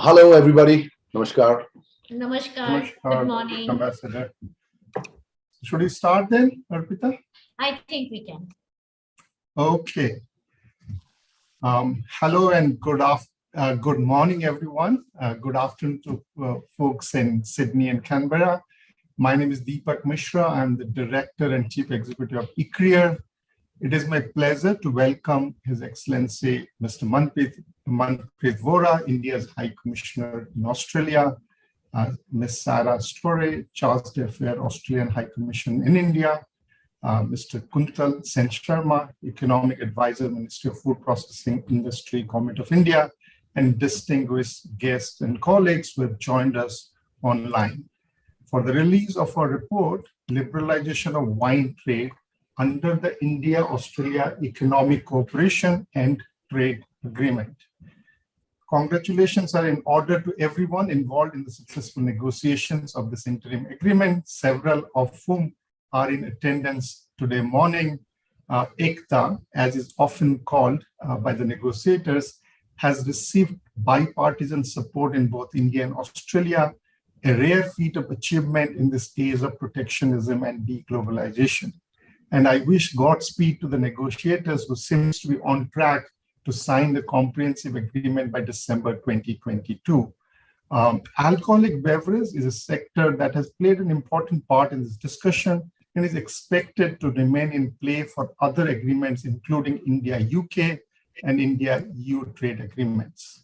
Hello, everybody. Namaskar. Namaskar. Good morning. Ambassador. Should we start then, Arpita? I think we can. Okay. Hello and good morning, everyone. Good afternoon to folks in Sydney and Canberra. My name is Deepak Mishra. I'm the Director and Chief Executive of ICRIER. It is my pleasure to welcome His Excellency Mr. Manpreet Vohra, India's High Commissioner in Australia, Ms. Sarah Storey, Chargé Affairs Australian High Commission in India, Mr. Kuntal, Sensarma, Economic Advisor, Ministry of Food Processing Industry, Government of India, and distinguished guests and colleagues who have joined us online for the release of our report, Liberalization of Wine Trade, under the India-Australia Economic Cooperation and Trade Agreement. Congratulations are in order to everyone involved in the successful negotiations of this interim agreement, several of whom are in attendance today morning. ECTA, as is often called by the negotiators, has received bipartisan support in both India and Australia, a rare feat of achievement in this age of protectionism and deglobalization. And I wish Godspeed to the negotiators who seems to be on track to sign the comprehensive agreement by December 2022. Alcoholic beverage is a sector that has played an important part in this discussion and is expected to remain in play for other agreements, including India-UK and India-EU trade agreements.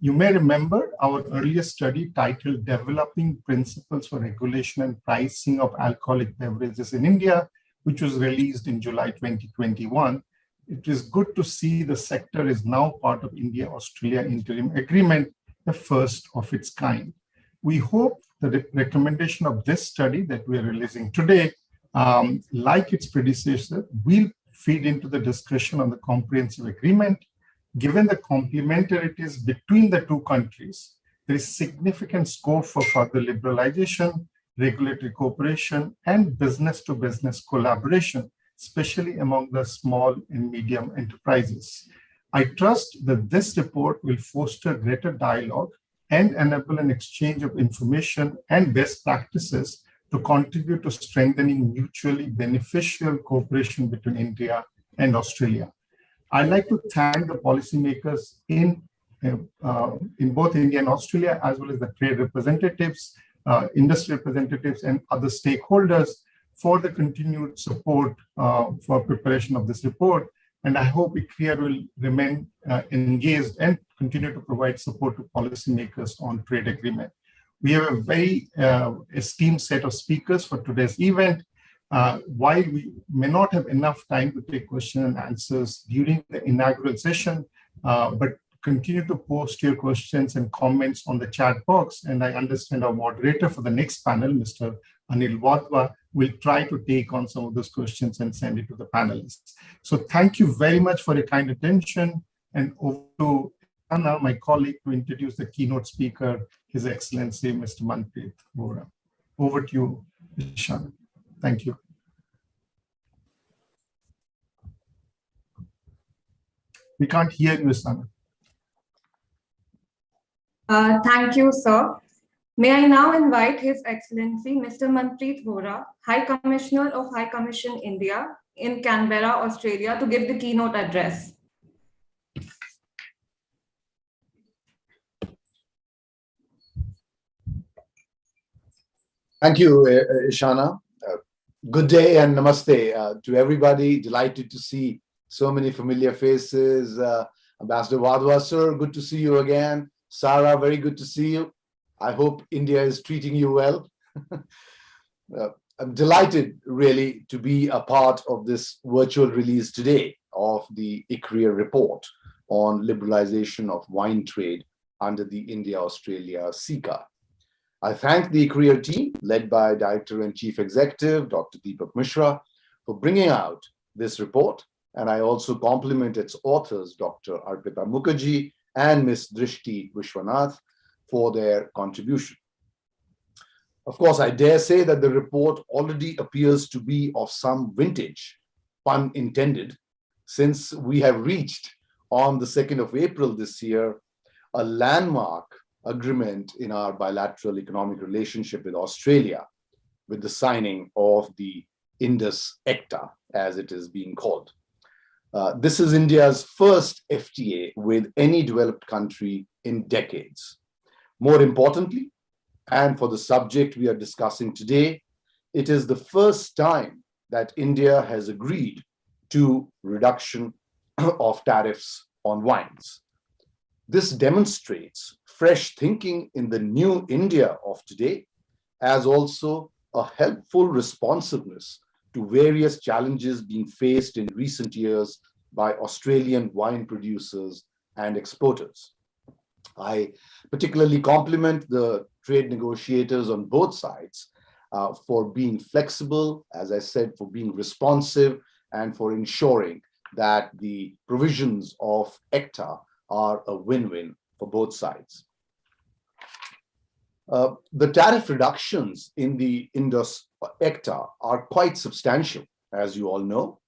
You may remember our earlier study titled Developing Principles for Regulation and Pricing of Alcoholic Beverages in India, which was released in July 2021. It is good to see the sector is now part of India-Australia interim agreement, the first of its kind. We hope the recommendation of this study that we are releasing today, like its predecessor, will feed into the discussion on the comprehensive agreement. Given the complementarities between the two countries, there is significant scope for further liberalization, regulatory cooperation, and business-to-business collaboration, especially among the small and medium enterprises. I trust that this report will foster greater dialogue and enable an exchange of information and best practices to contribute to strengthening mutually beneficial cooperation between India and Australia. I'd like to thank the policymakers in both India and Australia, as well as the trade representatives, industry representatives, and other stakeholders for the continued support for preparation of this report. And I hope ICRIER will remain engaged and continue to provide support to policymakers on trade agreement. We have a very esteemed set of speakers for today's event. While we may not have enough time to take questions and answers during the inaugural session, but continue to post your questions and comments on the chat box. And I understand our moderator for the next panel, Mr. Anil Wadhwa, will try to take on some of those questions and send it to the panelists. So thank you very much for your kind attention. And over to Eshana, my colleague, to introduce the keynote speaker, His Excellency, Mr. Manpreet Vohra. Over to you, Eshana. Thank you. We can't hear you, Eshana. Thank you, sir. May I now invite His Excellency Mr. Manpreet Vohra, High Commissioner of High Commission India in Canberra, Australia, to give the keynote address. Thank you, Eshana. Good day and namaste to everybody. Delighted to see so many familiar faces. Ambassador Wadhwa, sir, good to see you again. Sarah, very good to see you. I hope India is treating you well. I'm delighted really to be a part of this virtual release today of the ICRIER report on liberalization of wine trade under the India-Australia CECA. I thank the ICRIER team led by Director and Chief Executive, Dr. Deepak Mishra, for bringing out this report. And I also compliment its authors, Dr. Arpita Mukherjee and Ms. Drishti Vishwanath, for their contribution. Of course, I dare say that the report already appears to be of some vintage, pun intended, since we have reached on the 2nd of April this year a landmark agreement in our bilateral economic relationship with Australia, with the signing of the Indus-ACTA, as it is being called. This is India's first FTA with any developed country in decades. More importantly, and for the subject we are discussing today, it is the first time that India has agreed to reduction of tariffs on wines. This demonstrates fresh thinking in the new India of today, as also a helpful responsiveness to various challenges being faced in recent years by Australian wine producers and exporters. I particularly compliment the trade negotiators on both sides for being flexible, as I said, for being responsive, and for ensuring that the provisions of ACTA are a win-win for both sides. The tariff reductions in the Indus-ACTA are quite substantial, as you all know,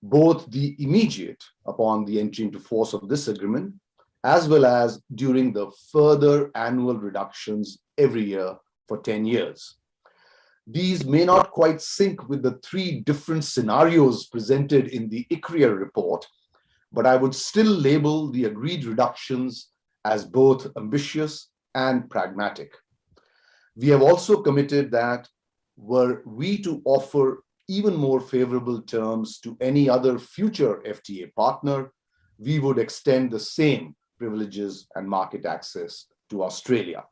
both the immediate upon the entry into force of this agreement, as well as during the further annual reductions every year for 10 years. These may not quite sync with the three different scenarios presented in the ICRIER report, but I would still label the agreed reductions as both ambitious and pragmatic. We have also committed that were we to offer even more favorable terms to any other future FTA partner, we would extend the same privileges and market access to Australia.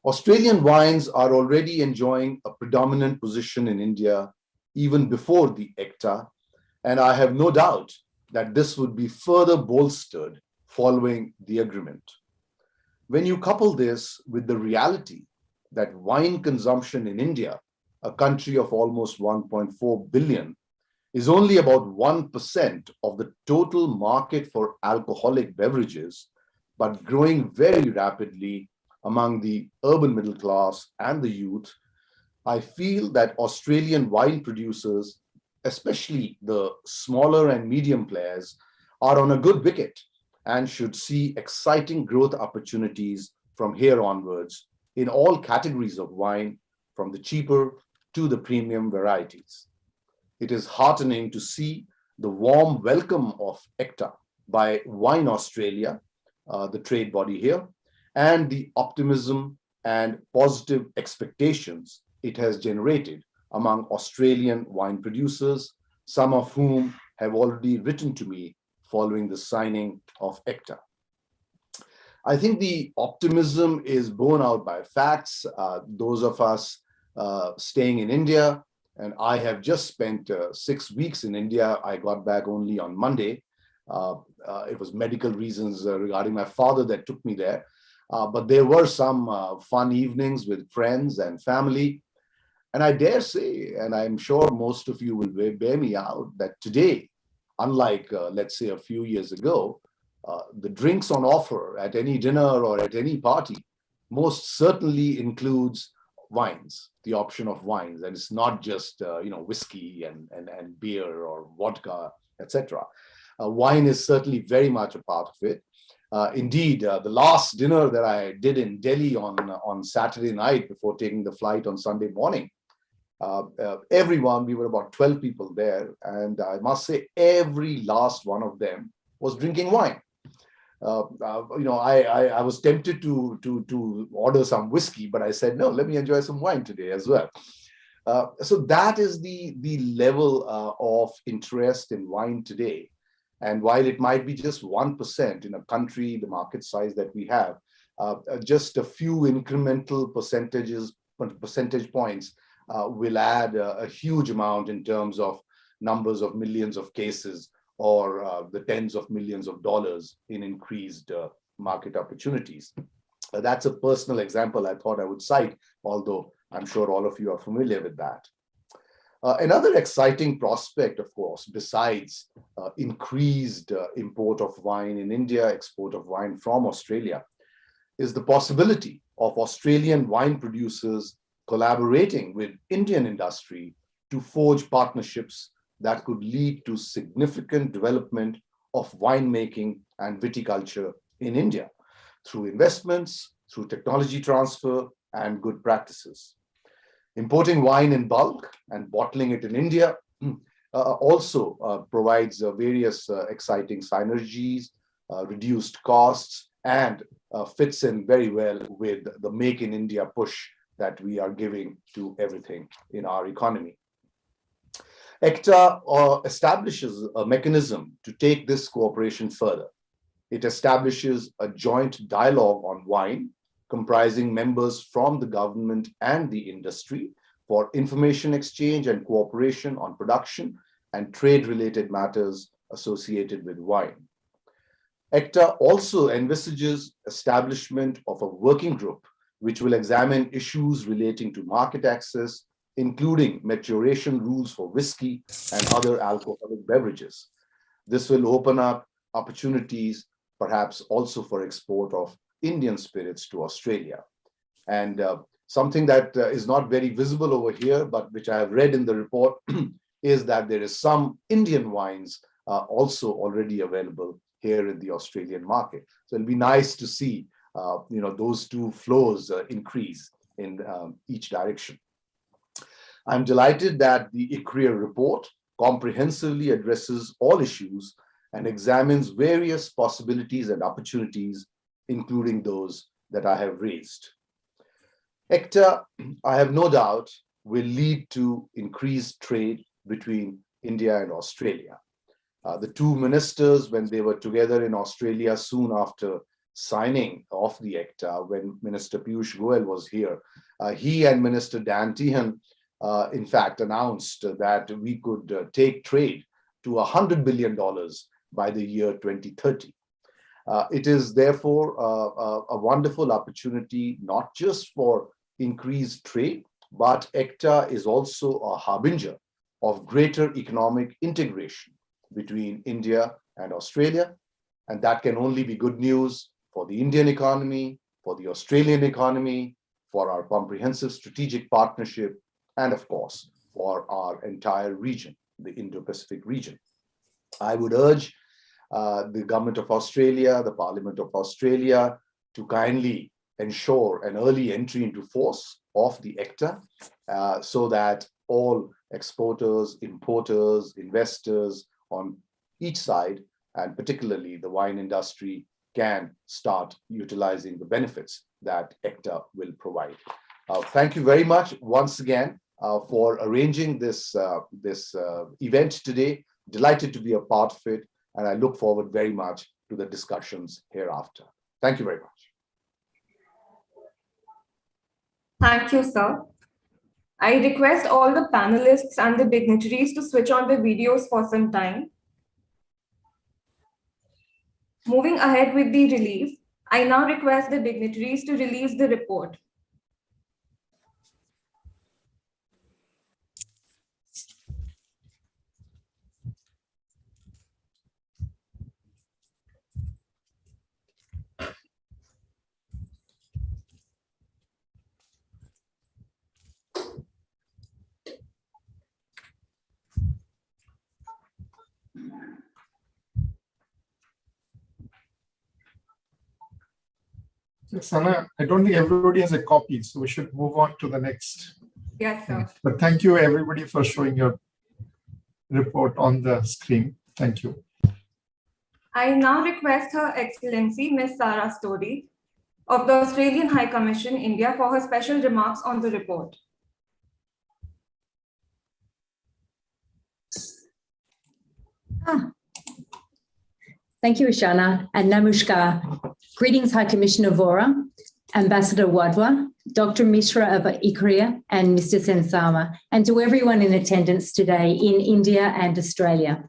Australian wines are already enjoying a predominant position in India even before the ACTA, and I have no doubt that this would be further bolstered following the agreement. When you couple this with the reality that wine consumption in India, a country of almost 1.4 billion, is only about 1% of the total market for alcoholic beverages, but growing very rapidly among the urban middle class and the youth, I feel that Australian wine producers, especially the smaller and medium players, are on a good wicket and should see exciting growth opportunities from here onwards in all categories of wine, from the cheaper to the premium varieties. It is heartening to see the warm welcome of ACTA by Wine Australia, the trade body here, and the optimism and positive expectations it has generated among Australian wine producers, some of whom have already written to me following the signing of ACTA. I think the optimism is borne out by facts. Those of us staying in India, and I have just spent 6 weeks in India. I got back only on Monday. It was medical reasons regarding my father that took me there. But there were some fun evenings with friends and family. And I dare say, and I'm sure most of you will bear me out, that today, unlike, let's say, a few years ago, the drinks on offer at any dinner or at any party most certainly includes wines, the option of wines. And it's not just, whiskey and beer or vodka, etc. Wine is certainly very much a part of it. Indeed, the last dinner that I did in Delhi on Saturday night before taking the flight on Sunday morning, everyone, we were about 12 people there, and I must say every last one of them was drinking wine. I was tempted to order some whiskey, but I said, no, let me enjoy some wine today as well. So that is the level of interest in wine today. And while it might be just 1% in a country, the market size that we have, just a few incremental percentage points will add a huge amount in terms of numbers of millions of cases or the tens of millions of dollars in increased market opportunities. That's a personal example I thought I would cite, although I'm sure all of you are familiar with that. Another exciting prospect, of course, besides increased import of wine in India, export of wine from Australia, is the possibility of Australian wine producers collaborating with Indian industry to forge partnerships that could lead to significant development of winemaking and viticulture in India through investments, through technology transfer, and good practices. Importing wine in bulk and bottling it in India also provides various exciting synergies, reduced costs, and fits in very well with the Make in India push that we are giving to everything in our economy. ECTA establishes a mechanism to take this cooperation further. It establishes a joint dialogue on wine, comprising members from the government and the industry for information exchange and cooperation on production and trade-related matters associated with wine. ECTA also envisages establishment of a working group which will examine issues relating to market access, including maturation rules for whiskey and other alcoholic beverages. This will open up opportunities, perhaps also for export of Indian spirits to Australia. And something that is not very visible over here, but which I have read in the report, is that there is some Indian wines also already available here in the Australian market. So it'll be nice to see those two flows increase in each direction. I'm delighted that the ICRIER report comprehensively addresses all issues and examines various possibilities and opportunities, including those that I have raised. ECTA, I have no doubt, will lead to increased trade between India and Australia. The two ministers, when they were together in Australia soon after signing of the ECTA, when Minister Piyush Goyal was here, he and Minister Dan Tehan, in fact, announced that we could take trade to $100 billion by the year 2030. It is therefore a wonderful opportunity, not just for increased trade, but ECTA is also a harbinger of greater economic integration between India and Australia. And that can only be good news for the Indian economy, for the Australian economy, for our comprehensive strategic partnership, and of course, for our entire region, the Indo-Pacific region. I would urge the Government of Australia, the Parliament of Australia, to kindly ensure an early entry into force of the ECTA so that all exporters, importers, investors on each side, and particularly the wine industry, can start utilizing the benefits that ECTA will provide. Thank you very much once again for arranging this event today. Delighted to be a part of it, and I look forward very much to the discussions hereafter. Thank you very much. Thank you, sir. I request all the panelists and the dignitaries to switch on the videos for some time. Moving ahead with the release, I now request the dignitaries to release the report. Sana, I don't think everybody has a copy, so we should move on to the next. Yes, sir. But thank you, everybody, for showing your report on the screen. Thank you. I now request Her Excellency Ms. Sarah Storey of the Australian High Commission, India, for her special remarks on the report. Thank you, Eshana, and namaskar. Greetings, High Commissioner Vohra, Ambassador Wadhwa, Dr. Mishra of ICRIER, and Mr. Sensarma, and to everyone in attendance today in India and Australia.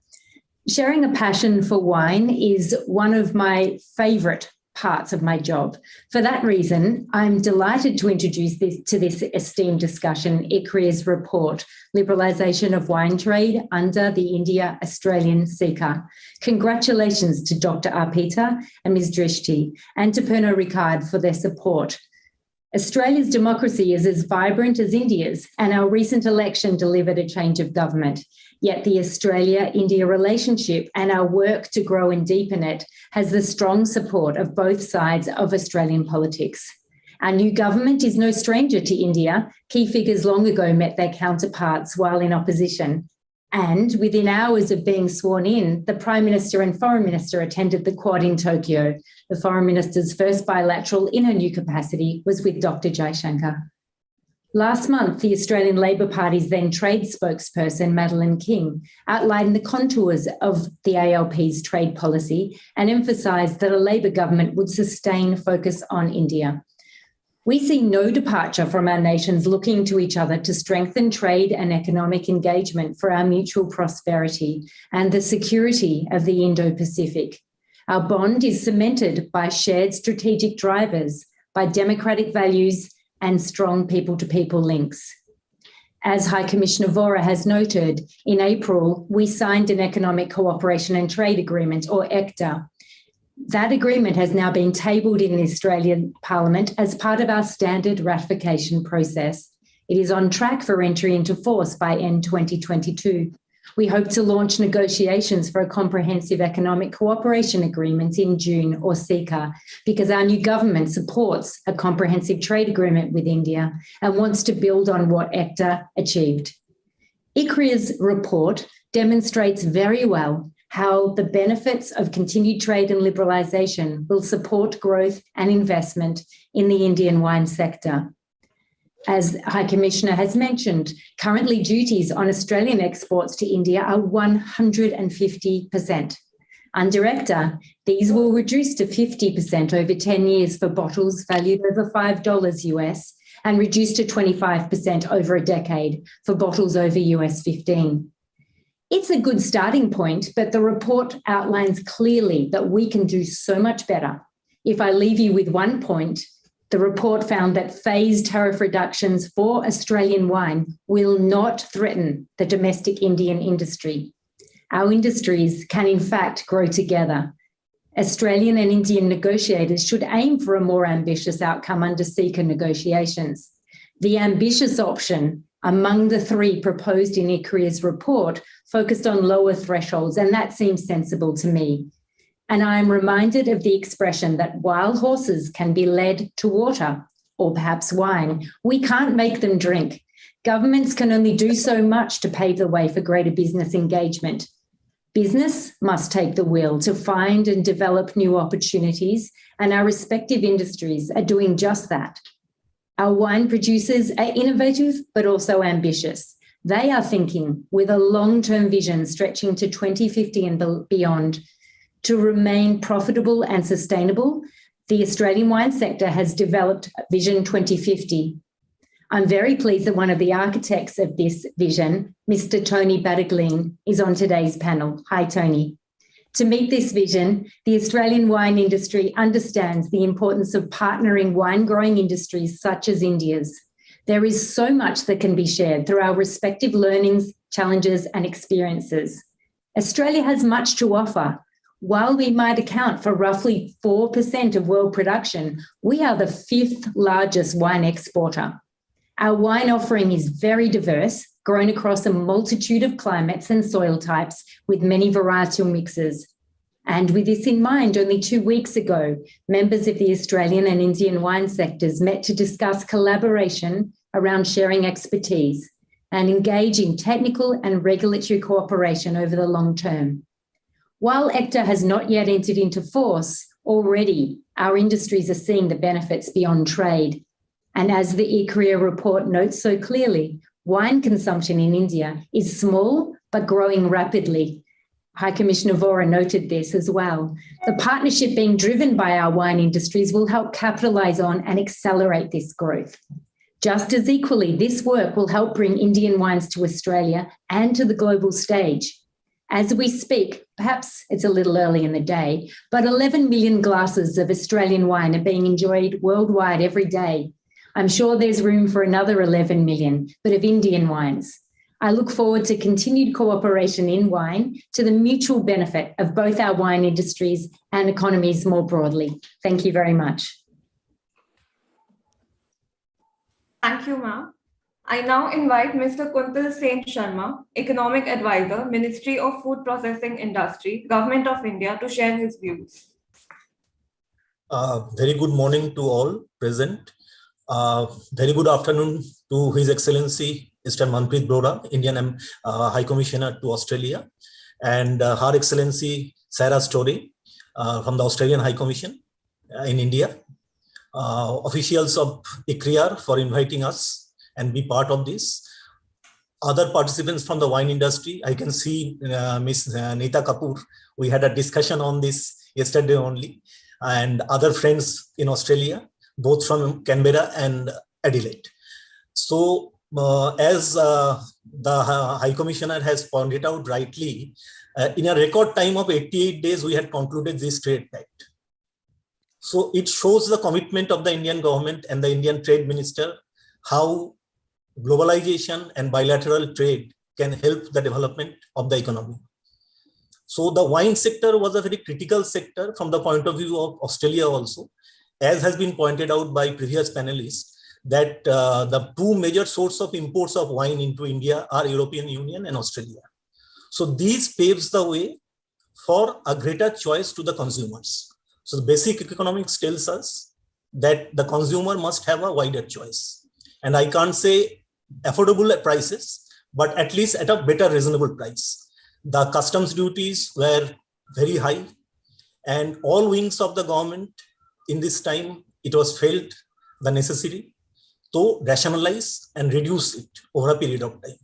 Sharing a passion for wine is one of my favourite parts of my job. For that reason, I'm delighted to introduce this esteemed discussion, ICRIER's report, Liberalisation of Wine Trade under the India-Australian CECA. Congratulations to Dr. Arpita and Ms. Drishti and to Pernod Ricard for their support. Australia's democracy is as vibrant as India's, and our recent election delivered a change of government. Yet the Australia-India relationship and our work to grow and deepen it has the strong support of both sides of Australian politics. Our new government is no stranger to India. Key figures long ago met their counterparts while in opposition. And within hours of being sworn in, the Prime Minister and Foreign Minister attended the Quad in Tokyo. The Foreign Minister's first bilateral in her new capacity was with Dr. Jaishankar. Last month, the Australian Labor Party's then trade spokesperson, Madeleine King, outlined the contours of the ALP's trade policy and emphasised that a Labor government would sustain focus on India. We see no departure from our nations looking to each other to strengthen trade and economic engagement for our mutual prosperity and the security of the Indo-Pacific. Our bond is cemented by shared strategic drivers, by democratic values and strong people-to-people links. As High Commissioner Vohra has noted, in April, we signed an Economic Cooperation and Trade Agreement, or ECTA. That agreement has now been tabled in the Australian Parliament as part of our standard ratification process. It is on track for entry into force by end 2022. We hope to launch negotiations for a comprehensive economic cooperation agreement in June, or CECA, because our new government supports a comprehensive trade agreement with India and wants to build on what ECTA achieved. ICRIER's report demonstrates very well how the benefits of continued trade and liberalisation will support growth and investment in the Indian wine sector. As High Commissioner has mentioned, currently duties on Australian exports to India are 150%. Under ECTA, these will reduce to 50% over 10 years for bottles valued over $5 US and reduce to 25% over a decade for bottles over US 15. It's a good starting point, but the report outlines clearly that we can do so much better. If I leave you with one point, the report found that phased tariff reductions for Australian wine will not threaten the domestic Indian industry. Our industries can in fact grow together. Australian and Indian negotiators should aim for a more ambitious outcome under CECA negotiations. The ambitious option among the three proposed in ICRIER's report focused on lower thresholds, and that seems sensible to me. And I am reminded of the expression that while horses can be led to water, or perhaps wine, we can't make them drink. Governments can only do so much to pave the way for greater business engagement. Business must take the wheel to find and develop new opportunities, and our respective industries are doing just that. Our wine producers are innovative, but also ambitious. They are thinking with a long-term vision stretching to 2050 and beyond. To remain profitable and sustainable, the Australian wine sector has developed Vision 2050. I'm very pleased that one of the architects of this vision, Mr. Tony Battagline, is on today's panel. Hi, Tony. To meet this vision, the Australian wine industry understands the importance of partnering wine-growing industries such as India's. There is so much that can be shared through our respective learnings, challenges, and experiences. Australia has much to offer. While we might account for roughly 4% of world production, we are the 5th largest wine exporter. Our wine offering is very diverse, grown across a multitude of climates and soil types with many varietal mixes. And with this in mind, only 2 weeks ago, members of the Australian and Indian wine sectors met to discuss collaboration around sharing expertise and engaging technical and regulatory cooperation over the long term. While ECTA has not yet entered into force, already our industries are seeing the benefits beyond trade. And as the ICRIER report notes so clearly, wine consumption in India is small but growing rapidly. High Commissioner Vohra noted this as well. The partnership being driven by our wine industries will help capitalise on and accelerate this growth. Just as equally, this work will help bring Indian wines to Australia and to the global stage. As we speak, perhaps it's a little early in the day, but 11 million glasses of Australian wine are being enjoyed worldwide every day. I'm sure there's room for another 11 million, but of Indian wines. I look forward to continued cooperation in wine to the mutual benefit of both our wine industries and economies more broadly. Thank you very much. Thank you, ma'am. I now invite Mr. Kuntal Sharma, Economic Advisor, Ministry of Food Processing Industry, Government of India, to share his views. Very good morning to all present. Very good afternoon to His Excellency Mr. Manpreet Vohra, Indian High Commissioner to Australia, and Her Excellency Sarah Storey from the Australian High Commission in India. Officials of ICRIER for inviting us and be part of this. Other participants from the wine industry, I can see Ms. Neeta Kapoor. We had a discussion on this yesterday only, and other friends in Australia, both from Canberra and Adelaide. So as the High Commissioner has pointed out rightly, in a record time of 88 days, we had concluded this trade pact. So it shows the commitment of the Indian government and the Indian Trade Minister, how globalization and bilateral trade can help the development of the economy. So the wine sector was a very critical sector from the point of view of Australia also, as has been pointed out by previous panelists, that the two major sources of imports of wine into India are European Union and Australia. So these paves the way for a greater choice to the consumers. So the basic economics tells us that the consumer must have a wider choice. And I can't say affordable prices, but at least at a better reasonable price. The customs duties were very high, and all wings of the government in this time, it was felt the necessary to rationalize and reduce it over a period of time.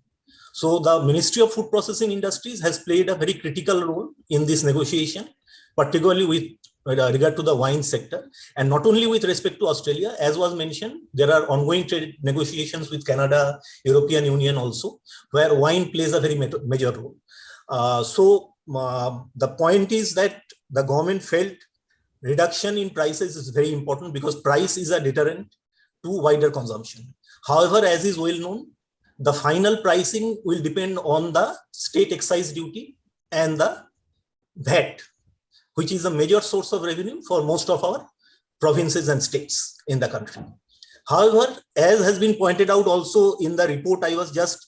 So the Ministry of Food Processing Industries has played a very critical role in this negotiation, particularly with regard to the wine sector, and not only with respect to Australia, as was mentioned, there are ongoing trade negotiations with Canada, European Union also, where wine plays a very major role. The point is that the government felt reduction in prices is very important because price is a deterrent to wider consumption. However, as is well known, the final pricing will depend on the state excise duty and the VAT, which is a major source of revenue for most of our provinces and states in the country. However, as has been pointed out also in the report, I was just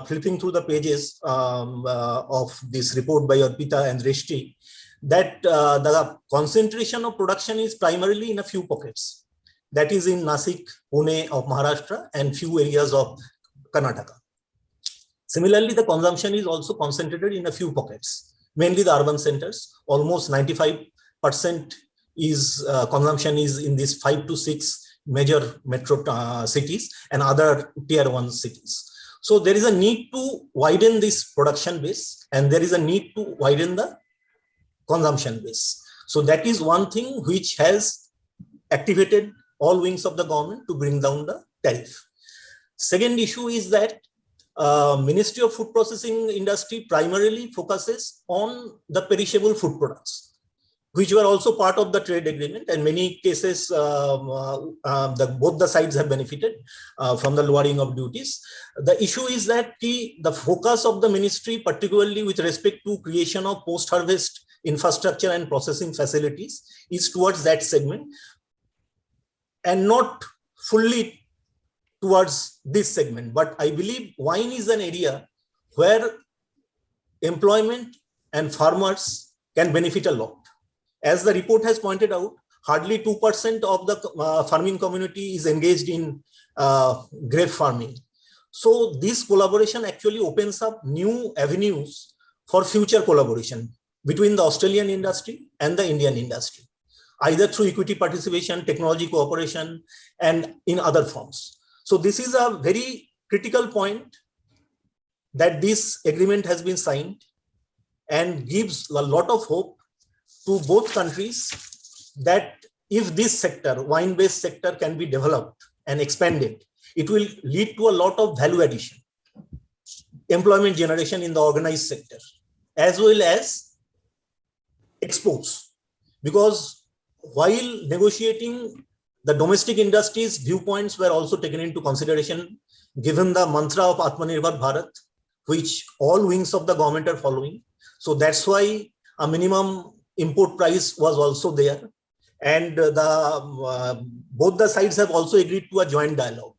flipping through the pages of this report by Arpita and Drishti, that the concentration of production is primarily in a few pockets. That is in Nasik, Pune of Maharashtra, and few areas of Karnataka. Similarly, the consumption is also concentrated in a few pockets, mainly the urban centers. Almost 95% is consumption is in these 5 to 6 major metro cities and other tier 1 cities. So there is a need to widen this production base, and there is a need to widen the consumption base. So that is one thing which has activated all wings of the government to bring down the tariff. Second issue is that Ministry of Food Processing Industry primarily focuses on the perishable food products, which were also part of the trade agreement. And many cases, both the sides have benefited from the lowering of duties. The issue is that the focus of the ministry, particularly with respect to creation of post-harvest infrastructure and processing facilities, is towards that segment and not fully towards this segment. But I believe wine is an area where employment and farmers can benefit a lot. As the report has pointed out, hardly 2% of the farming community is engaged in grape farming. So this collaboration actually opens up new avenues for future collaboration between the Australian industry and the Indian industry, either through equity participation, technology cooperation, and in other forms. So this is a very critical point, that this agreement has been signed and gives a lot of hope to both countries that if this sector, wine-based sector, can be developed and expanded, it will lead to a lot of value addition, employment generation in the organized sector, as well as exports. Because while negotiating, the domestic industry's viewpoints were also taken into consideration, given the mantra of Atmanirbhar Bharat, which all wings of the government are following. So that's why a minimum import price was also there. And both the sides have also agreed to a joint dialogue.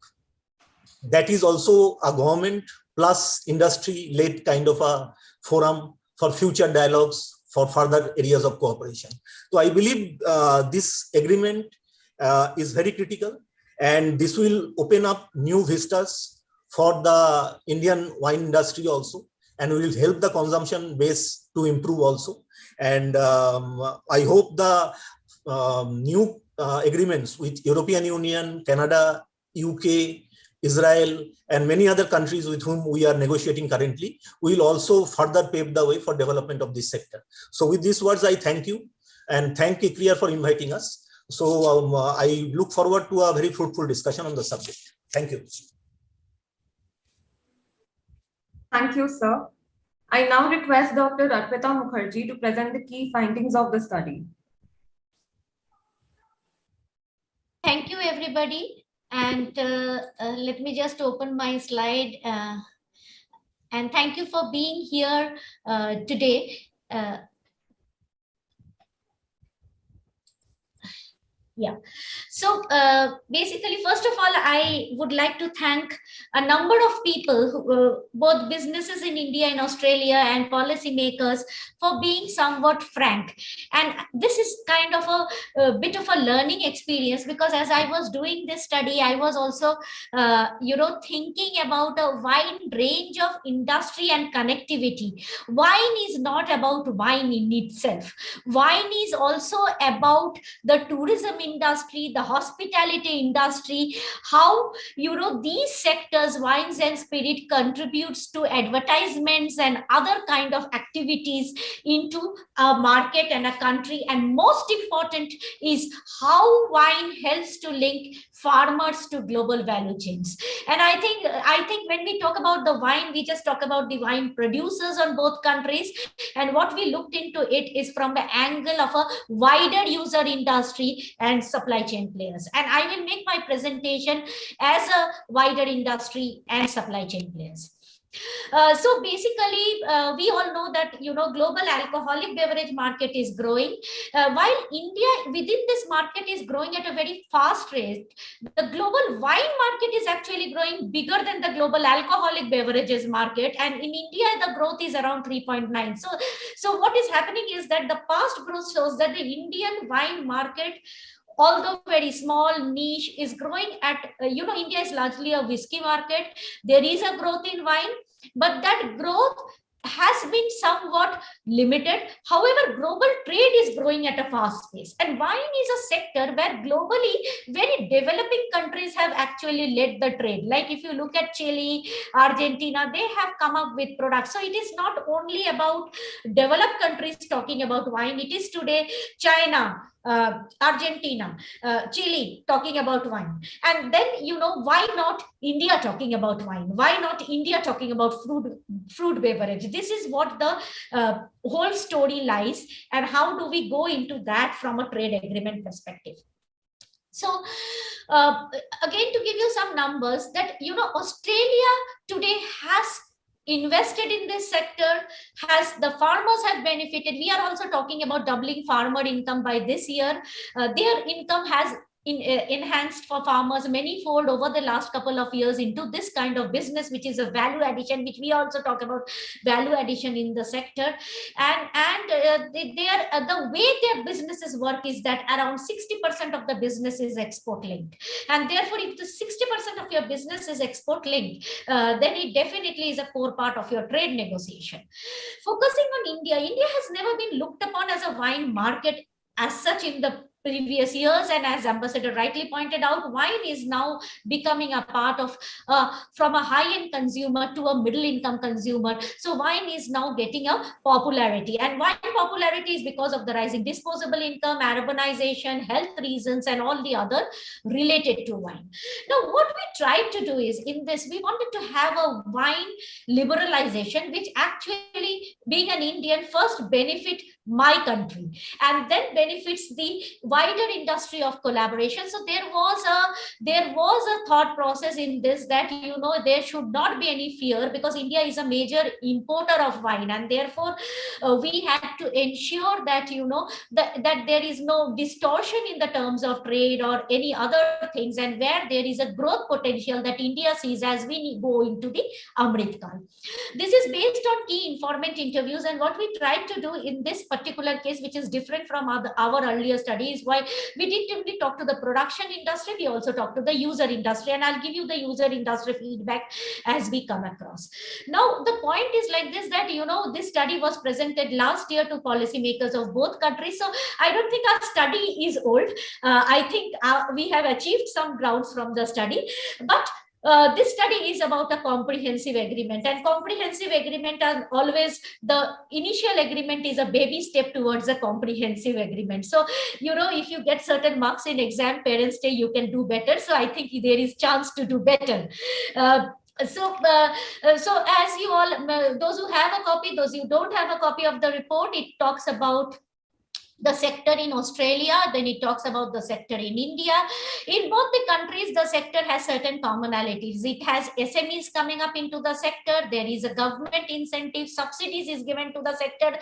that is also a government plus industry-led kind of a forum for future dialogues for further areas of cooperation. So I believe this agreement is very critical, and this will open up new vistas for the Indian wine industry also, and will help the consumption base to improve also. And I hope the new agreements with European Union, Canada, UK, Israel, and many other countries with whom we are negotiating currently will also further pave the way for development of this sector. So with these words, I thank you and thank ICRIER for inviting us. So I look forward to a very fruitful discussion on the subject. Thank you. Thank you, sir. I now request Dr. Mukherjee to present the key findings of the study. Thank you, everybody. And let me just open my slide. And thank you for being here today. Yeah. So basically, first of all, I would like to thank a number of people, who, both businesses in India and Australia and policymakers, for being somewhat frank. And this is kind of a bit of a learning experience, because as I was doing this study, I was also, thinking about a wide range of industry and connectivity. Wine is not about wine in itself. Wine is also about the tourism industry, the hospitality industry, how these sectors, wines and spirit, contributes to advertisements and other kind of activities into a market and a country. And most important is how wine helps to link farmers to global value chains. And I think when we talk about the wine, we just talk about the wine producers on both countries, and what we looked into it is from the angle of a wider user industry and supply chain players. And I will make my presentation as a wider industry and supply chain players. So basically, we all know that global alcoholic beverage market is growing, while India within this market is growing at a very fast rate. The global wine market is actually growing bigger than the global alcoholic beverages market, and in India the growth is around 3.9. So what is happening is that the past growth shows that the Indian wine market, although very small, niche, is growing at, India is largely a whiskey market. There is a growth in wine, but that growth has been somewhat limited. However, global trade is growing at a fast pace, and wine is a sector where globally very developing countries have actually led the trade. Like if you look at Chile, Argentina, they have come up with products. So it is not only about developed countries talking about wine. It is today China, Argentina, Chile talking about wine. And then, why not India talking about wine? Why not India talking about fruit beverage? This is what the whole story lies, and how do we go into that from a trade agreement perspective. So again, to give you some numbers, that Australia today has invested in this sector, the farmers have benefited. We are also talking about doubling farmer income by this year. Their income has enhanced for farmers many-fold over the last couple of years into this kind of business, which is a value addition, which we also talk about value addition in the sector. And the way their businesses work is that around 60% of the business is export linked, and therefore if the 60% of your business is export linked, then it definitely is a core part of your trade negotiation. Focusing on India has never been looked upon as a wine market as such in the previous years, and as Ambassador rightly pointed out, wine is now becoming a part of from a high-end consumer to a middle-income consumer. So wine is now getting a popularity, and wine popularity is because of the rising disposable income, urbanization, health reasons, and all the other related to wine. Now, what we tried to do is, in this, we wanted to have a wine liberalization, which actually, being an Indian, first benefit my country and then benefits the wider industry of collaboration. So there was a thought process in this that, you know, there should not be any fear, because India is a major importer of wine, and therefore we had to ensure that, you know, that there is no distortion in the terms of trade or any other things, and where there is a growth potential that India sees as we go into the Amrit Kal. This is based on key informant interviews, and what we tried to do in this particular case, which is different from our earlier studies, why we didn't only talk to the production industry, we also talked to the user industry, and I'll give you the user industry feedback as we come across. Now, the point is like this, that, you know, this study was presented last year to policymakers of both countries. So I don't think our study is old. I think we have achieved some grounds from the study, but this study is about a comprehensive agreement, and comprehensive agreement are always, the initial agreement is a baby step towards a comprehensive agreement. So, you know, if you get certain marks in exam, parents say you can do better. So I think there is chance to do better. So as you all, those who have a copy, those who don't have a copy of the report, it talks about the sector in Australia, then it talks about the sector in India. In both the countries, the sector has certain commonalities. It has SMEs coming up into the sector. There is a government incentive, subsidies is given to the sector.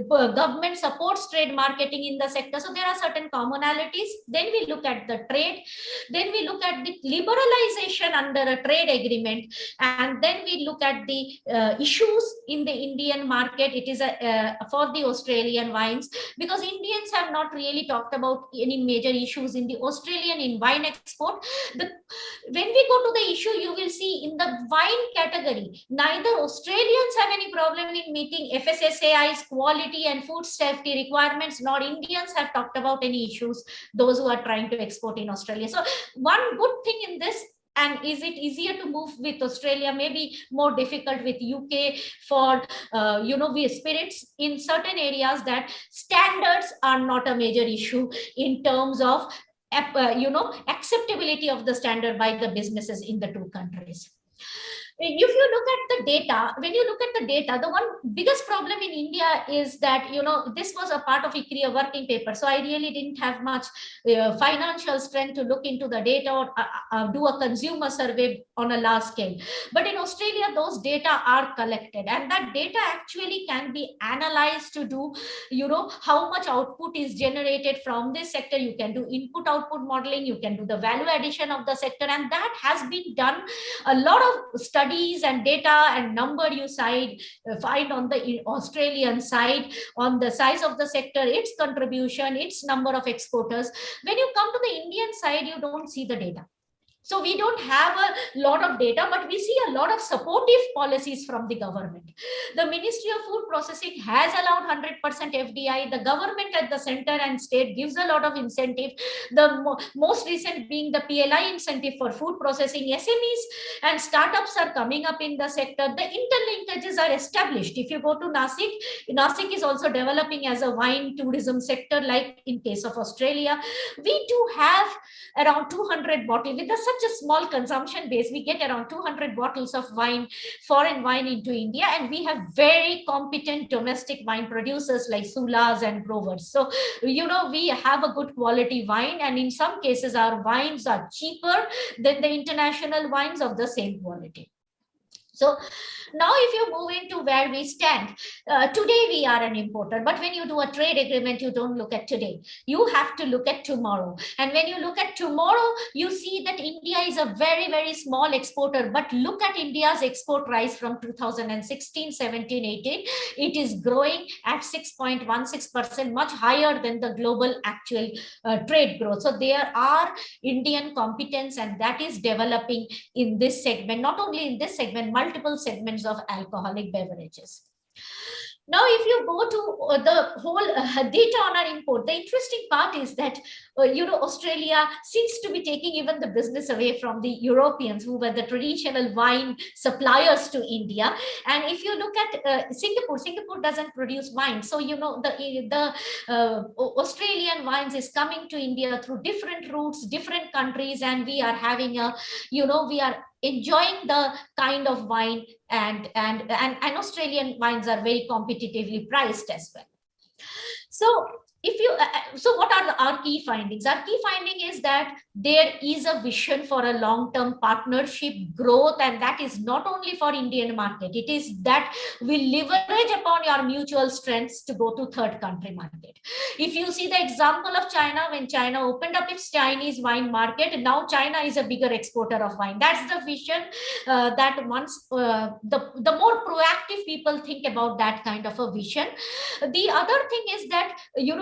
Government supports trade marketing in the sector. So there are certain commonalities. Then we look at the trade. Then we look at the liberalization under a trade agreement. And then we look at the issues in the Indian market. It is for the Australian wines, because Indians have not really talked about any major issues in the Australian in wine export. When we go to the issue, you will see in the wine category, neither Australians have any problem in meeting FSSAI's quality and food safety requirements, nor Indians have talked about any issues, those who are trying to export in Australia. So one good thing in this, and is it easier to move with Australia, maybe more difficult with UK for, you know, we spirits in certain areas, that standards are not a major issue in terms of, you know, acceptability of the standard by the businesses in the two countries. If you look at the data, when you look at the data, the one biggest problem in India is that, you know, this was a part of ICRIER working paper. So I really didn't have much financial strength to look into the data or do a consumer survey on a large scale. But in Australia, those data are collected, and that data actually can be analyzed to do, you know, how much output is generated from this sector. You can do input output modeling, you can do the value addition of the sector, and that has been done. A lot of studies and data and number you find on the Australian side on the size of the sector, its contribution, its number of exporters. When you come to the Indian side, you don't see the data. So we don't have a lot of data, but we see a lot of supportive policies from the government. The Ministry of Food Processing has allowed 100% FDI. The government at the center and state gives a lot of incentive. The most recent being the PLI incentive for food processing. SMEs and startups are coming up in the sector. The interlinkages are established. If you go to Nasik, Nasik is also developing as a wine tourism sector, like in case of Australia. We do have around 200 bottles with such a small consumption base. We get around 200 bottles of wine, foreign wine into India, and we have very competent domestic wine producers like Sulas and Growers. So, you know, we have a good quality wine, and in some cases our wines are cheaper than the international wines of the same quality. So now if you move into where we stand, today we are an importer, but when you do a trade agreement, you don't look at today. You have to look at tomorrow. And when you look at tomorrow, you see that India is a very, very small exporter, but look at India's export rise from 2016, 17, 18. It is growing at 6.16%, much higher than the global actual trade growth. So there are Indian competence, and that is developing in this segment, not only in this segment, multiple segments of alcoholic beverages. Now, if you go to the whole data on our import, the interesting part is that, you know, Australia seems to be taking even the business away from the Europeans, who were the traditional wine suppliers to India. And if you look at Singapore doesn't produce wine. So, you know, the Australian wines is coming to India through different routes, different countries, and we are having a, you know, we are enjoying the kind of wine, and Australian wines are very competitively priced as well. So if you so what are our key findings? Our key finding is that there is a vision for a long-term partnership growth, and that is not only for Indian market. It is that we leverage upon your mutual strengths to go to third country market. If you see the example of China, when China opened up its Chinese wine market, now China is a bigger exporter of wine. That's the vision that once the more proactive people think about that kind of a vision. The other thing is that,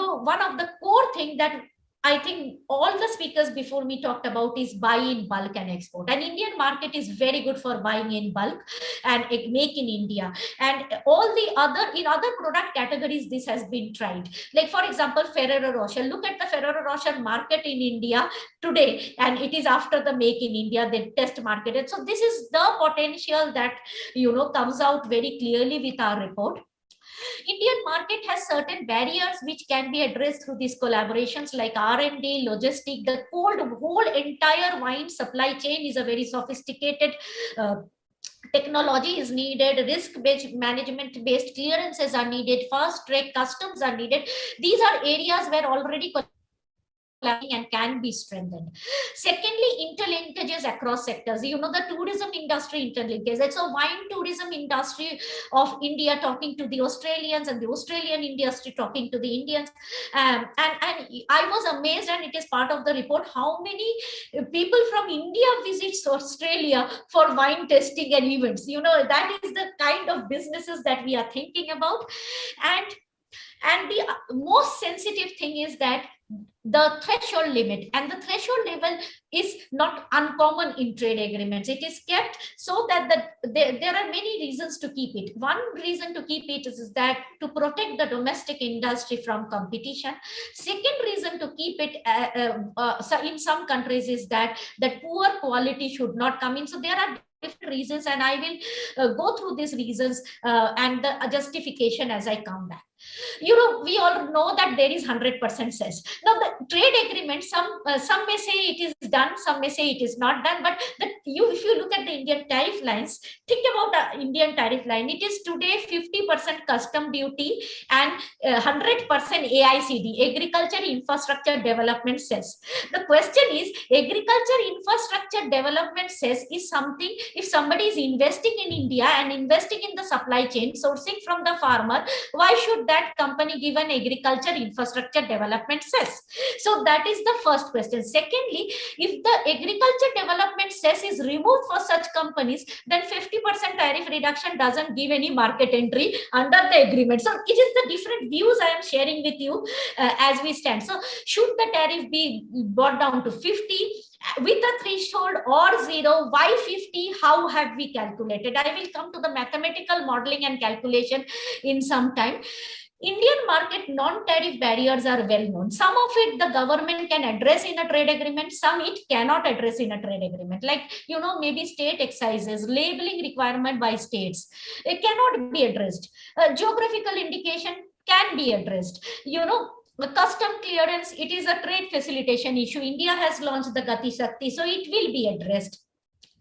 one of the core thing that I think all the speakers before me talked about is buy in bulk and export. And Indian market is very good for buying in bulk and make in India. And all the in other product categories, this has been tried. Like for example, Ferrero Rocher. Look at the Ferrero Rocher market in India today, and it is after the make in India, they test marketed. So this is the potential that comes out very clearly with our report. Indian market has certain barriers which can be addressed through these collaborations like R&D, logistic. The whole entire wine supply chain is a very sophisticated technology is needed, risk-based management-based clearances are needed, fast-track customs are needed. These are areas where already and can be strengthened. Secondly, interlinkages across sectors. The tourism industry interlinkages. So wine tourism industry of India talking to the Australians, and the Australian industry talking to the Indians. And I was amazed, and it is part of the report, how many people from India visits Australia for wine testing and events. That is the kind of businesses that we are thinking about. And the most sensitive thing is that the threshold limit, and the threshold level is not uncommon in trade agreements. It is kept so that there are many reasons to keep it. One reason to keep it is that to protect the domestic industry from competition. Second reason to keep it so in some countries is that poor quality should not come in. So there are different reasons, and I will go through these reasons and the justification as I come back. We all know that there is 100% cess. Now, the trade agreement, some may say it is done, some may say it is not done. But if you look at the Indian tariff lines, think about the Indian tariff line. It is today 50% custom duty and 100% AICD, Agriculture Infrastructure Development cess. The question is, agriculture infrastructure development cess is something, if somebody is investing in India and investing in the supply chain, sourcing from the farmer, why should that company give an agriculture infrastructure development cess? So that is the first question. Secondly, if the agriculture development cess is removed for such companies, then 50% tariff reduction doesn't give any market entry under the agreement. So it is the different views I am sharing with you as we stand. So should the tariff be brought down to 50 with a threshold or 0? Why 50? How have we calculated? I will come to the mathematical modeling and calculation in some time. Indian market non-tariff barriers are well known. Some of it the government can address in a trade agreement, some it cannot address in a trade agreement. Like, maybe state excises, labeling requirement by states, it cannot be addressed. Geographical indication can be addressed. The custom clearance, it is a trade facilitation issue. India has launched the Gati Shakti, so it will be addressed.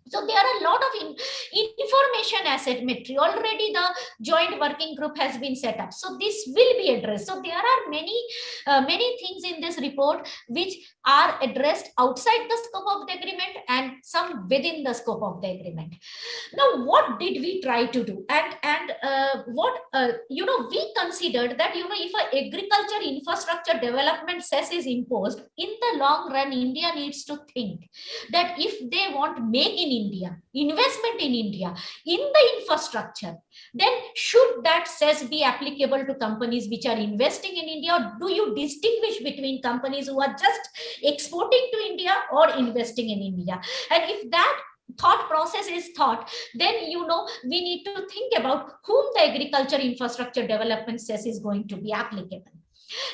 So there are a lot of information asymmetry. Already the joint working group has been set up. So this will be addressed. So there are many things in this report which are addressed outside the scope of the agreement and some within the scope of the agreement. Now, what did we try to do? And what, we considered that, if an agriculture infrastructure development cess is imposed, in the long run, India needs to think that if they want make in India, investment in India, in the infrastructure, then should that cess be applicable to companies which are investing in India, or do you distinguish between companies who are just exporting to India or investing in India? And if that thought process is thought, then we need to think about whom the agriculture infrastructure development cess is going to be applicable.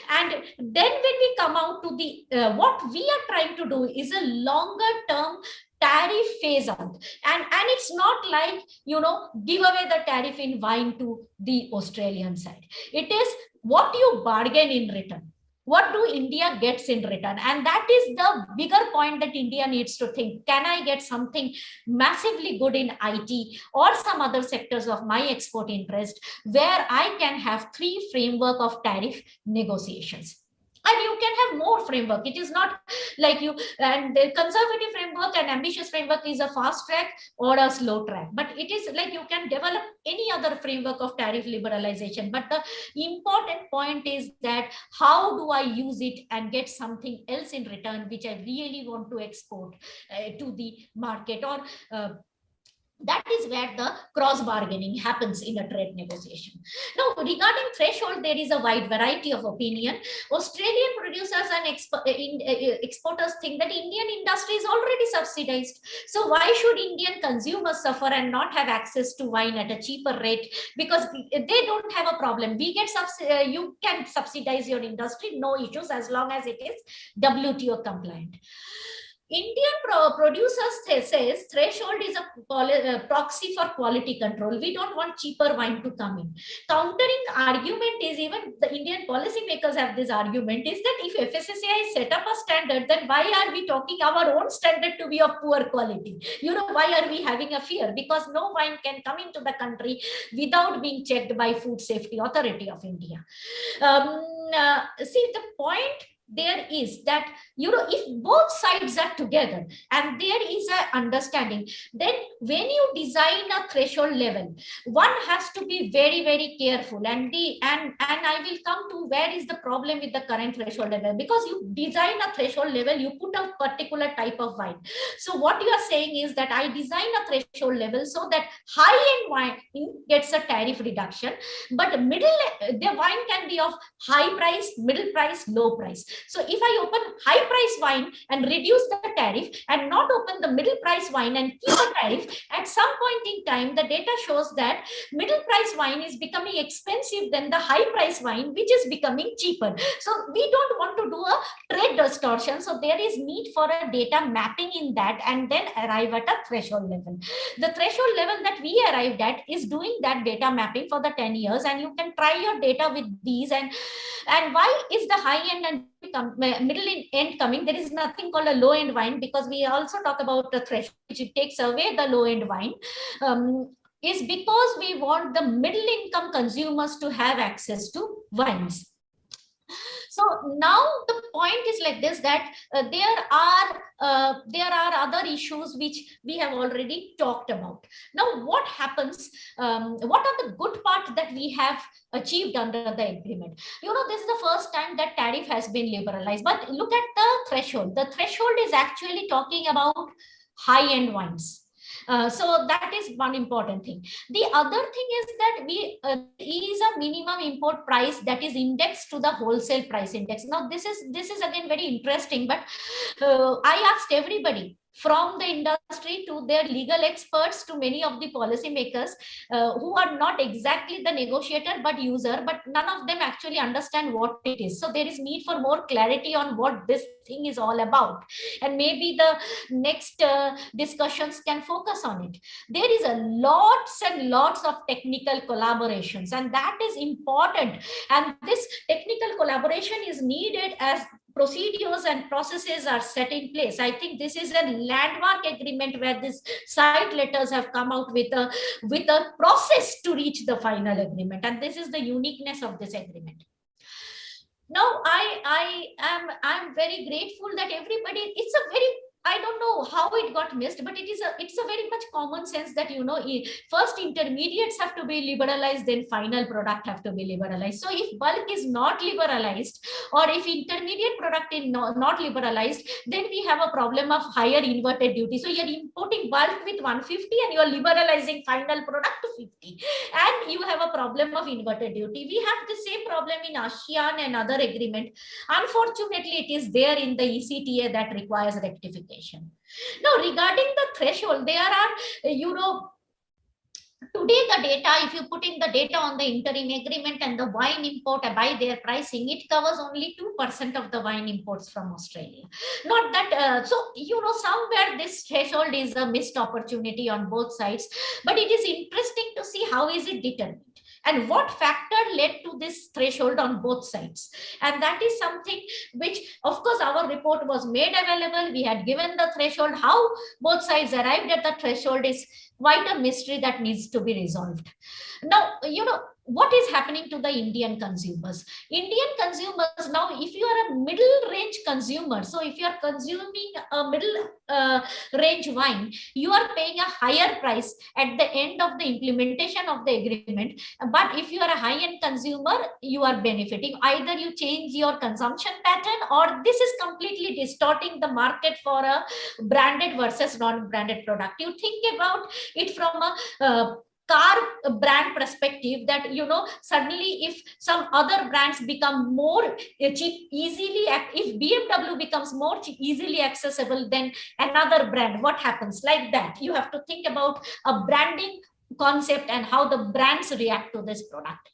And then when we come out to the what we are trying to do is a longer term tariff phase out, and it's not like give away the tariff in wine to the Australian side. It is what you bargain in return. What do India gets in return? And that is the bigger point that India needs to think. Can I get something massively good in IT or some other sectors of my export interest where I can have 3 framework of tariff negotiations? And you can have more framework. It is not like you, and the conservative framework and ambitious framework is a fast track or a slow track, but it is like you can develop any other framework of tariff liberalization. But the important point is that how do I use it and get something else in return, which I really want to export to the market, or that is where the cross bargaining happens in a trade negotiation. Now, regarding threshold, there is a wide variety of opinion. Australian producers and exporters think that Indian industry is already subsidized. So why should Indian consumers suffer and not have access to wine at a cheaper rate? Because they don't have a problem. We get you can subsidize your industry, no issues, as long as it is WTO compliant. Indian producers says threshold is a proxy for quality control. We don't want cheaper wine to come in. Countering argument is, even the Indian policymakers have this argument, is that if FSSAI set up a standard, then why are we talking our own standard to be of poor quality? You know, why are we having a fear? Because no wine can come into the country without being checked by Food Safety Authority of India. See, the point there is that, you know, if both sides are together and there is an understanding, then when you design a threshold level, one has to be very, very careful. And I will come to where is the problem with the current threshold level, because you design a threshold level, you put a particular type of wine. So what you are saying is that I design a threshold level so that high-end wine gets a tariff reduction, but the wine can be of high price, middle price, low price. So if I open high price wine and reduce the tariff, and not open the middle price wine and keep a tariff, at some point in time, the data shows that middle price wine is becoming expensive than the high price wine, which is becoming cheaper. So we don't want to do a trade distortion. So there is need for a data mapping in that, and then arrive at a threshold level. The threshold level that we arrived at is doing that data mapping for the 10 years, and you can try your data with these. And why is the high end and middle end coming? There is nothing called a low end wine, because we also talk about the threshold, which it takes away the low end wine, is because we want the middle income consumers to have access to wines. So now the point is like this, that there are other issues which we have already talked about. Now, what happens? What are the good parts that we have achieved under the agreement? You know, this is the first time that tariff has been liberalized. But look at the threshold. The threshold is actually talking about high-end wines. So that is one important thing. The other thing is that is a minimum import price that is indexed to the wholesale price index. Now this is again very interesting, but I asked everybody, from the industry to their legal experts to many of the policymakers who are not exactly the negotiator but user, but none of them actually understand what it is. So there is need for more clarity on what this thing is all about, and maybe the next discussions can focus on it. There is a lots and lots of technical collaborations, and that is important, and this technical collaboration is needed as procedures and processes are set in place. I think this is a landmark agreement where these side letters have come out with a process to reach the final agreement, and this is the uniqueness of this agreement. Now, I'm very grateful that everybody, it's a very, I don't know how it got missed, but it's a very much common sense that, you know, first intermediates have to be liberalized, then final product have to be liberalized. So if bulk is not liberalized, or if intermediate product is not liberalized, then we have a problem of higher inverted duty. So you're importing bulk with 150 and you're liberalizing final product to 50. And you have a problem of inverted duty. We have the same problem in ASEAN and other agreement. Unfortunately, it is there in the ECTA that requires rectification. Now, regarding the threshold, there are, you know, today the data, if you put in the data on the interim agreement and the wine import by their pricing, it covers only 2% of the wine imports from Australia. Not that, so, you know, somewhere this threshold is a missed opportunity on both sides, but it is interesting to see how is it determined, and what factor led to this threshold on both sides. And that is something which, of course, our report was made available. We had given the threshold. How both sides arrived at the threshold is quite a mystery that needs to be resolved. Now, you know, what is happening to the Indian consumers? Indian consumers now, if you are a middle range consumer, so if you are consuming a middle range wine, you are paying a higher price at the end of the implementation of the agreement. But if you are a high-end consumer, you are benefiting. Either you change your consumption pattern, or this is completely distorting the market for a branded versus non-branded product. You think about it from a car brand perspective, that suddenly if some other brands become more cheap, easily, if BMW becomes more cheap, easily accessible than another brand, what happens? Like that, you have to think about a branding concept and how the brands react to this product.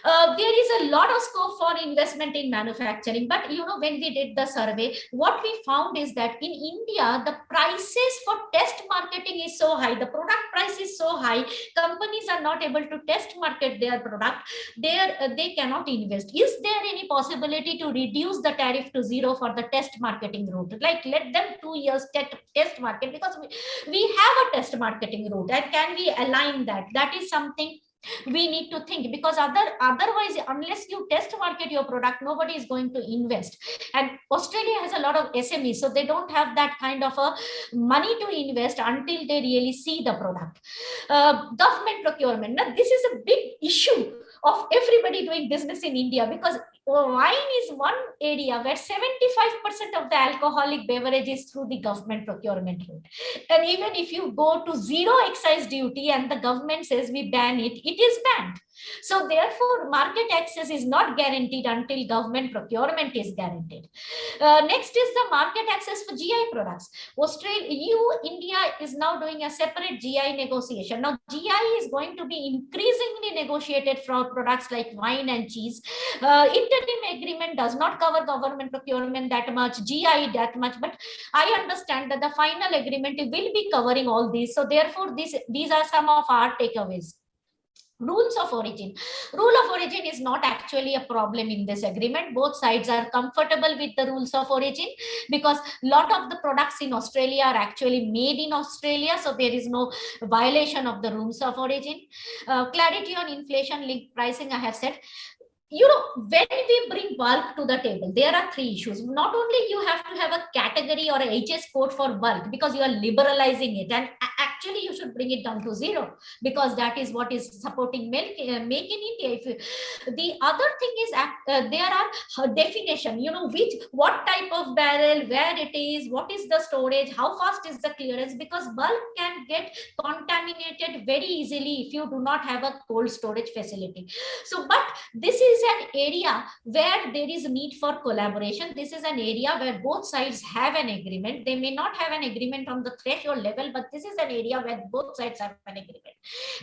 There is a lot of scope for investment in manufacturing, but when we did the survey, what we found is that in India, the prices for test marketing is so high, the product price is so high, companies are not able to test market their product, they cannot invest. Is there any possibility to reduce the tariff to 0 for the test marketing route? Like, let them 2 years test market, because we have a test marketing route, and can we align that? That is something we need to think, because otherwise, unless you test market your product, nobody is going to invest. And Australia has a lot of SMEs, so they don't have that kind of a money to invest until they really see the product. Government procurement. Now, this is a big issue of everybody doing business in India, because wine is one area where 75% of the alcoholic beverage is through the government procurement route. And even if you go to 0 excise duty and the government says we ban it, it is banned. So therefore, market access is not guaranteed until government procurement is guaranteed. Next is the market access for GI products. India is now doing a separate GI negotiation. Now, GI is going to be increasingly negotiated for products like wine and cheese. Interim agreement does not cover government procurement that much, GI that much, but I understand that the final agreement will be covering all these. So therefore, these are some of our takeaways. Rules of origin. Rule of origin is not actually a problem in this agreement. Both sides are comfortable with the rules of origin, because a lot of the products in Australia are actually made in Australia, so there is no violation of the rules of origin. Clarity on inflation-linked pricing, I have said. When we bring bulk to the table, there are 3 issues. Not only you have to have a category or a HS code for bulk, because you are liberalizing it, and actually you should bring it down to 0, because that is what is supporting Make in India. The other thing is there are definition, what type of barrel, where it is, what is the storage, how fast is the clearance, because bulk can get contaminated very easily if you do not have a cold storage facility. So, but this is an area where there is a need for collaboration. This is an area where both sides have an agreement. They may not have an agreement on the threshold level, but this is an area where both sides have an agreement.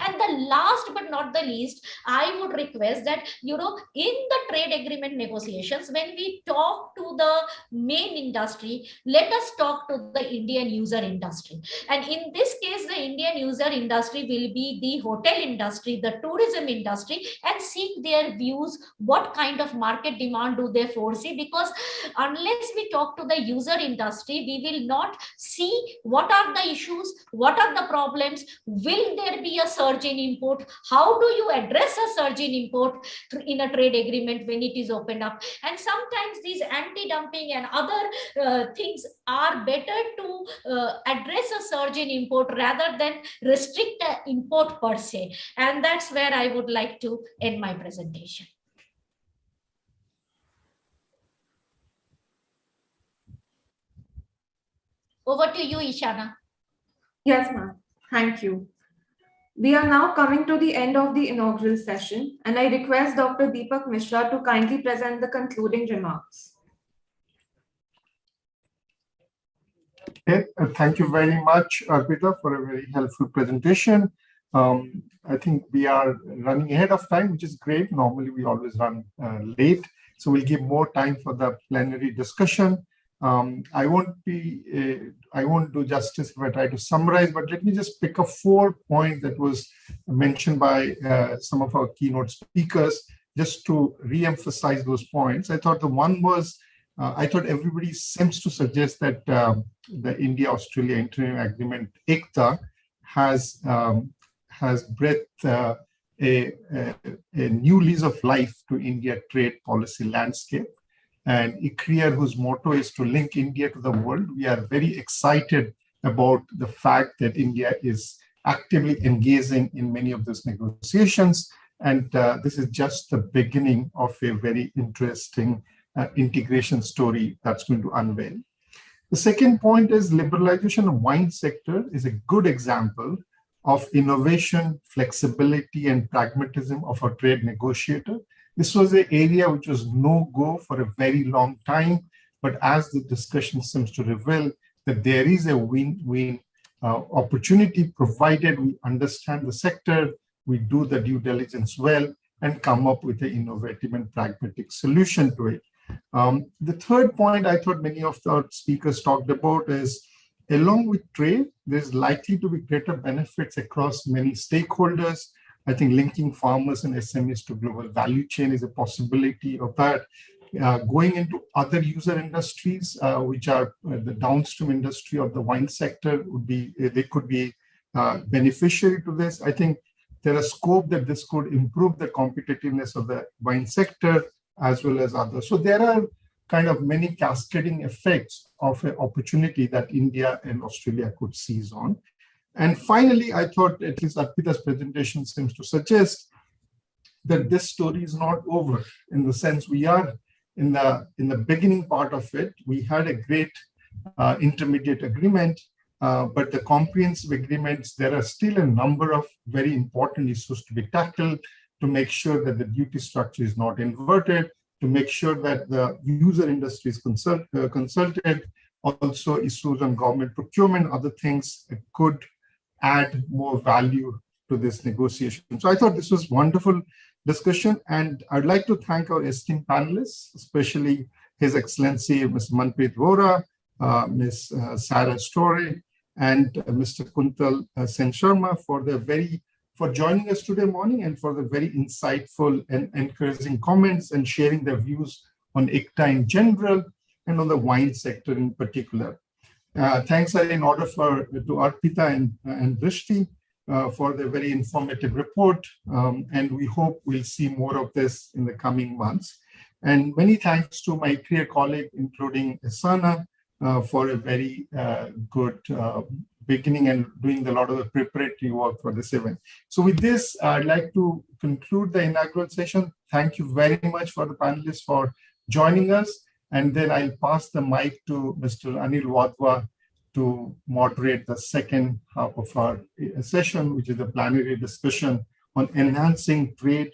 And the last but not the least, I would request that, in the trade agreement negotiations, when we talk to the main industry, let us talk to the Indian user industry. And in this case, the Indian user industry will be the hotel industry, the tourism industry, and seek their views. What kind of market demand do they foresee? Because unless we talk to the user industry, we will not see what are the issues, what are the problems, will there be a surge in import, how do you address a surge in import in a trade agreement when it is opened up. And sometimes these anti-dumping and other things are better to address a surge in import rather than restrict the import per se. And that's where I would like to end my presentation. Over to you, Eshana. Yes, ma'am. Thank you. We are now coming to the end of the inaugural session, and I request Dr. Deepak Mishra to kindly present the concluding remarks. Okay, thank you very much, Arpita, for a very helpful presentation. I think we are running ahead of time, which is great. Normally, we always run late, so we'll give more time for the plenary discussion. I won't do justice if I try to summarize, but let me just pick up 4 points that was mentioned by some of our keynote speakers, just to re-emphasize those points. I thought the one was, I thought everybody seems to suggest that the India-Australia Interim Agreement, ICTA, has breadth a new lease of life to India trade policy landscape. And ICRIER, whose motto is to link India to the world, we are very excited about the fact that India is actively engaging in many of those negotiations. And this is just the beginning of a very interesting integration story that's going to unveil. The second point is liberalization of wine sector is a good example of innovation, flexibility, and pragmatism of a trade negotiator. This was an area which was no-go for a very long time, but as the discussion seems to reveal that there is a win-win opportunity provided we understand the sector, we do the due diligence well, and come up with an innovative and pragmatic solution to it. The third point I thought many of the speakers talked about is, along with trade, there's likely to be greater benefits across many stakeholders. I think linking farmers and SMEs to global value chain is a possibility of that. Going into other user industries, which are the downstream industry of the wine sector, they could be beneficiary to this. I think there is scope that this could improve the competitiveness of the wine sector as well as others. So there are kind of many cascading effects of an opportunity that India and Australia could seize on. And finally, I thought at least Arpita's presentation seems to suggest that this story is not over, in the sense we are in the beginning part of it. We had a great intermediate agreement, but the comprehensive agreements, there are still a number of very important issues to be tackled to make sure that the duty structure is not inverted, to make sure that the user industry is consulted, also issues on government procurement, other things that could add more value to this negotiation. So I thought this was wonderful discussion, and I'd like to thank our esteemed panelists, especially His Excellency Mr. Manpreet Vohra, Ms. Sarah Storey, and Mr. Kuntal Sensarma for joining us today morning and for the very insightful and encouraging comments and sharing their views on ICTA in general and on the wine sector in particular. Thanks are in order to Arpita and Drishti for the very informative report, and we hope we'll see more of this in the coming months. And many thanks to my ICRIER colleague, including Eshana, for a very good beginning and doing a lot of the preparatory work for this event. So with this, I'd like to conclude the inaugural session. Thank you very much for the panelists for joining us. And then I'll pass the mic to Mr. Anil Wadhwa to moderate the second half of our session, which is a plenary discussion on enhancing trade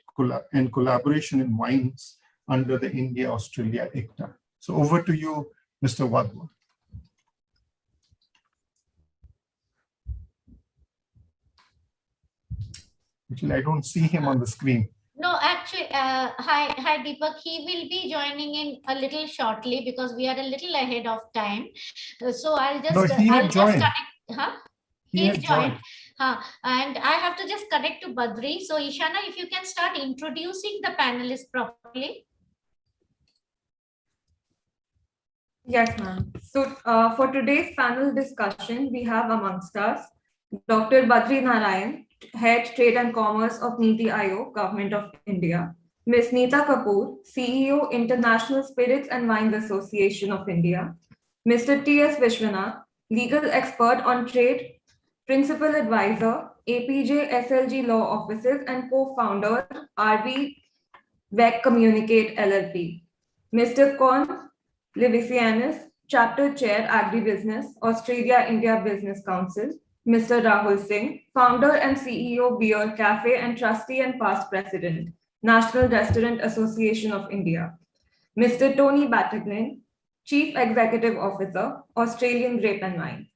and collaboration in wines under the India-Australia ICTA. So over to you, Mr. Wadhwa. Actually, I don't see him on the screen. No, actually, hi Deepak. He will be joining in a little shortly because we are a little ahead of time. So I'll just connect. Huh? He has joined. And I have to just connect to Badri. So Eshana, if you can start introducing the panelists properly. Yes, ma'am. So for today's panel discussion, we have amongst us Dr. Badri Narayan, Head Trade and Commerce of Niti Aayog, Government of India. Ms. Neeta Kapoor, CEO, International Spirits and Wines Association of India. Mr. T.S. Vishwanath, Legal Expert on Trade, Principal Advisor, APJ SLG Law Offices and Co-Founder, RV Vec Communicate LLP. Mr. Con Livisianis, Chapter Chair, Agribusiness, Australia-India Business Council. Mr. Rahul Singh, Founder and CEO, Beer Cafe and Trustee and Past President, National Restaurant Association of India. Mr. Tony Battagnan, Chief Executive Officer, Australian Grape and Wine.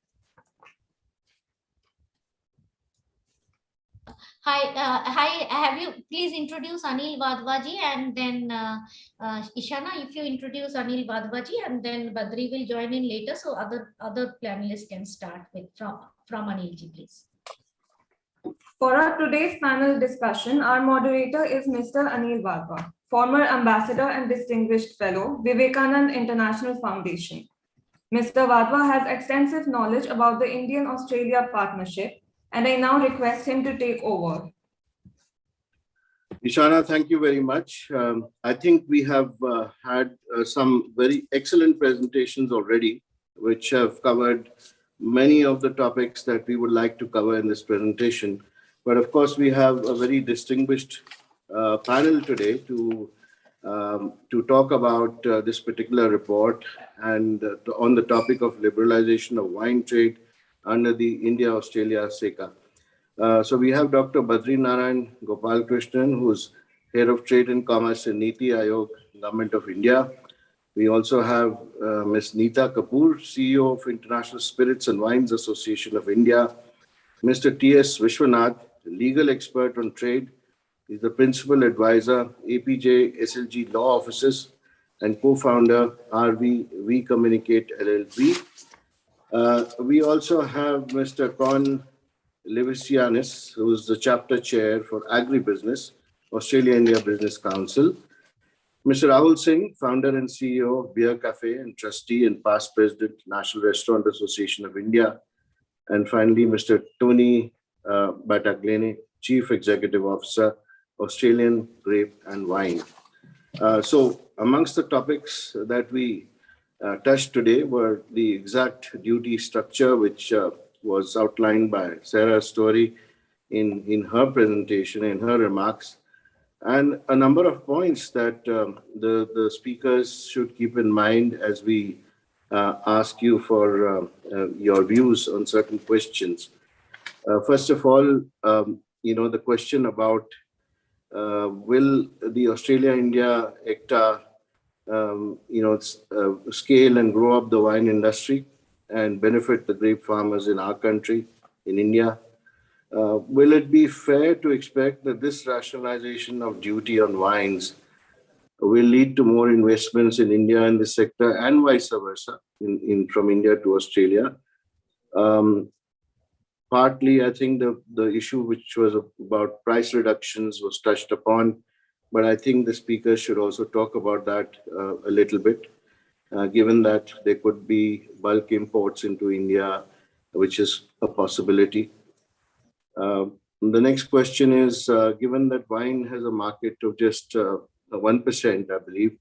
Hi, have you please introduce Anil Wadhwaji, and then Eshana, if you introduce Anil Wadhwaji, and then Badri will join in later, so other panelists can start with from Anilji, please. For our today's panel discussion, our moderator is Mr. Anil Wadhwa, former Ambassador and Distinguished Fellow, Vivekanand International Foundation. Mr. Wadhwa has extensive knowledge about the Indian-Australia partnership, and I now request him to take over. Eshana, thank you very much. I think we have had some very excellent presentations already, which have covered many of the topics that we would like to cover in this presentation. But of course, we have a very distinguished panel today to talk about this particular report and on the topic of liberalization of wine trade under the India-Australia CECA. So we have Dr. Badri Narayan Gopal Krishnan, who's Head of Trade and Commerce in Niti Aayog, Government of India. We also have Ms. Neeta Kapoor, CEO of International Spirits and Wines Association of India. Mr. T.S. Vishwanath, legal expert on trade. He's the principal advisor, APJ SLG Law Offices, and co-founder, RV Communicate LLP. We also have Mr. Con Levisianis, who is the chapter chair for Agribusiness, Australia-India Business Council. Mr. Rahul Singh, founder and CEO of Beer Cafe and trustee and past president, National Restaurant Association of India. And finally, Mr. Tony Battaglini, Chief Executive Officer, Australian Grape and Wine. So amongst the topics that we touched today were the exact duty structure, which was outlined by Sarah Storey in her presentation, in her remarks, and a number of points that the speakers should keep in mind as we ask you for your views on certain questions. First of all, the question about will the Australia-India ECTA scale and grow up the wine industry and benefit the grape farmers in our country, in India? Will it be fair to expect that this rationalization of duty on wines will lead to more investments in India in this sector and vice versa, from India to Australia? Partly, I think the issue which was about price reductions was touched upon, but I think the speakers should also talk about that a little bit, given that there could be bulk imports into India, which is a possibility. The next question is, given that wine has a market of just 1%, I believe,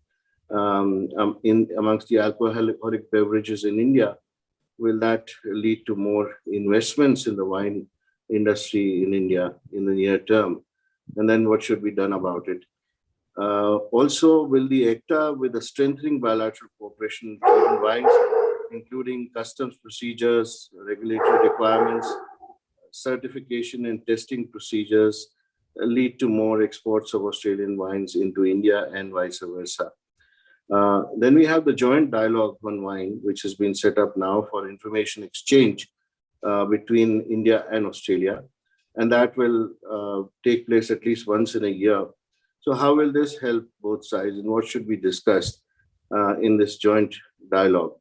amongst the alcoholic beverages in India, will that lead to more investments in the wine industry in India in the near term? And then what should be done about it? Also, will the ECTA, with a strengthening bilateral cooperation in wines, including customs procedures, regulatory requirements, certification and testing procedures, lead to more exports of Australian wines into India and vice versa? Then we have the joint dialogue on wine, which has been set up now for information exchange between India and Australia. And that will take place at least once in a year. So how will this help both sides, and what should be discussed in this joint dialogue?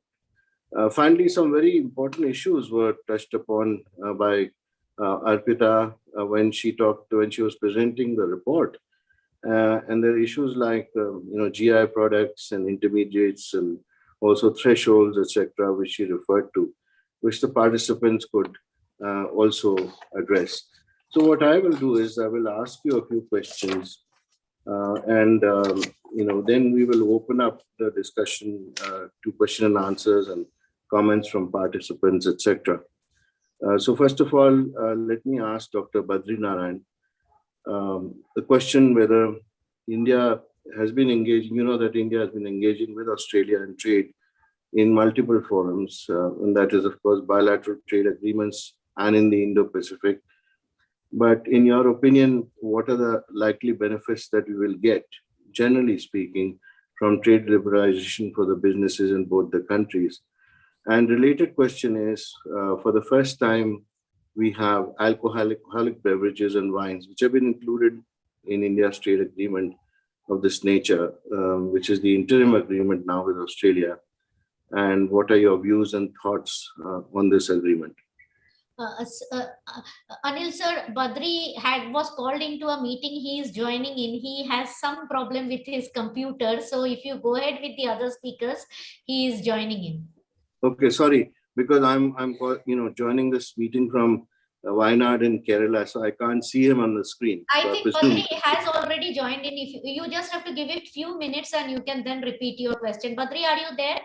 Finally, some very important issues were touched upon by Arpita when she was presenting the report. And there are issues like GI products and intermediates, and also thresholds, etc., which she referred to, which the participants could also address. So what I will do is I will ask you a few questions, and then we will open up the discussion to question and answers and comments from participants, etc. So first of all, let me ask Dr. Badri Narayan the question whether India has been engaging, that India has been engaging with Australia in trade in multiple forums, and that is, of course, bilateral trade agreements and in the Indo-Pacific. But in your opinion, what are the likely benefits that we will get, generally speaking, from trade liberalization for the businesses in both the countries? And related question is, for the first time, we have alcoholic beverages and wines, which have been included in India's trade agreement of this nature, which is the interim agreement now with Australia. And what are your views and thoughts on this agreement? Anil sir, Badri was called into a meeting. He is joining in. He has some problem with his computer. So if you go ahead with the other speakers, he is joining in. Okay, sorry, because I'm joining this meeting from Wayanad in Kerala, so I can't see him on the screen. I So think presume Badri has already joined in. If you just have to give it few minutes and you can then repeat your question. Badri, are you there?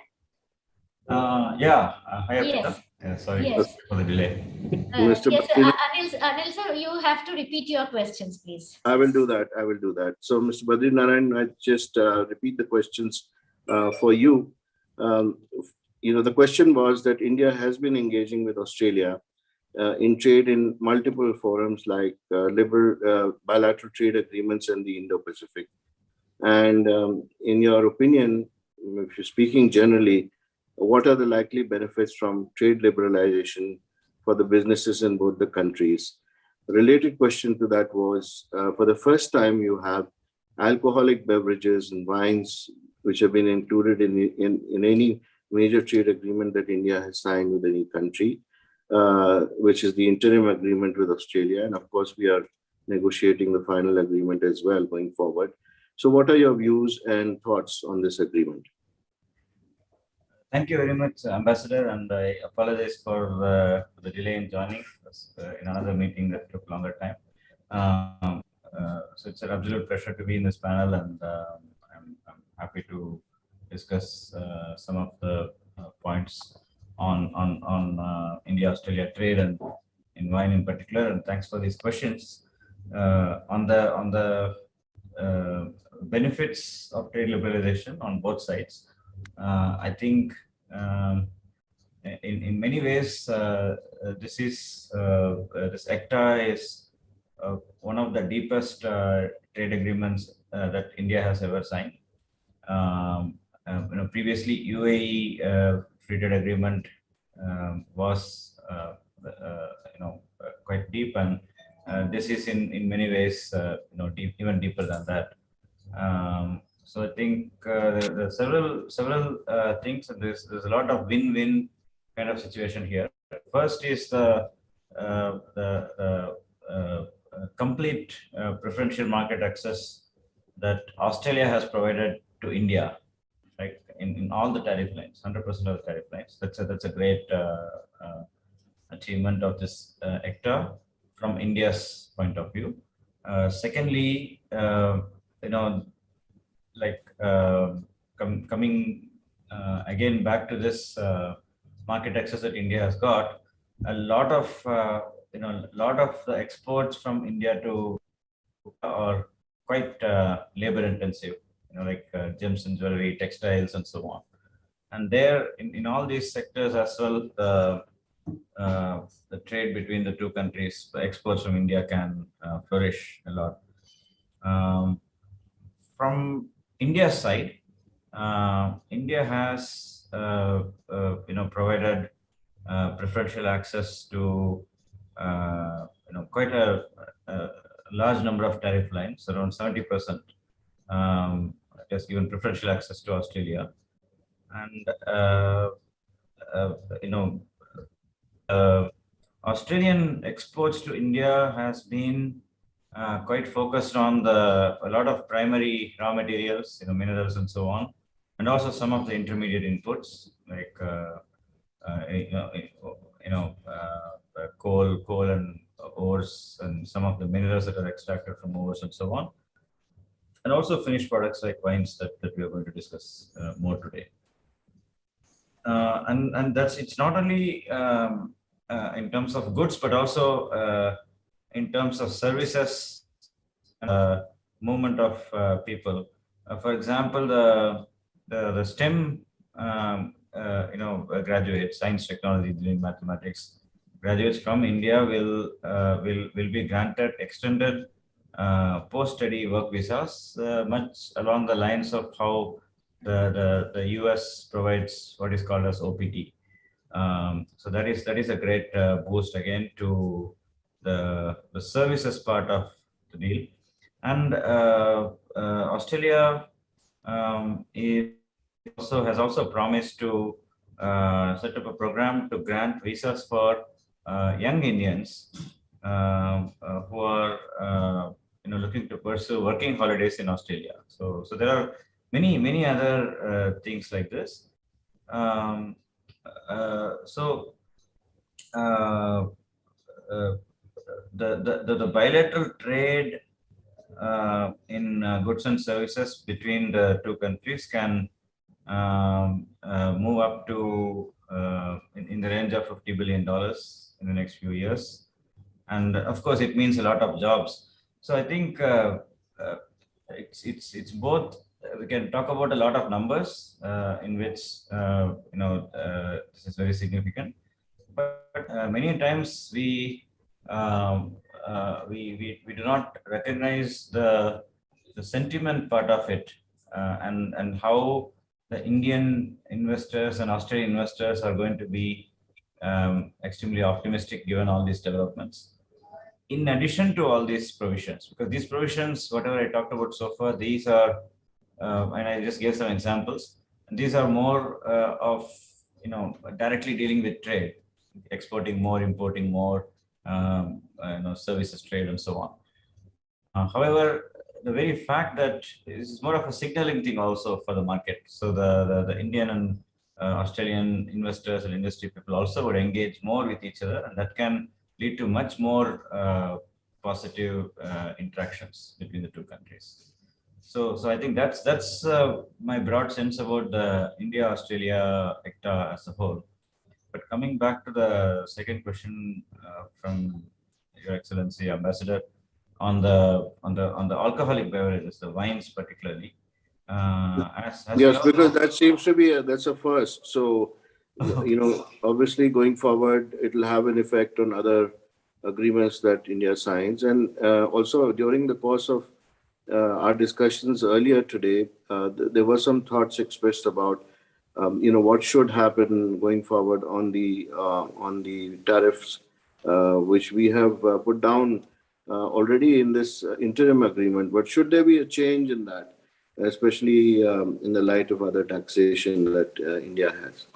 Yeah. Hi, Yes. yeah, sorry Yes. for the delay. Mr. Yes, Badri, Anil sir, you have to repeat your questions, please. I will do that. I will do that. So, Mr. Badri Narayan, I just repeat the questions for you. The question was that India has been engaging with Australia in trade in multiple forums like bilateral trade agreements and the Indo-Pacific. And in your opinion, if you're speaking generally, what are the likely benefits from trade liberalization for the businesses in both the countries? A related question to that was, for the first time, you have alcoholic beverages and wines, which have been included in any major trade agreement that India has signed with any country, which is the interim agreement with Australia. And of course, we are negotiating the final agreement as well going forward. So what are your views and thoughts on this agreement? Thank you very much, Ambassador, and I apologize for the delay in joining. It was in another meeting that took longer time. So it's an absolute pleasure to be in this panel, and I'm happy to discuss some of the points on India-Australia trade and in wine in particular. And thanks for these questions. On the benefits of trade liberalization on both sides, I think in many ways this ACTA is one of the deepest trade agreements that India has ever signed. Previously UAE free trade agreement was quite deep, and this is in many ways even deeper than that. So I think there are several things, and there's a lot of win-win kind of situation here. First is the complete preferential market access that Australia has provided to India, right? In all the tariff lines, 100% of the tariff lines. That's a great achievement of this ACTA from India's point of view. Secondly, coming again back to this market access that India has got, a lot of the exports from India to are quite labor intensive, like gems and jewelry, textiles, and so on. And there, in all these sectors as well, the trade between the two countries, the exports from India can flourish a lot. From India's side, India has provided preferential access to quite a large number of tariff lines, around 70%. It has given preferential access to Australia, and Australian exports to India has been quite focused on a lot of primary raw materials, minerals and so on, and also some of the intermediate inputs like coal and ores, and some of the minerals that are extracted from ores and so on, and also finished products like wines that we are going to discuss more today. And it's not only in terms of goods, but also in terms of services, movement of people. For example, the STEM graduates, science, technology, engineering, mathematics graduates from India will be granted extended post-study work visas, much along the lines of how the US provides what is called as OPT. So that is a great boost again to the services part of the deal. And Australia has also promised to set up a program to grant visas for young Indians who are looking to pursue working holidays in Australia. So there are many other things like this. the bilateral trade in goods and services between the two countries can move up to in the range of $50 billion in the next few years. And of course, it means a lot of jobs. So I think it's both. We can talk about a lot of numbers in which this is very significant. But many times we do not recognize the sentiment part of it and how the Indian investors and Australian investors are going to be extremely optimistic given all these developments. In addition to all these provisions, because these provisions, whatever I talked about so far, these are, and I just gave some examples, and these are more of, directly dealing with trade, exporting more, importing more, services trade and so on. However, the very fact that this is more of a signaling thing also for the market. So the Indian and Australian investors and industry people also would engage more with each other, and that can lead to much more positive interactions between the two countries. So I think that's my broad sense about the India-Australia ECTA as a whole. But coming back to the second question from Your Excellency Ambassador on the alcoholic beverages, the wines particularly. As yes, because that seems to be that's a first. So obviously going forward, it will have an effect on other agreements that India signs, and also during the course of our discussions earlier today, there were some thoughts expressed about what should happen going forward on the tariffs, which we have put down already in this interim agreement. But should there be a change in that, especially in the light of other taxation that India has?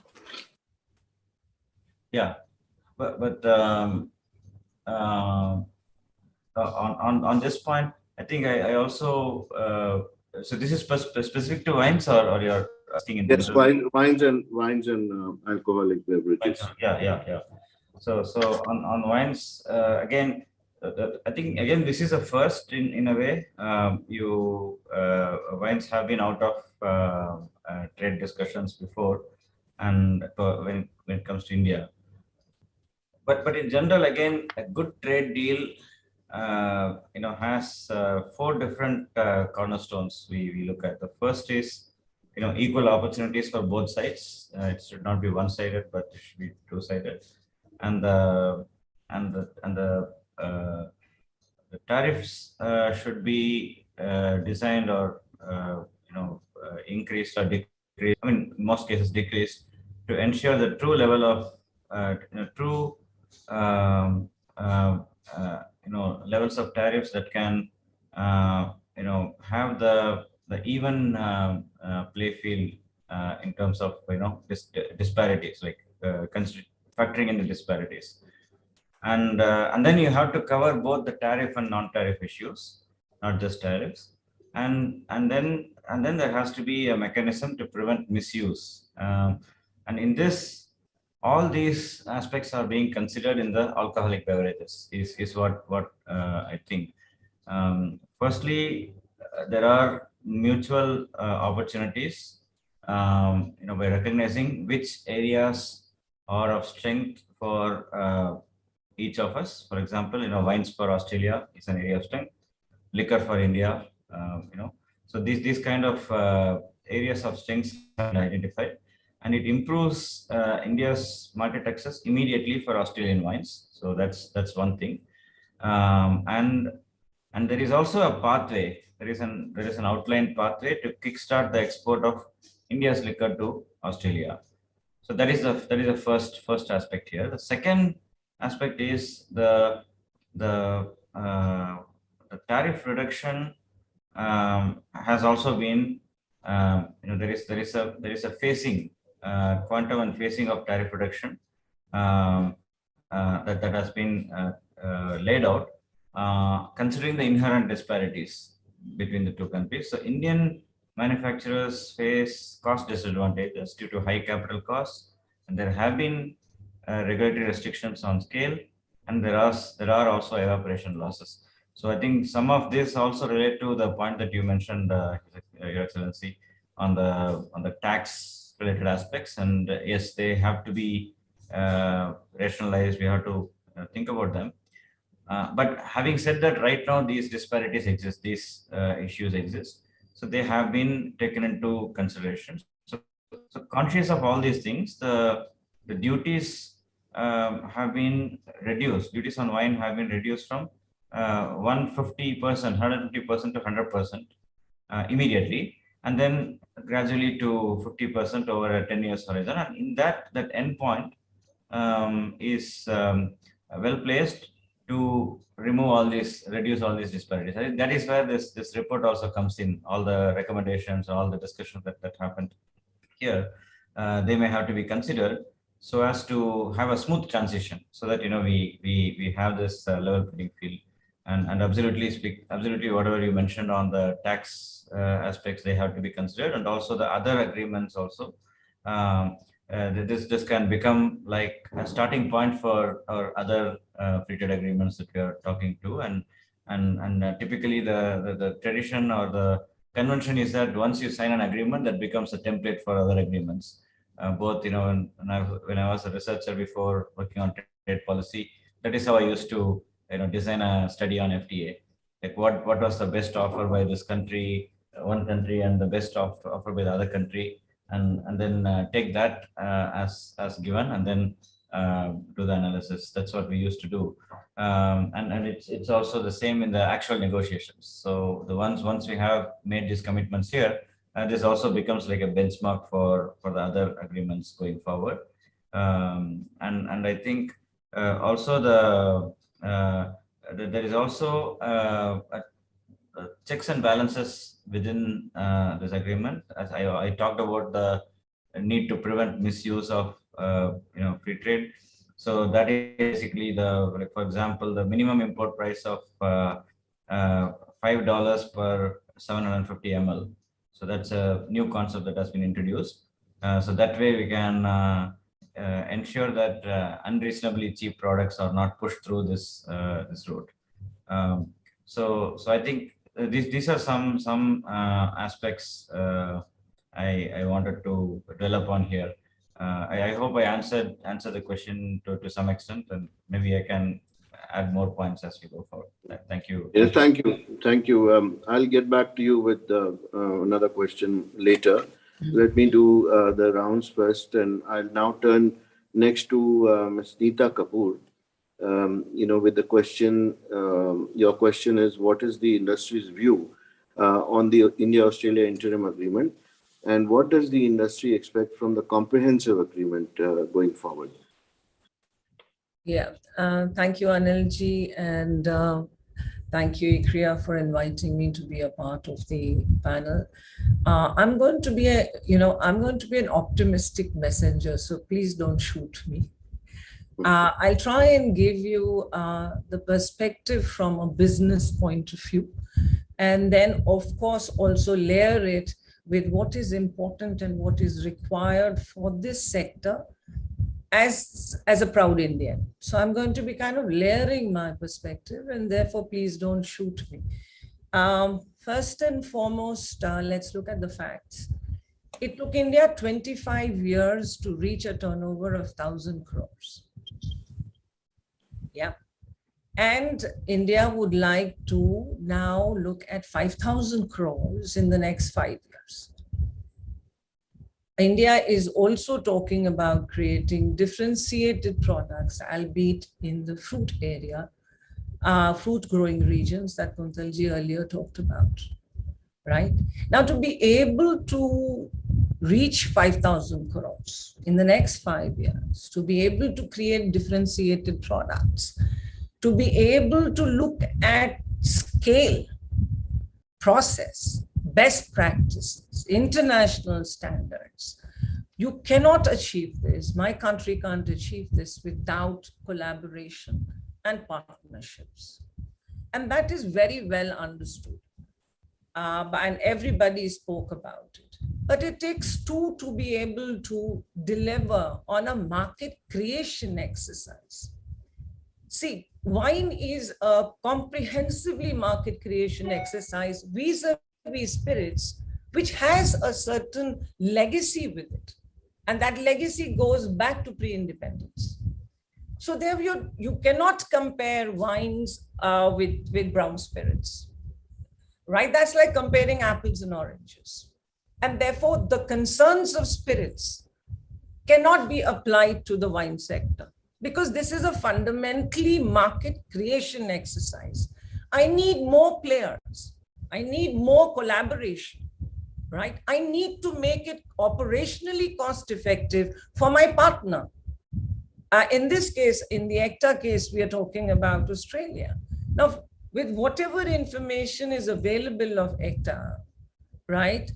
Yeah, but on this point, I think I also so this is specific to wines, or you're asking in yes, wines and alcoholic beverages. Yeah. So on wines, again, I think again this is a first in a way. Wines have been out of trade discussions before, and when it comes to India. But in general, again, a good trade deal, has 4 different cornerstones we look at. The first is, equal opportunities for both sides. It should not be one-sided, but it should be two-sided. And the tariffs should be designed or increased or decreased. I mean, in most cases, decreased to ensure the true level of levels of tariffs that can have the even play field in terms of disparities, like factoring in the disparities, and then you have to cover both the tariff and non-tariff issues, not just tariffs, and then there has to be a mechanism to prevent misuse, and in this, all these aspects are being considered in the alcoholic beverages is what I think. Firstly, there are mutual opportunities, by recognizing which areas are of strength for each of us. For example, wines for Australia is an area of strength, liquor for India, so these kind of areas of strengths are identified. And it improves India's market access immediately for Australian wines. So that's one thing. And there is also a pathway. There is an outlined pathway to kickstart the export of India's liquor to Australia. So that is the first aspect here. The second aspect is the tariff reduction has also been there is a phasing. Quantum and phasing of tariff reduction that has been laid out, considering the inherent disparities between the two countries. So Indian manufacturers face cost disadvantages due to high capital costs, and there have been regulatory restrictions on scale, and there are also evaporation losses. So I think some of this also relate to the point that you mentioned, Your Excellency, on the tax related aspects. And yes, they have to be rationalized. We have to think about them. But having said that, right now these disparities exist, these issues exist. So they have been taken into consideration. So conscious of all these things, the duties have been reduced. Duties on wine have been reduced from 150%, 150% to 100% immediately, and then gradually to 50% over a 10 years horizon. And in that endpoint is well placed to remove all these, reduce all these disparities. I think that is where this report also comes in. All the recommendations, all the discussions that happened here, they may have to be considered so as to have a smooth transition, so that we have this level playing field. And absolutely whatever you mentioned on the tax aspects, they have to be considered, and also the other agreements also. This can become like a starting point for our other free trade agreements that we are talking to, and typically the tradition or the convention is that once you sign an agreement, that becomes a template for other agreements. Both, when I was a researcher before working on trade policy, that is how I used to design a study on FTA, like what was the best offer by this country, one country, and the best offer by the other country, and then take that as given, and then do the analysis. That's what we used to do. And it's also the same in the actual negotiations. So once we have made these commitments here, this also becomes like a benchmark for the other agreements going forward. And I think also there is also checks and balances within this agreement. As I talked about the need to prevent misuse of free trade. So that is basically for example, the minimum import price of $5 per 750 ml. So that's a new concept that has been introduced. So that way we can ensure that unreasonably cheap products are not pushed through this route. So I think these are some aspects I wanted to develop on here. I hope I answered the question to some extent, and maybe I can add more points as we go forward. Thank you. Yes, thank you. I'll get back to you with another question later. Let me do the rounds first, and I'll now turn next to Ms. Neeta Kapoor. With the question, your question is, what is the industry's view on the India-Australia interim agreement, and what does the industry expect from the comprehensive agreement going forward? Yeah, thank you, Anilji, and thank you, ICRIER, for inviting me to be a part of the panel. I'm going to be an optimistic messenger, so please don't shoot me. I'll try and give you the perspective from a business point of view, and then, of course, also layer it with what is important and what is required for this sector as a proud Indian. So I'm going to be kind of layering my perspective, and therefore, please don't shoot me. First and foremost, let's look at the facts. It took India 25 years to reach a turnover of 1,000 crores. Yeah. And India would like to now look at 5,000 crores in the next 5 years. India is also talking about creating differentiated products, albeit in the fruit area, fruit growing regions that Kuntalji earlier talked about, right? Now, to be able to reach 5,000 crores in the next 5 years, to be able to create differentiated products, to be able to look at scale, process, best practices, international standards. You cannot achieve this. My country can't achieve this without collaboration and partnerships. And that is very well understood. And everybody spoke about it. But it takes two to be able to deliver on a market creation exercise. See, wine is a comprehensively market creation exercise vis-a-vis spirits, which has a certain legacy with it. And that legacy goes back to pre-independence. So there you cannot compare wines with brown spirits, right? That's like comparing apples and oranges. And therefore, the concerns of spirits cannot be applied to the wine sector, because this is a fundamentally market creation exercise. I need more players. I need more collaboration, right? I need to make it operationally cost effective for my partner. In this case, in the ECTA case, we are talking about Australia. Now, with whatever information is available of ECTA, right?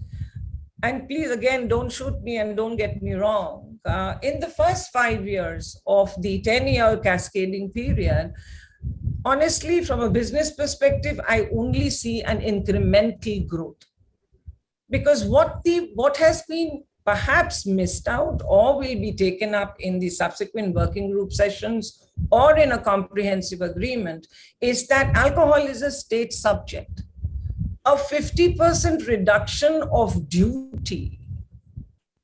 And please, again, don't shoot me and don't get me wrong. In the first 5 years of the 10-year cascading period, honestly, from a business perspective, I only see an incremental growth. Because what has been perhaps missed out or will be taken up in the subsequent working group sessions or in a comprehensive agreement is that alcohol is a state subject. A 50% reduction of duty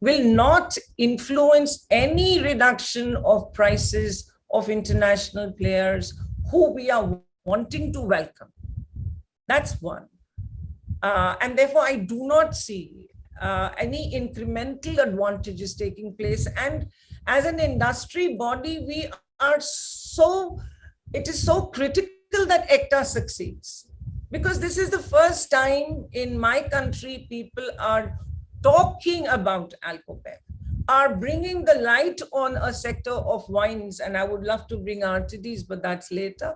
will not influence any reduction of prices of international players who we are wanting to welcome. That's one. And therefore, I do not see any incremental advantages taking place. And as an industry body, it is so critical that ECTA succeeds. Because this is the first time in my country, people are talking about alcohol, are bringing the light on a sector of wines. And I would love to bring RTDs, but that's later.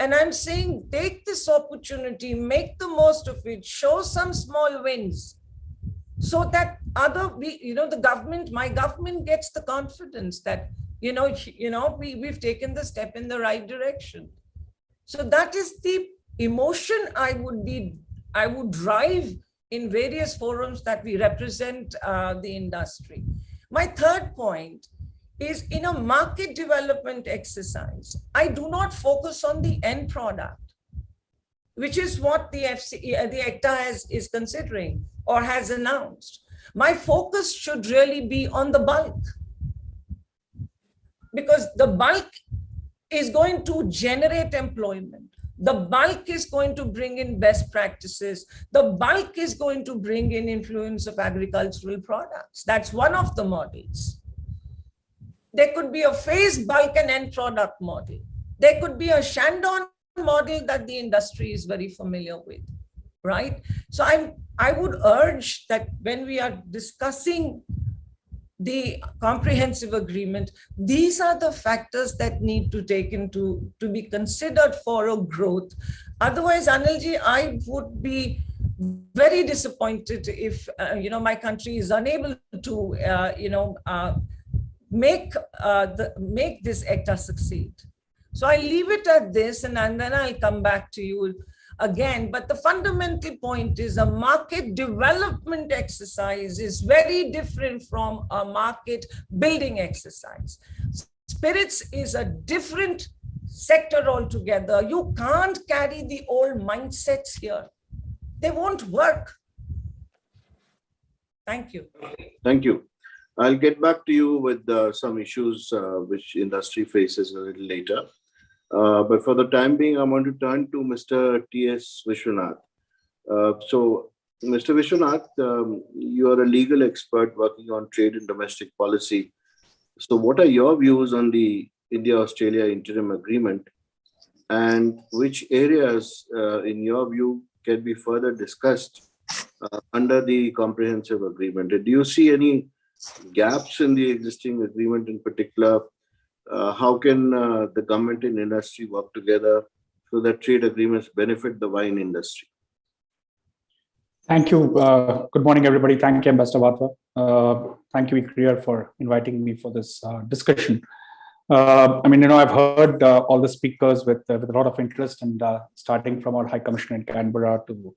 And I'm saying, take this opportunity, make the most of it, show some small wins so that the government, my government gets the confidence that, we've taken the step in the right direction. So that is the emotion I would drive in various forums that we represent the industry. My third point is, in a market development exercise, I do not focus on the end product, which is what the ECTA is considering or has announced. My focus should really be on the bulk, because the bulk is going to generate employment. The bulk is going to bring in best practices. The bulk is going to bring in influence of agricultural products. That's one of the models. There could be a phased bulk and end product model. There could be a Shandong model that the industry is very familiar with, right? So I would urge that when we are discussing the comprehensive agreement, these are the factors that need to to be considered for a growth. Otherwise, Anilji, I would be very disappointed if my country is unable to make this ECTA succeed. So I leave it at this, and then I'll come back to you again. But the fundamental point is, a market development exercise is very different from a market building exercise. Spirits is a different sector altogether. You can't carry the old mindsets here. They won't work. Thank you. Thank you. I'll get back to you with some issues which industry faces a little later. But for the time being, I want to turn to Mr. T.S. Vishwanath. So, Mr. Vishwanath, you are a legal expert working on trade and domestic policy. So what are your views on the India-Australia interim agreement, and which areas, in your view, can be further discussed under the comprehensive agreement? Do you see any gaps in the existing agreement in particular? How can the government and industry work together so that trade agreements benefit the wine industry? Thank you. Good morning, everybody. Thank you, Ambassador Wadhwa. Thank you, ICRIER, for inviting me for this discussion. I've heard all the speakers with a lot of interest, and starting from our High Commissioner in Canberra to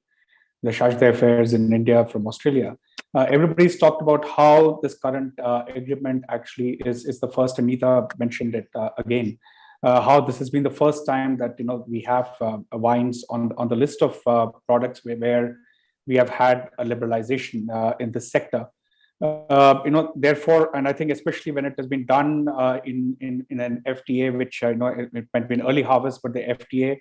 the Chargé affairs in India from Australia. Everybody's talked about how this current agreement actually is the first, and Neeta mentioned it again, how this has been the first time that we have wines on the list of products where we have had a liberalization in this sector. Therefore, and I think especially when it has been done in an FTA, which it might be an early harvest, but the FTA,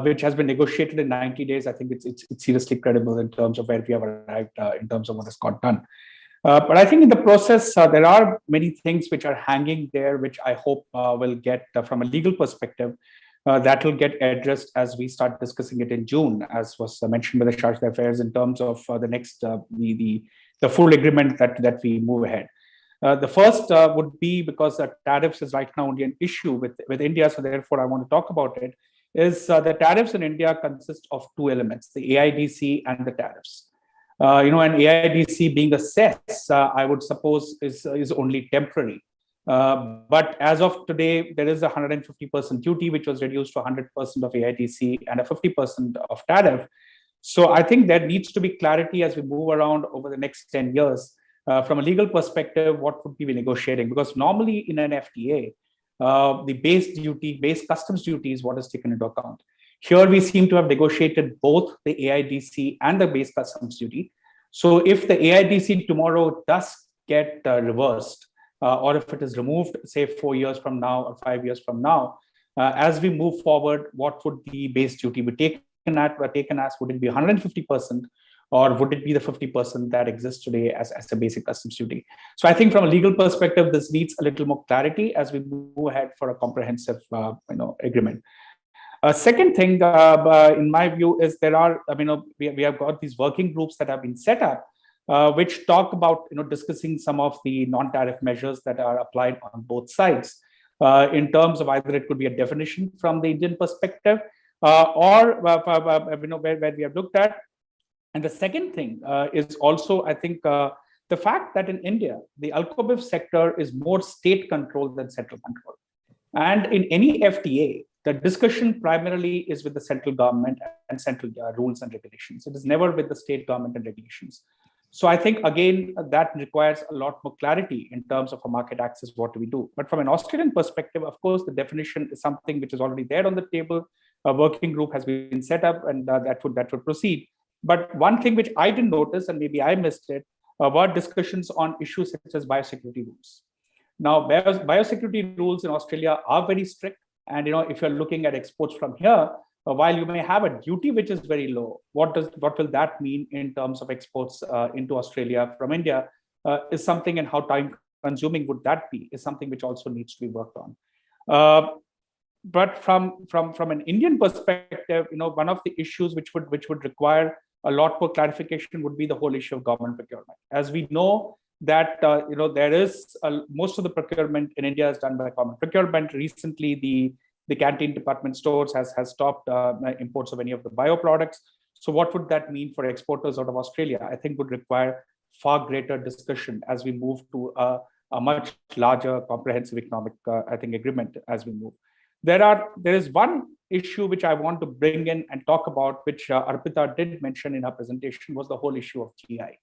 which has been negotiated in 90 days, I think it's seriously credible in terms of where we have arrived in terms of what has got done. But I think in the process, there are many things which are hanging there, which I hope will get, from a legal perspective, that will get addressed as we start discussing it in June, as was mentioned by the Chargé Affairs, in terms of the next, the full agreement that we move ahead. The first would be, because tariffs is right now only an issue with India, so therefore I want to talk about it, is the tariffs in India consist of two elements, the AIDC and the tariffs. And AIDC being a cess, I would suppose is only temporary. But as of today, there is a 150% duty, which was reduced to 100% of AIDC and a 50% of tariff. So I think there needs to be clarity as we move around over the next 10 years. From a legal perspective, what would we be negotiating? Because normally in an FTA, the base customs duty is what is taken into account. Here we seem to have negotiated both the AIDC and the base customs duty. So if the AIDC tomorrow does get reversed, or if it is removed, say 4 years from now or 5 years from now, as we move forward, what would the base duty be taken as? Would it be 150%, or would it be the 50% that exists today as a basic customs duty? So I think from a legal perspective, this needs a little more clarity as we move ahead for a comprehensive agreement. Second thing, in my view, is there are, we have got these working groups that have been set up, which talk about, discussing some of the non-tariff measures that are applied on both sides, in terms of either it could be a definition from the Indian perspective, or where we have looked at. And the second thing is also, I think, the fact that in India, the alcohol sector is more state controlled than central control. And in any FTA, the discussion primarily is with the central government and central rules and regulations. It is never with the state government and regulations. So I think, again, that requires a lot more clarity in terms of a market access, what do we do? But from an Australian perspective, of course, the definition is something which is already there on the table. A working group has been set up, and that would proceed. But one thing which I didn't notice, and maybe I missed it, were discussions on issues such as biosecurity rules. Now, biosecurity rules in Australia are very strict. And if you're looking at exports from here, while you may have a duty which is very low, what will that mean in terms of exports into Australia from India is something, and how time consuming would that be is something which also needs to be worked on. But from an Indian perspective, one of the issues which would require a lot more clarification would be the whole issue of government procurement. As we know that there is most of the procurement in India is done by government procurement. Recently, the canteen department stores has stopped imports of any of the bio products. So what would that mean for exporters out of Australia? I think would require far greater discussion as we move to a much larger comprehensive economic agreement as we move. There is one issue which I want to bring in and talk about, which Arpita did mention in her presentation, was the whole issue of GI.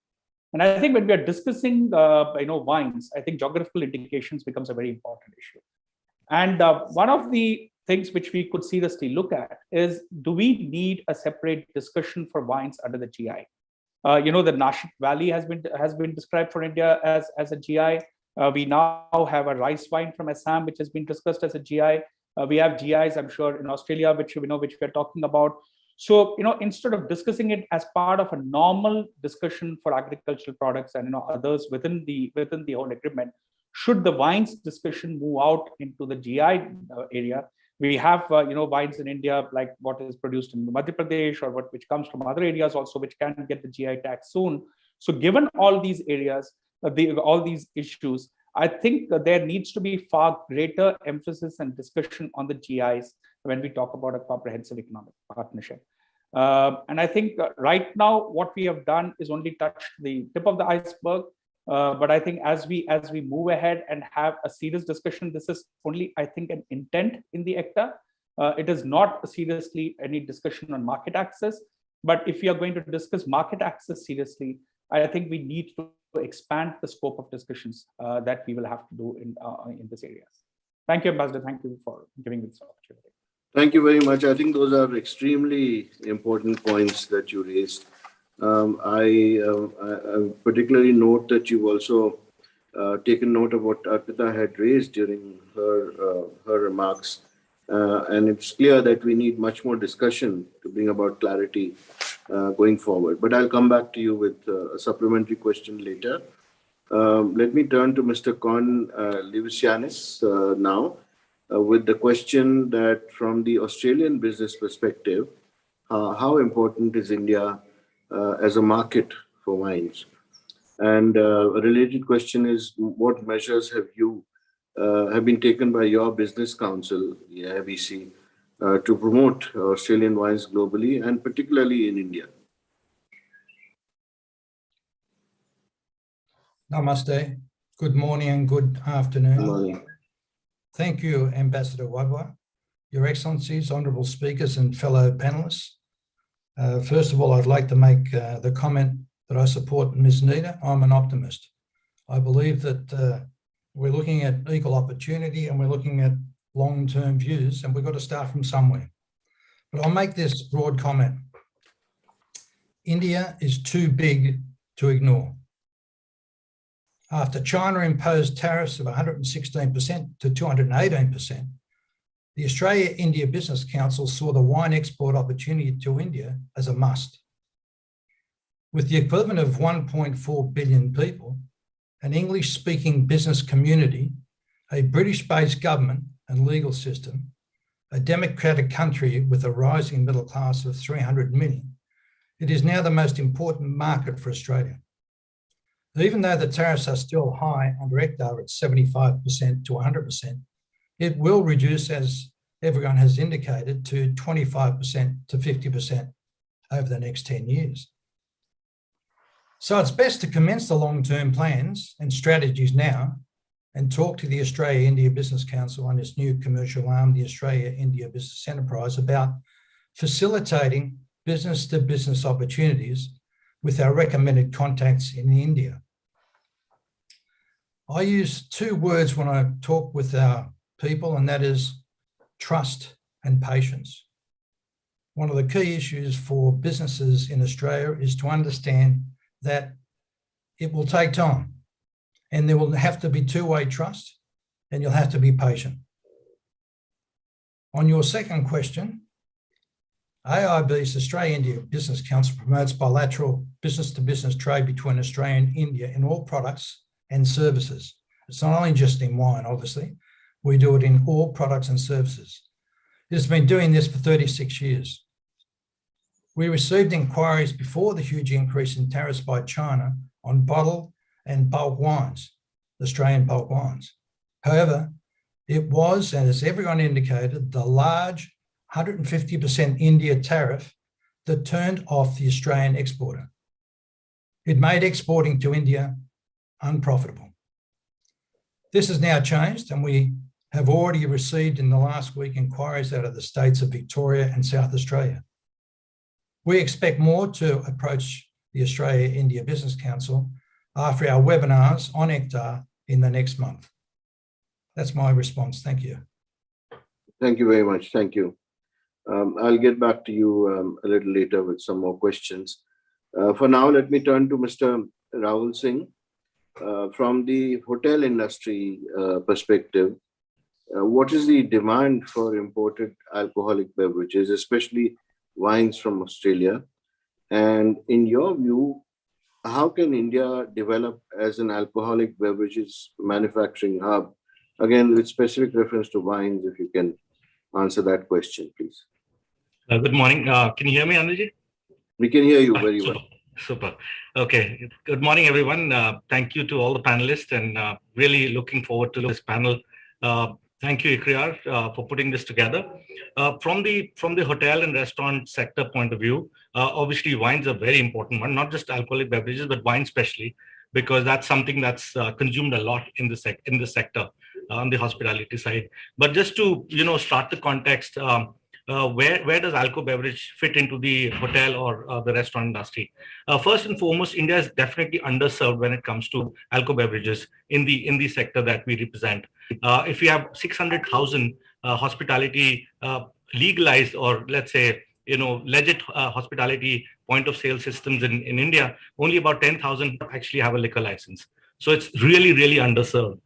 And I think when we are discussing wines, I think geographical indications becomes a very important issue. And one of the things which we could seriously look at is, do we need a separate discussion for wines under the GI? The Nashik Valley has been described for India as a GI. We now have a rice wine from Assam, which has been discussed as a GI. We have GIs, I'm sure, in Australia, which we're talking about. So, instead of discussing it as part of a normal discussion for agricultural products and others within the whole agreement, should the wines discussion move out into the GI area? We have wines in India like what is produced in Madhya Pradesh, or which comes from other areas also, which can get the GI tag soon. So, given all these areas, all these issues, I think there needs to be far greater emphasis and discussion on the GIs when we talk about a comprehensive economic partnership. And I think right now what we have done is only touch the tip of the iceberg. But I think as we move ahead and have a serious discussion, this is only, I think, an intent in the ACTA. It is not seriously any discussion on market access. But if we are going to discuss market access seriously, I think we need to expand the scope of discussions that we will have to do in this area. Thank you, Ambassador. Thank you for giving me this opportunity. Thank you very much. I think those are extremely important points that you raised. I particularly note that you've also taken note of what Arpita had raised during her remarks. And it's clear that we need much more discussion to bring about clarity going forward. But I'll come back to you with a supplementary question later. Let me turn to Mr. Con Livisianis now with the question that from the Australian business perspective, how important is India as a market for wines? And a related question is, what measures have been taken by your business council, the IBC, to promote Australian wines globally and particularly in India? Namaste. Good morning and good afternoon. Good morning. Thank you, Ambassador Wadhwa, Your Excellencies, honourable speakers and fellow panellists. First of all, I'd like to make the comment that I support Ms. Nita. I'm an optimist. I believe that we're looking at equal opportunity and we're looking at long-term views, and we've got to start from somewhere. But I'll make this broad comment. India is too big to ignore. After China imposed tariffs of 116% to 218%, the Australia-India Business Council saw the wine export opportunity to India as a must. With the equivalent of 1.4 billion people, an English-speaking business community, a British-based government and legal system, a democratic country with a rising middle class of 300 million, it is now the most important market for Australia. Even though the tariffs are still high under ECTA at 75% to 100%, it will reduce, as everyone has indicated, to 25% to 50% over the next 10 years. So it's best to commence the long-term plans and strategies now and talk to the Australia-India Business Council on its new commercial arm, the Australia-India Business Enterprise, about facilitating business-to-business opportunities with our recommended contacts in India. I use two words when I talk with our people, and that is trust and patience. One of the key issues for businesses in Australia is to understand that it will take time and there will have to be two-way trust and you'll have to be patient. On your second question, AIB's Australia-India Business Council promotes bilateral business-to-business trade between Australia and India in all products and services. It's not only just in wine, obviously. We do it in all products and services. It has been doing this for 36 years. We received inquiries before the huge increase in tariffs by China on bottled and bulk wines, Australian bulk wines. However, it was, and as everyone indicated, the large 150% India tariff that turned off the Australian exporter. It made exporting to India unprofitable. This has now changed, and we have already received in the last week inquiries out of the states of Victoria and South Australia. We expect more to approach the Australia-India Business Council after our webinars on ECTA in the next month. That's my response. Thank you. Thank you very much. Thank you. I'll get back to you a little later with some more questions. For now, let me turn to Mr. Rahul Singh. From the hotel industry perspective, what is the demand for imported alcoholic beverages, especially wines from Australia? And in your view, how can India develop as an alcoholic beverages manufacturing hub? Again, with specific reference to wines, if you can answer that question, please. Good morning. Can you hear me, Anilji? We can hear you very well. Super. Okay. Good morning, everyone. Thank you to all the panelists, and really looking forward to this panel. Thank you, ICRIER, for putting this together. From the hotel and restaurant sector point of view, obviously wines are very important one, not just alcoholic beverages, but wine especially, because that's something that's consumed a lot in the sector on the hospitality side. But just to start the context, where does alcohol beverage fit into the hotel or the restaurant industry? First and foremost, India is definitely underserved when it comes to alcohol beverages in the sector that we represent. If we have 600,000 hospitality legalized, or let's say, legit hospitality point of sale systems in India, only about 10,000 actually have a liquor license. So it's really, really underserved.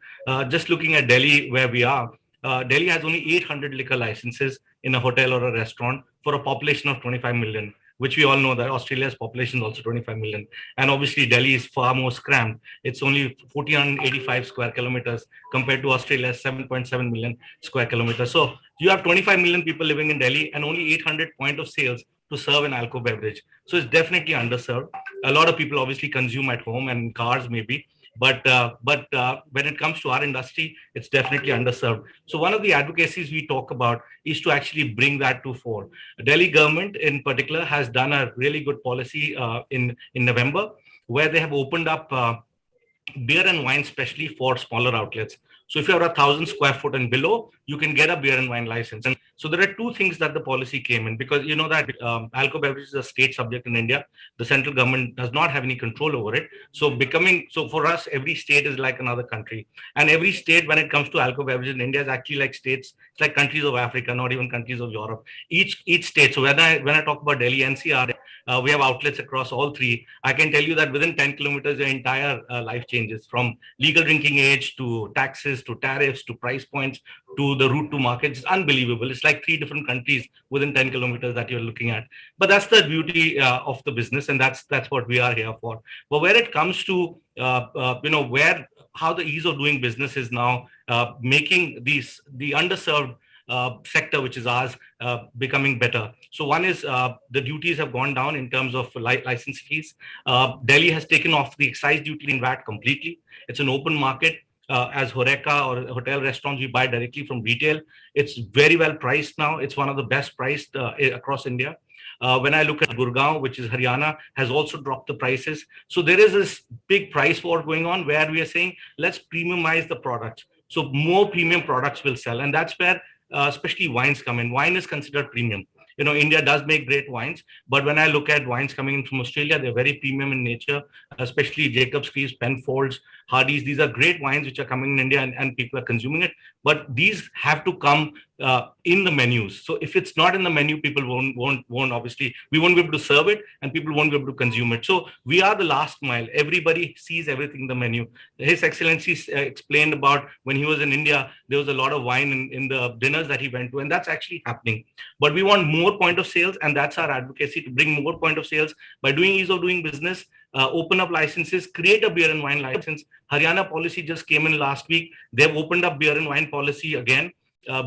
Just looking at Delhi, where we are, Delhi has only 800 liquor licenses in a hotel or a restaurant for a population of 25 million, which we all know that Australia's population is also 25 million. And obviously Delhi is far more cramped. It's only 1,485 square kilometers compared to Australia's 7.7 million square kilometers. So you have 25 million people living in Delhi and only 800 point of sales to serve an alcohol beverage. So it's definitely underserved. A lot of people obviously consume at home and cars maybe, but when it comes to our industry, it's definitely underserved. So one of the advocacies we talk about is to actually bring that to fore. The Delhi government in particular has done a really good policy in November, where they have opened up beer and wine, especially for smaller outlets. So if you're 1,000 square foot and below, you can get a beer and wine license. And so there are two things that the policy came in, because you know that alcohol beverage is a state subject in India. The central government does not have any control over it. So for us, every state is like another country. And every state, when it comes to alcohol beverage in India, is actually like states, it's like countries of Africa, not even countries of Europe. Each state. So when I talk about Delhi NCR, we have outlets across all three. I can tell you that within 10 kilometers, your entire life changes, from legal drinking age to taxes to tariffs to price points to the route to market. It's unbelievable. It's like 3 different countries within 10 kilometers that you're looking at. But that's the beauty of the business, and that's what we are here for. But where it comes to how the ease of doing business is now making the underserved sector, which is ours, becoming better. So one is the duties have gone down in terms of license fees. Delhi has taken off the excise duty in VAT completely. It's an open market. As Horeca or hotel restaurants, we buy directly from retail. It's very well priced now. It's one of the best priced across India. When I look at Gurgaon, which is Haryana, has also dropped the prices. So there is this big price war going on where we are saying, let's premiumize the products. So more premium products will sell. And that's where especially wines come in. Wine is considered premium. India does make great wines, but when I look at wines coming in from Australia, they're very premium in nature, especially Jacob's Creek, Penfolds, Hardy's. These are great wines which are coming in India, and people are consuming it. But these have to come in the menus. So if it's not in the menu, people won't obviously, we won't be able to serve it, and people won't be able to consume it. So we are the last mile. Everybody sees everything in the menu. His Excellency explained about when he was in India, there was a lot of wine in the dinners that he went to, and that's actually happening. But we want more point of sales, and that's our advocacy, to bring more point of sales by doing ease of doing business. Open up licenses, create a beer and wine license. Haryana policy just came in last week. They've opened up beer and wine policy again.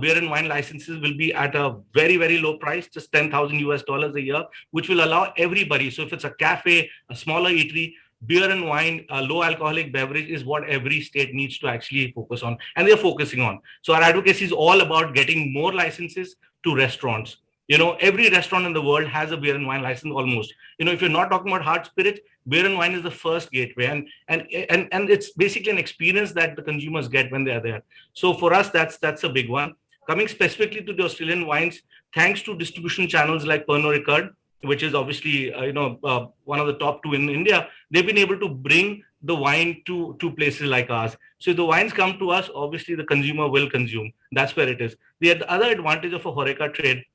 Beer and wine licenses will be at a very, very low price, just $10,000 a year, which will allow everybody. So if it's a cafe, a smaller eatery, beer and wine, low alcoholic beverage is what every state needs to actually focus on, and they're focusing on. So our advocacy is all about getting more licenses to restaurants. Every restaurant in the world has a beer and wine license almost. If you're not talking about hard spirits, beer and wine is the first gateway, and it's basically an experience that the consumers get when they're there. So for us, that's a big one. Coming specifically to the Australian wines, thanks to distribution channels like Pernod Ricard, which is obviously one of the top 2 in India, they've been able to bring the wine to places like ours. So if the wines come to us, obviously the consumer will consume. That's where it is. The other advantage of a Horeca trade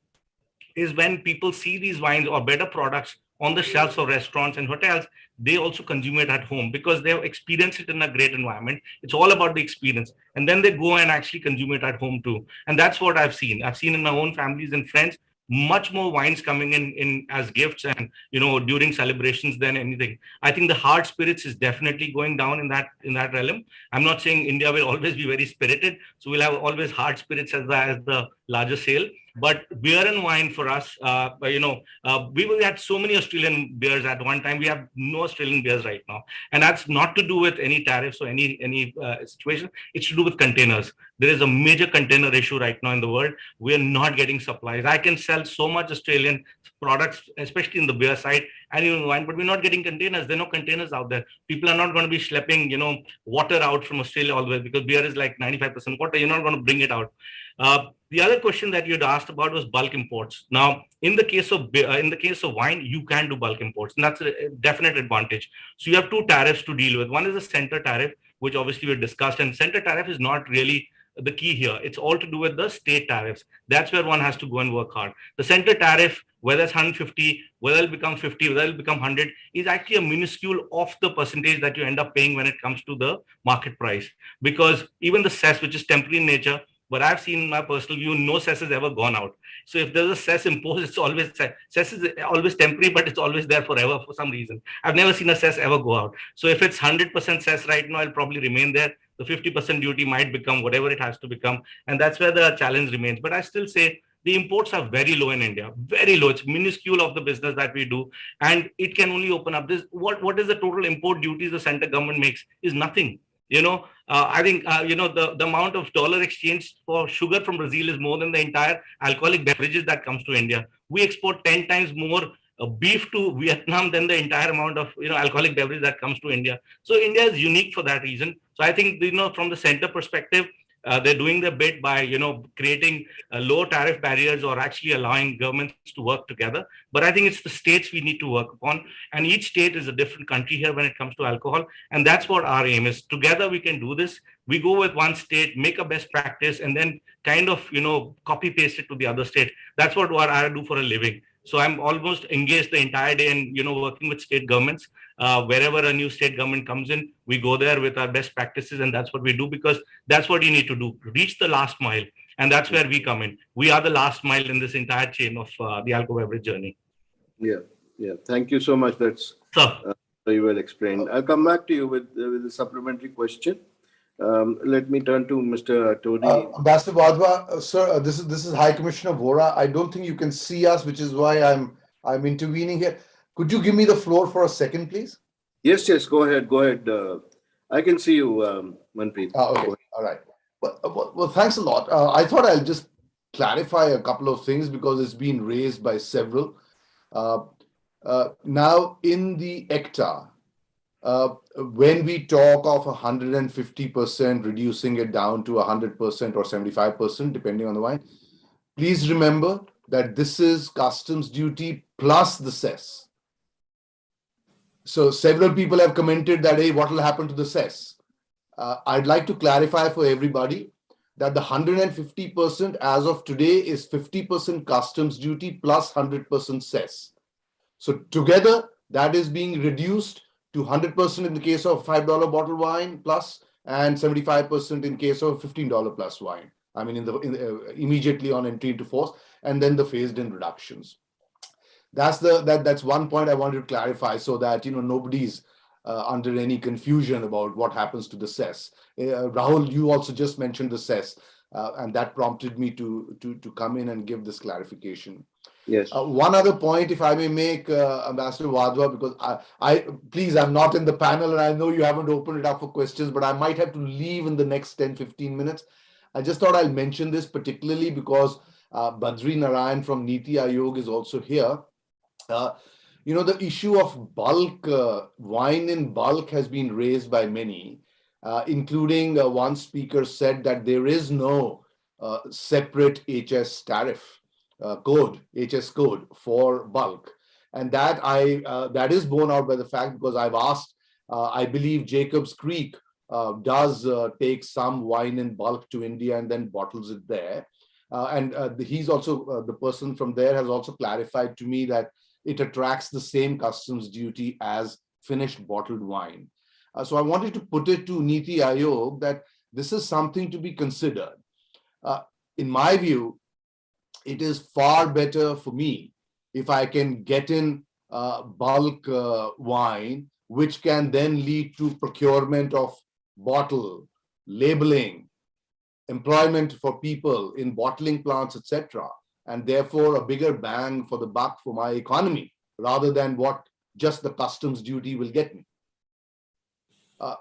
is when people see these wines or better products on the shelves of restaurants and hotels, they also consume it at home because they have experienced it in a great environment. It's all about the experience. And then they go and actually consume it at home too. And that's what I've seen. I've seen in my own families and friends, much more wines coming in as gifts and during celebrations than anything. I think the hard spirits is definitely going down in that realm. I'm not saying India will always be very spirited, so we'll have always hard spirits as the larger sale. But beer and wine for us, we had so many Australian beers at one time. We have no Australian beers right now, and that's not to do with any tariffs or any situation. It's to do with containers. There is a major container issue right now in the world. We are not getting supplies. I can sell so much Australian products, especially in the beer side and even wine, but we're not getting containers. There are no containers out there. People are not going to be schlepping, water out from Australia always, because beer is like 95% water. You're not going to bring it out. The other question that you'd asked about was bulk imports. Now, in the case of wine, you can do bulk imports, and that's a definite advantage. So you have two tariffs to deal with. One is the center tariff, which obviously we discussed, and center tariff is not really the key here. It's all to do with the state tariffs. That's where one has to go and work hard. The center tariff, whether it's 150, whether it'll become 50, whether it'll become 100, is actually a minuscule of the percentage that you end up paying when it comes to the market price. Because even the cess, which is temporary in nature, but I've seen in my personal view, no cess has ever gone out. So if there's a cess imposed, it's always, cess is always temporary, but it's always there forever for some reason. I've never seen a cess ever go out. So if it's 100% cess right now, it'll probably remain there. The 50% duty might become whatever it has to become. And that's where the challenge remains. But I still say the imports are very low in India, very low. It's minuscule of the business that we do. And it can only open up this. What is the total import duties the center government makes is nothing. I think, the amount of dollar exchange for sugar from Brazil is more than the entire alcoholic beverages that comes to India. We export 10 times more beef to Vietnam than the entire amount of, alcoholic beverage that comes to India. So India is unique for that reason. So I think, from the center perspective, they're doing their bit by, creating low tariff barriers or actually allowing governments to work together. But I think it's the states we need to work upon. And each state is a different country here when it comes to alcohol. And that's what our aim is. Together we can do this. We go with one state, make a best practice, and then kind of, copy paste it to the other state. That's what I do for a living. So I'm almost engaged the entire day in, working with state governments. Wherever a new state government comes in, we go there with our best practices, and that's what we do, because that's what you need to do, reach the last mile. And that's where we come in. We are the last mile in this entire chain of the alcohol beverage journey. Yeah. Thank you so much. That's very well explained. I'll come back to you with a supplementary question. Let me turn to Mr. Tony. Ambassador Wadhwa, sir, this is High Commissioner Vohra. I don't think you can see us, which is why I'm intervening here. Could you give me the floor for a second, please? Yes, go ahead. I can see you, Manpreet. Okay, all right. Well, thanks a lot. I thought I'll just clarify a couple of things because it's been raised by several. Now, in the ECTA, when we talk of 150%, reducing it down to 100% or 75%, depending on the wine, please remember that this is customs duty plus the cess. So several people have commented that, hey, what will happen to the cess? I'd like to clarify for everybody that the 150% as of today is 50% customs duty plus 100% cess. So together, that is being reduced to 100% in the case of $5 bottle wine plus, and 75% in case of $15 plus wine. I mean, immediately on entry into force, and then the phased-in reductions. That's one point I wanted to clarify, so that nobody's under any confusion about what happens to the cess. Rahul, you also just mentioned the cess, and that prompted me to come in and give this clarification. Yes. One other point, if I may make, Ambassador Wadhwa, because please, I'm not in the panel and I know you haven't opened it up for questions, but I might have to leave in the next 10-15 minutes. I just thought I'll mention this particularly because Badri Narayan from Niti Aayog is also here. The issue of bulk, wine in bulk has been raised by many, including one speaker said that there is no separate HS tariff. HS code for bulk, and that is borne out by the fact, because I've asked, I believe Jacob's Creek does take some wine in bulk to India and then bottles it there, and he's also the person from there has also clarified to me that it attracts the same customs duty as finished bottled wine. So I wanted to put it to Niti Aayog that this is something to be considered. In my view, it is far better for me if I can get in bulk wine, which can then lead to procurement of bottle, labeling, employment for people in bottling plants, etc., and therefore a bigger bang for the buck for my economy, rather than what just the customs duty will get me.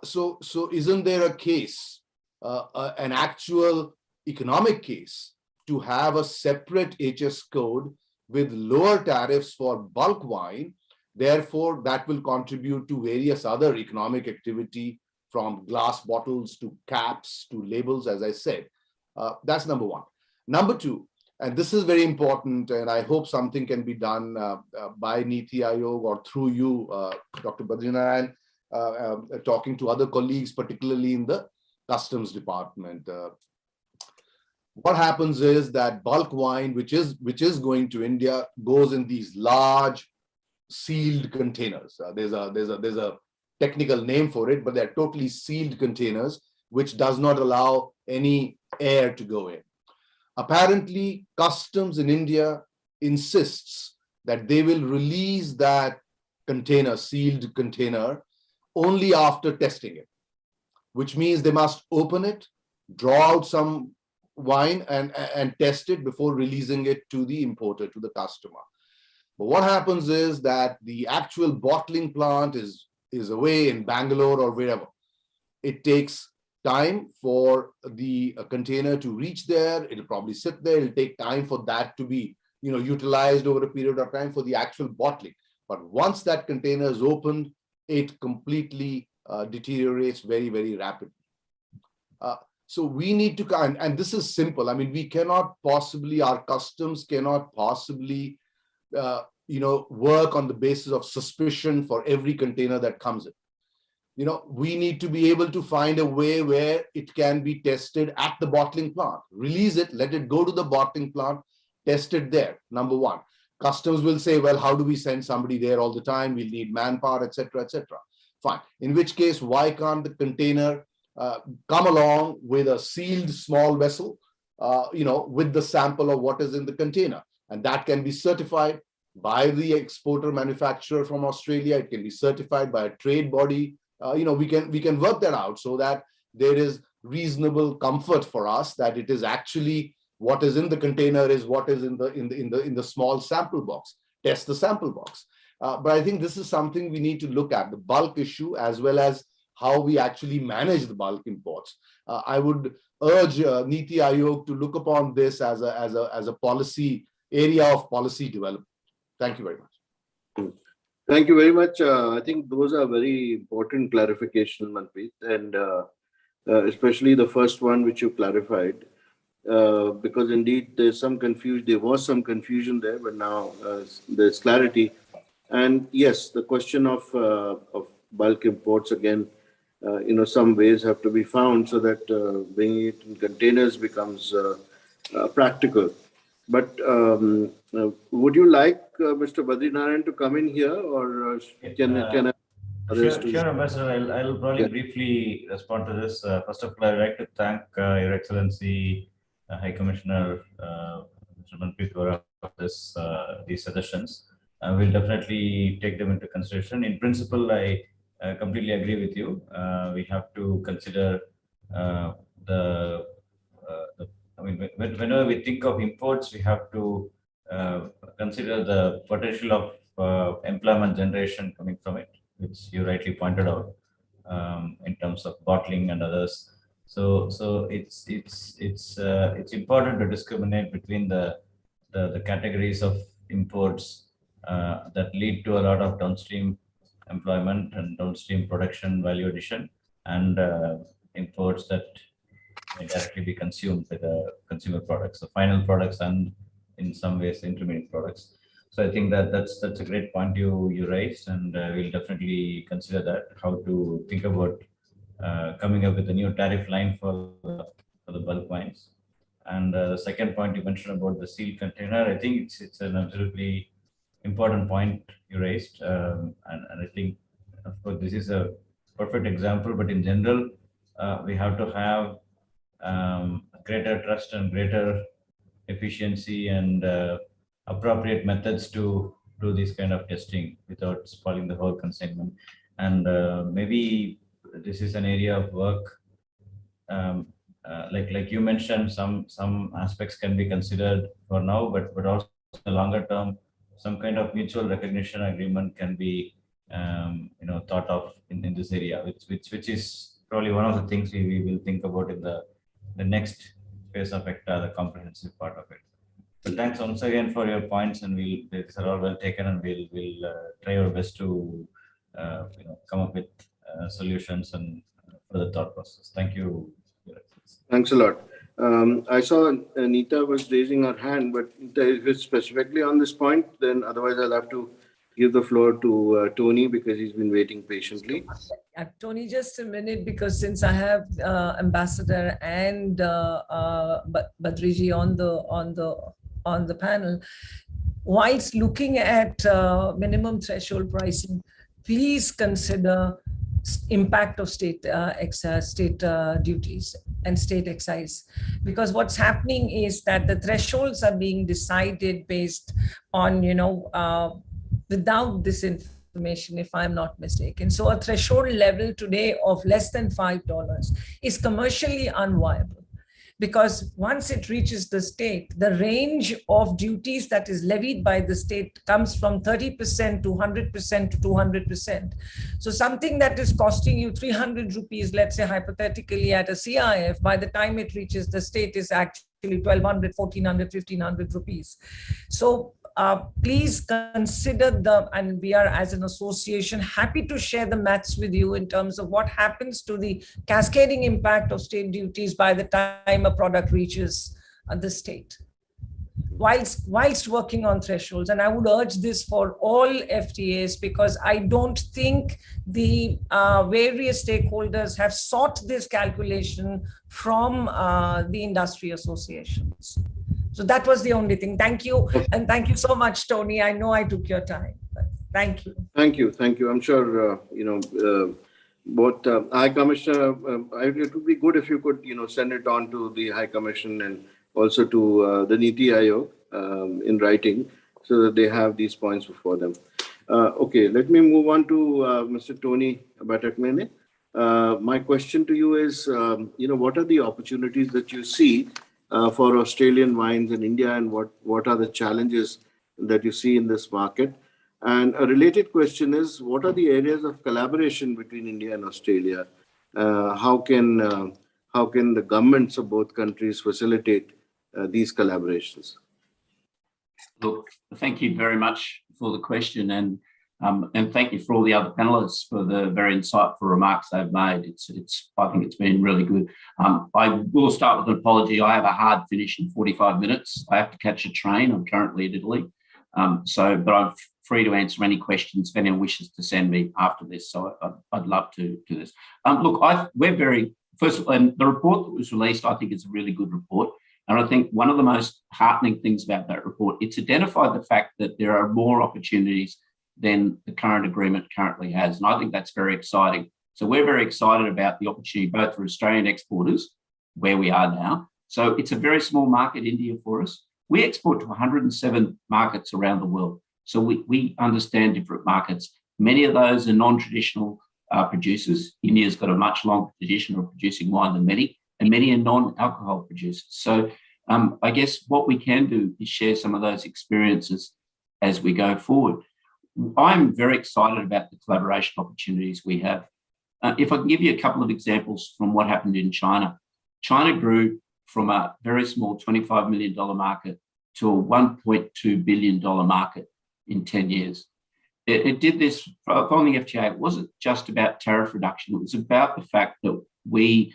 So isn't there a case, an actual economic case, to have a separate HS code with lower tariffs for bulk wine? Therefore, that will contribute to various other economic activity, from glass bottles to caps to labels, as I said. That's number one. Number two, and this is very important, and I hope something can be done by Niti Aayog or through you, Dr. Badrinaran, talking to other colleagues, particularly in the customs department. What happens is that bulk wine, which is going to India, goes in these large sealed containers. There's a technical name for it, but they're totally sealed containers, which does not allow any air to go in. Apparently, customs in India insists that they will release that container, sealed container, only after testing it, which means they must open it, draw out some wine and test it before releasing it to the importer, to the customer. But what happens is that the actual bottling plant is away in Bangalore or wherever. It takes time for the container to reach there. It'll probably sit there. It'll take time for that to be, utilized over a period of time for the actual bottling. But once that container is opened, it completely deteriorates very, very rapidly. So we need to, and this is simple. I mean, we cannot possibly, our customs cannot possibly, work on the basis of suspicion for every container that comes in. We need to be able to find a way where it can be tested at the bottling plant. Release it, let it go to the bottling plant, test it there, number one. Customs will say, well, how do we send somebody there all the time? We'll need manpower, etc., etc. Fine. In which case, why can't the container come along with a sealed small vessel, with the sample of what is in the container? And that can be certified by the exporter manufacturer from Australia. It can be certified by a trade body. We can work that out so that there is reasonable comfort for us that it is actually what is in the container is what is in the small sample box. Test the sample box. But I think this is something we need to look at, the bulk issue as well as how we actually manage the bulk imports. I would urge Niti Aayog to look upon this as a policy area of policy development. Thank you very much. Thank you very much. I think those are very important clarifications, Manpreet, and especially the first one which you clarified, because indeed there was some confusion there, but now there's clarity. And yes, the question of bulk imports again, some ways have to be found so that bringing it in containers becomes practical. But would you like Mr. Badrinaran to come in here, or can I? Sure, Ambassador. I'll probably briefly respond to this. First of all, I'd like to thank Your Excellency, High Commissioner Mr. Manpreet Vohra for these suggestions. We'll definitely take them into consideration. In principle, I completely agree with you. We have to consider whenever we think of imports, we have to consider the potential of employment generation coming from it, which you rightly pointed out in terms of bottling and others. So it's important to discriminate between the categories of imports that lead to a lot of downstream employment and downstream production value addition, and imports that may directly be consumed by the consumer products, the final products, and in some ways intermediate products. So I think that's a great point you raised, and we'll definitely consider that, how to think about coming up with a new tariff line for the bulk wines. And the second point you mentioned about the sealed container, I think it's an absolutely important point you raised, and I think, of course, this is a perfect example, but in general, we have to have greater trust and greater efficiency and appropriate methods to do this kind of testing without spoiling the whole consignment. And maybe this is an area of work, like you mentioned, some aspects can be considered for now, but also in the longer term, some kind of mutual recognition agreement can be thought of in this area, which is probably one of the things we will think about in the next phase of ECTA, the comprehensive part of it. So thanks once again for your points, and these are all well taken, and we'll try our best to come up with solutions and further thought process. Thank you. Thanks a lot. I saw Anita was raising her hand, but if it's specifically on this point, then otherwise I'll have to give the floor to Tony because he's been waiting patiently. Tony, just a minute, because since I have Ambassador and Badriji on the panel, whilst looking at minimum threshold pricing, please consider impact of state duties and state excise, because what's happening is that the thresholds are being decided based on, without this information, if I'm not mistaken. So a threshold level today of less than $5 is commercially unviable, because once it reaches the state, the range of duties that is levied by the state comes from 30% to 100% to 200%. So something that is costing you 300 rupees, let's say hypothetically at a CIF, by the time it reaches the state is actually 1,200, 1,400, 1,500 rupees. So please consider and we are as an association happy to share the maths with you in terms of what happens to the cascading impact of state duties by the time a product reaches the state, whilst working on thresholds. And I would urge this for all FTAs, because I don't think the various stakeholders have sought this calculation from the industry associations. So that was the only thing. Thank you. And thank you so much, Tony. I know I took your time, but thank you. Thank you. Thank you. I'm sure, both High Commissioner, it would be good if you could, send it on to the High Commission and also to the Niti Aayog in writing so that they have these points before them. Okay, let me move on to Mr. Tony Batakmene. My question to you is, what are the opportunities that you see for Australian wines in India, and what are the challenges that you see in this market? And a related question is, what are the areas of collaboration between India and Australia? How can the governments of both countries facilitate these collaborations? Look, thank you very much for the question, and thank you for all the other panelists for the very insightful remarks they've made. I think it's been really good. I will start with an apology. I have a hard finish in 45 minutes. I have to catch a train. I'm currently in Italy. But I'm free to answer any questions if anyone wishes to send me after this. So I'd love to do this. Look, first of all, and the report that was released, I think is a really good report. And I think one of the most heartening things about that report, it's identified the fact that there are more opportunities than the current agreement currently has. And I think that's very exciting. So we're very excited about the opportunity both for Australian exporters, where we are now. So it's a very small market, India, for us. We export to 107 markets around the world. So we understand different markets. Many of those are non-traditional producers. India's got a much longer tradition of producing wine than many, and many are non-alcohol producers. So I guess what we can do is share some of those experiences as we go forward. I'm very excited about the collaboration opportunities we have. If I can give you a couple of examples from what happened in China. China grew from a very small $25 million market to a $1.2 billion market in 10 years. It did this following the FTA. It wasn't just about tariff reduction. It was about the fact that we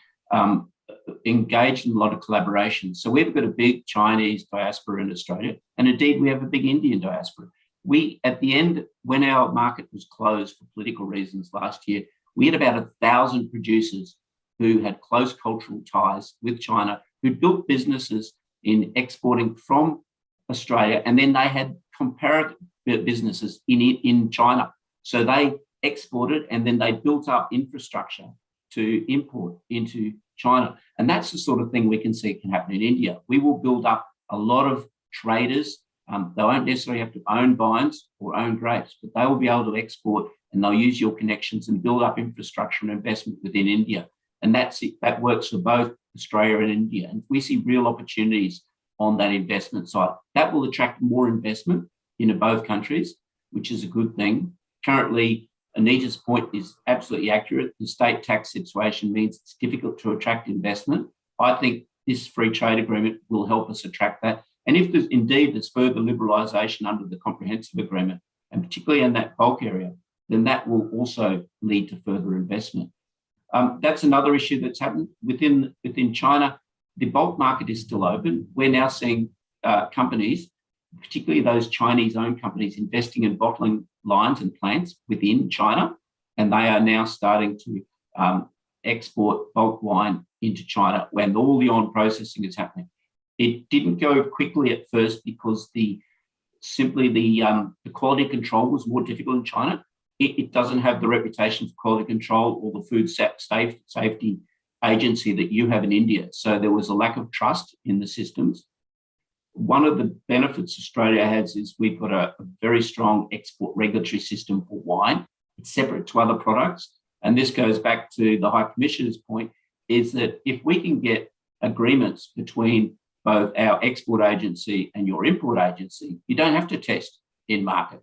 engaged in a lot of collaboration. So we've got a big Chinese diaspora in Australia, and indeed we have a big Indian diaspora. We, at the end, when our market was closed for political reasons last year, we had about 1,000 producers who had close cultural ties with China, who built businesses in exporting from Australia, and then they had comparative businesses in China. So they exported, and then they built up infrastructure to import into China. And that's the sort of thing we can see can happen in India. We will build up a lot of traders. They won't necessarily have to own vines or own grapes, but they will be able to export, and they'll use your connections and build up infrastructure and investment within India. And that's it. That works for both Australia and India. And we see real opportunities on that investment side. That will attract more investment into both countries, which is a good thing. Currently, Anita's point is absolutely accurate. The state tax situation means it's difficult to attract investment. I think this free trade agreement will help us attract that. And if there's further liberalisation under the comprehensive agreement, and particularly in that bulk area, then that will also lead to further investment. That's another issue that's happened within China. the bulk market is still open. We're now seeing companies, particularly those Chinese-owned companies, investing in bottling lines and plants within China, and they are now starting to export bulk wine into China when all the on-processing is happening. It didn't go quickly at first because the quality control was more difficult in China. It doesn't have the reputation for quality control or the food safety agency that you have in India. So there was a lack of trust in the systems. One of the benefits Australia has is we've got a very strong export regulatory system for wine. It's separate to other products. And this goes back to the High Commissioner's point, is that if we can get agreements between both our export agency and your import agency, you don't have to test in market.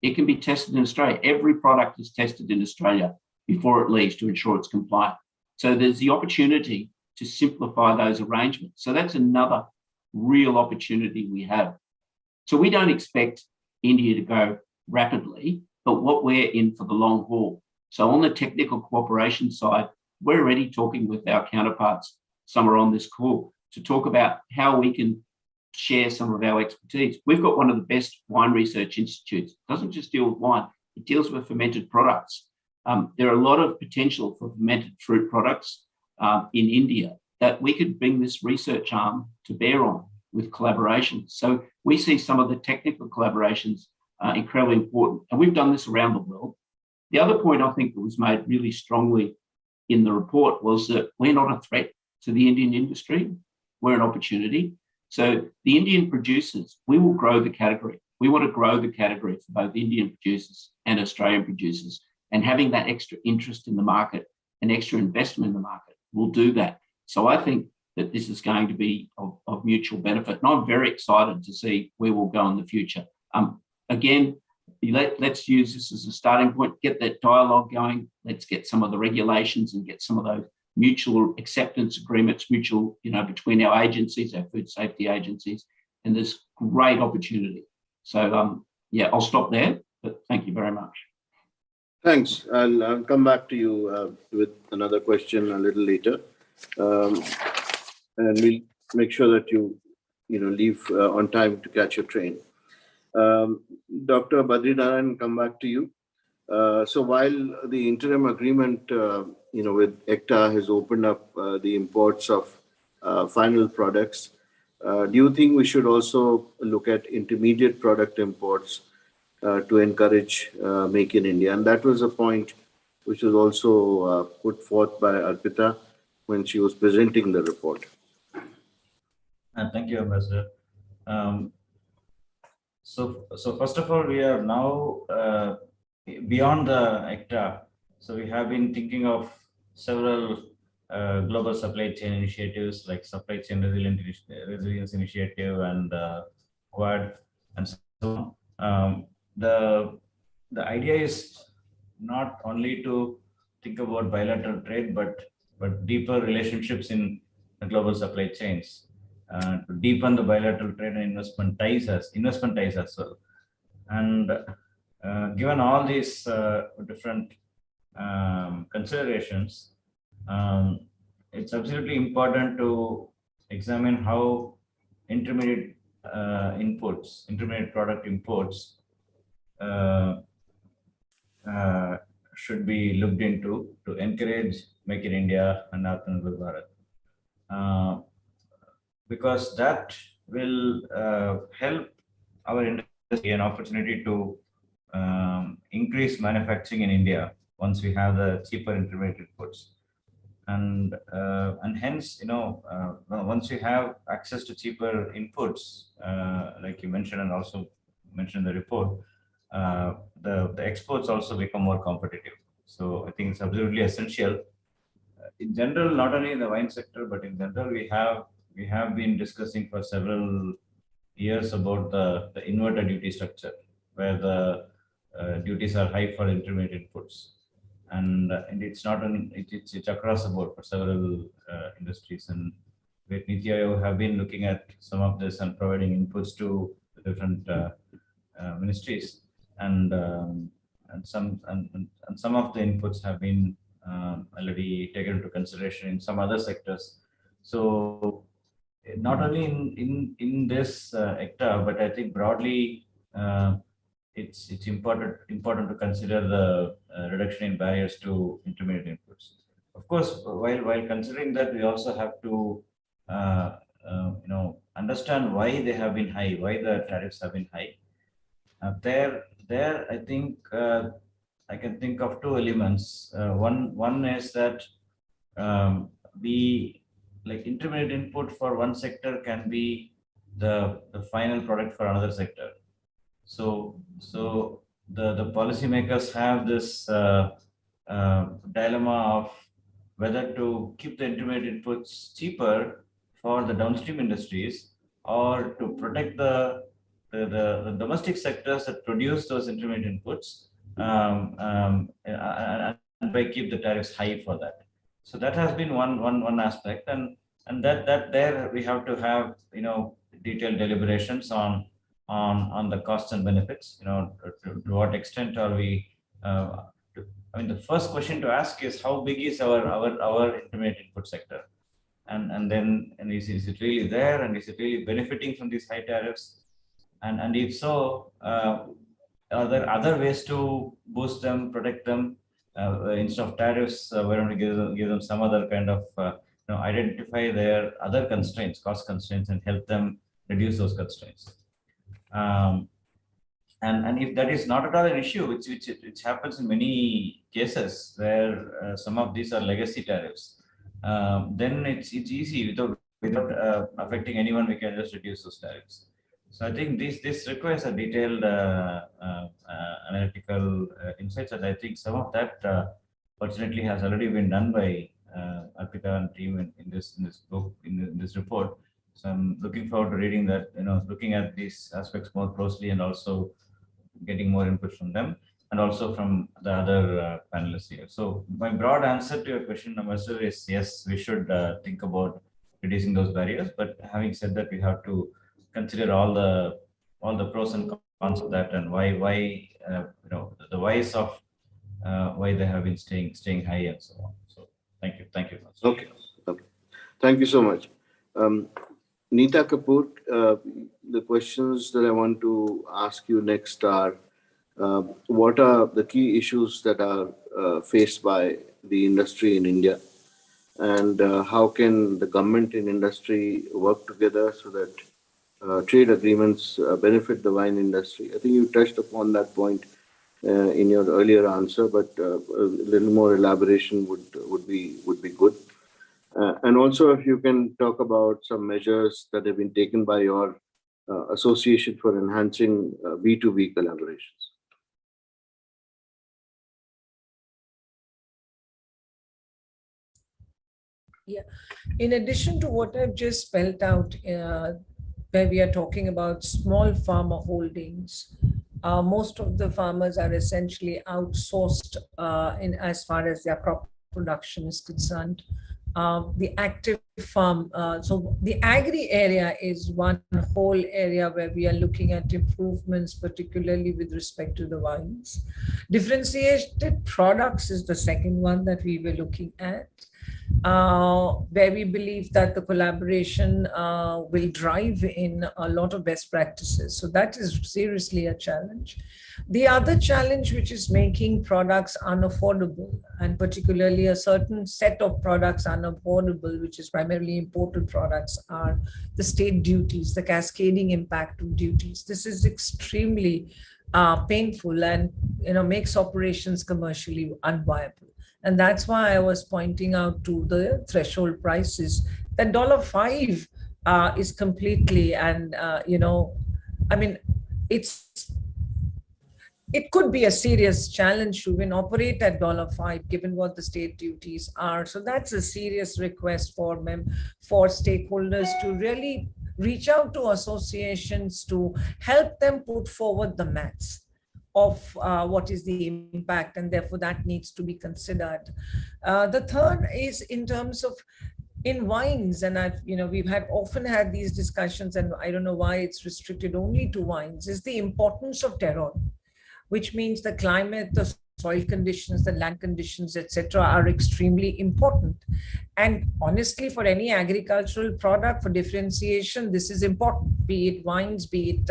It can be tested in Australia. Every product is tested in Australia before it leaves to ensure it's compliant. So there's the opportunity to simplify those arrangements. So that's another real opportunity we have. So we don't expect India to go rapidly, but what we're in for the long haul. So on the technical cooperation side, we're already talking with our counterparts, some are on this call, to talk about how we can share some of our expertise. We've got one of the best wine research institutes. It doesn't just deal with wine, it deals with fermented products. There are a lot of potential for fermented fruit products in India that we could bring this research arm to bear on with collaboration. So we see some of the technical collaborations incredibly important, and we've done this around the world. The other point I think that was made really strongly in the report was that we're not a threat to the Indian industry, we're an opportunity. So the Indian producers, we will grow the category. We want to grow the category for both Indian producers and Australian producers, and having that extra interest in the market and extra investment in the market will do that. So I think that this is going to be of mutual benefit. And I'm very excited to see where we'll go in the future. Again, let's use this as a starting point, get that dialogue going. Let's get some of the regulations and get some of those mutual acceptance agreements, between our agencies, our food safety agencies, and there's great opportunity. So I'll stop there, but thank you very much. Thanks. I'll come back to you with another question a little later. And we'll make sure that you leave on time to catch your train. Dr. Badrinarayan, come back to you. So while the interim agreement, with ECTA has opened up the imports of final products, do you think we should also look at intermediate product imports to encourage Make in India? And that was a point which was also put forth by Arpita when she was presenting the report. Thank you, Ambassador. So first of all, we are now beyond the ECTA. So we have been thinking of several global supply chain initiatives like Supply Chain Resilience Initiative and Quad and so on. The idea is not only to think about bilateral trade, but deeper relationships in the global supply chains. To deepen the bilateral trade and investment ties as well. And given all these different considerations, it's absolutely important to examine how intermediate product imports should be looked into to encourage Make in India and Atmanirbhar Bharat. Because that will help our industry an opportunity to increase manufacturing in India once we have the cheaper intermediate inputs, and hence once we have access to cheaper inputs, like you mentioned and also mentioned in the report, the exports also become more competitive. So I think it's absolutely essential. In general, not only in the wine sector, but in general, we have been discussing for several years about the inverted duty structure, where the duties are high for intermediate inputs, and it's not it's across the board for several industries. And with Niti Aayog have been looking at some of this and providing inputs to the different ministries, and some of the inputs have been already taken into consideration in some other sectors. So not only in this sector, but I think broadly, it's important to consider the reduction in barriers to intermediate inputs. Of course, while considering that, we also have to understand why they have been high, why the tariffs have been high. There I think I can think of two elements. One is that like intermediate input for one sector can be the final product for another sector. So the policymakers have this dilemma of whether to keep the intermediate inputs cheaper for the downstream industries, or to protect the domestic sectors that produce those intermediate inputs, and by keep the tariffs high for that. So that has been one aspect, and that there we have to have detailed deliberations on the costs and benefits. To what extent are we? I mean, the first question to ask is how big is our intermediate input sector, and then is it really there, and is it really benefiting from these high tariffs, and if so, are there other ways to boost them, protect them? Instead of tariffs, why don't we give them some other kind of identify their other constraints, cost constraints, and help them reduce those constraints. And if that is not at all an issue, which happens in many cases where some of these are legacy tariffs, then it's easy without affecting anyone. We can just reduce those tariffs. So I think this requires a detailed analytical insights, and I think some of that fortunately has already been done by Arpita and team in this book, in this report. So I'm looking forward to reading that, looking at these aspects more closely, and also getting more input from them, and also from the other panelists here. So my broad answer to your question, Ambassador, is yes, we should think about reducing those barriers. But having said that, we have to consider all the pros and cons of that, and why the whys of why they have been staying high, and so on. So thank you. Okay. Thank you so much. Neeta Kapoor, the questions that I want to ask you next are, what are the key issues that are faced by the industry in India, and how can the government and industry work together so that trade agreements benefit the wine industry? I think you touched upon that point in your earlier answer, but a little more elaboration would be good. And also, if you can talk about some measures that have been taken by your association for enhancing B2B collaborations. Yeah, in addition to what I've just spelled out, where we are talking about small farmer holdings, most of the farmers are essentially outsourced in as far as their crop production is concerned. The active farm, so the agri area is one whole area where we are looking at improvements, particularly with respect to the wines. Differentiated products is the second one that we were looking at, where we believe that the collaboration will drive in a lot of best practices. So that is seriously a challenge. The other challenge, which is making products unaffordable, and particularly a certain set of products unaffordable, which is primarily imported products, are the state duties, the cascading impact of duties. This is extremely painful and makes operations commercially unviable. And that's why I was pointing out to the threshold prices that $5 is completely, and I mean, it could be a serious challenge to even operate at $5, given what the state duties are. So that's a serious request for stakeholders to really reach out to associations to help them put forward the maths of what is the impact, and therefore that needs to be considered. The third is in terms of in wines, and we've often had these discussions, and I don't know why it's restricted only to wines, is the importance of terroir, which means the climate, the soil conditions, the land conditions, etc., are extremely important. And honestly, for any agricultural product, for differentiation, this is important, be it wines, be it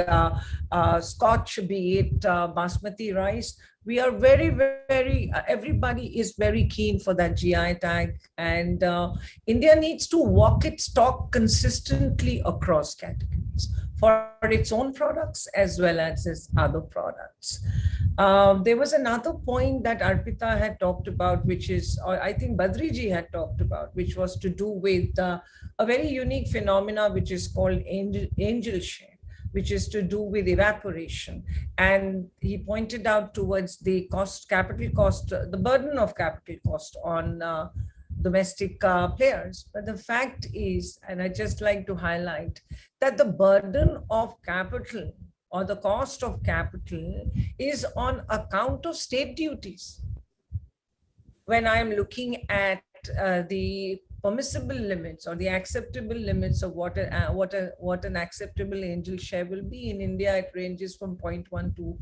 Scotch, be it basmati rice. We are very, everybody is very keen for that GI tag, and India needs to walk its talk consistently across categories for its own products as well as its other products. There was another point that Arpita had talked about, which is, or I think Badriji had talked about, which was to do with a very unique phenomena, which is called angel share, which is to do with evaporation. And he pointed out towards the capital cost, the burden of capital cost on domestic players. But the fact is, and I just like to highlight, that the burden of capital or the cost of capital is on account of state duties. When I'm looking at the permissible limits or the acceptable limits of what an acceptable angel share will be, in India, it ranges from 0.1 to,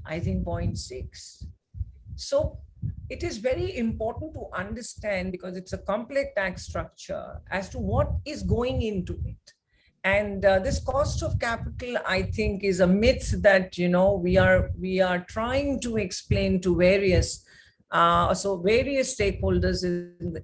I think, 0.6. So it is very important to understand, because it's a complex tax structure, as to what is going into it. And this cost of capital, I think, is a myth that, you know, we are trying to explain to various stakeholders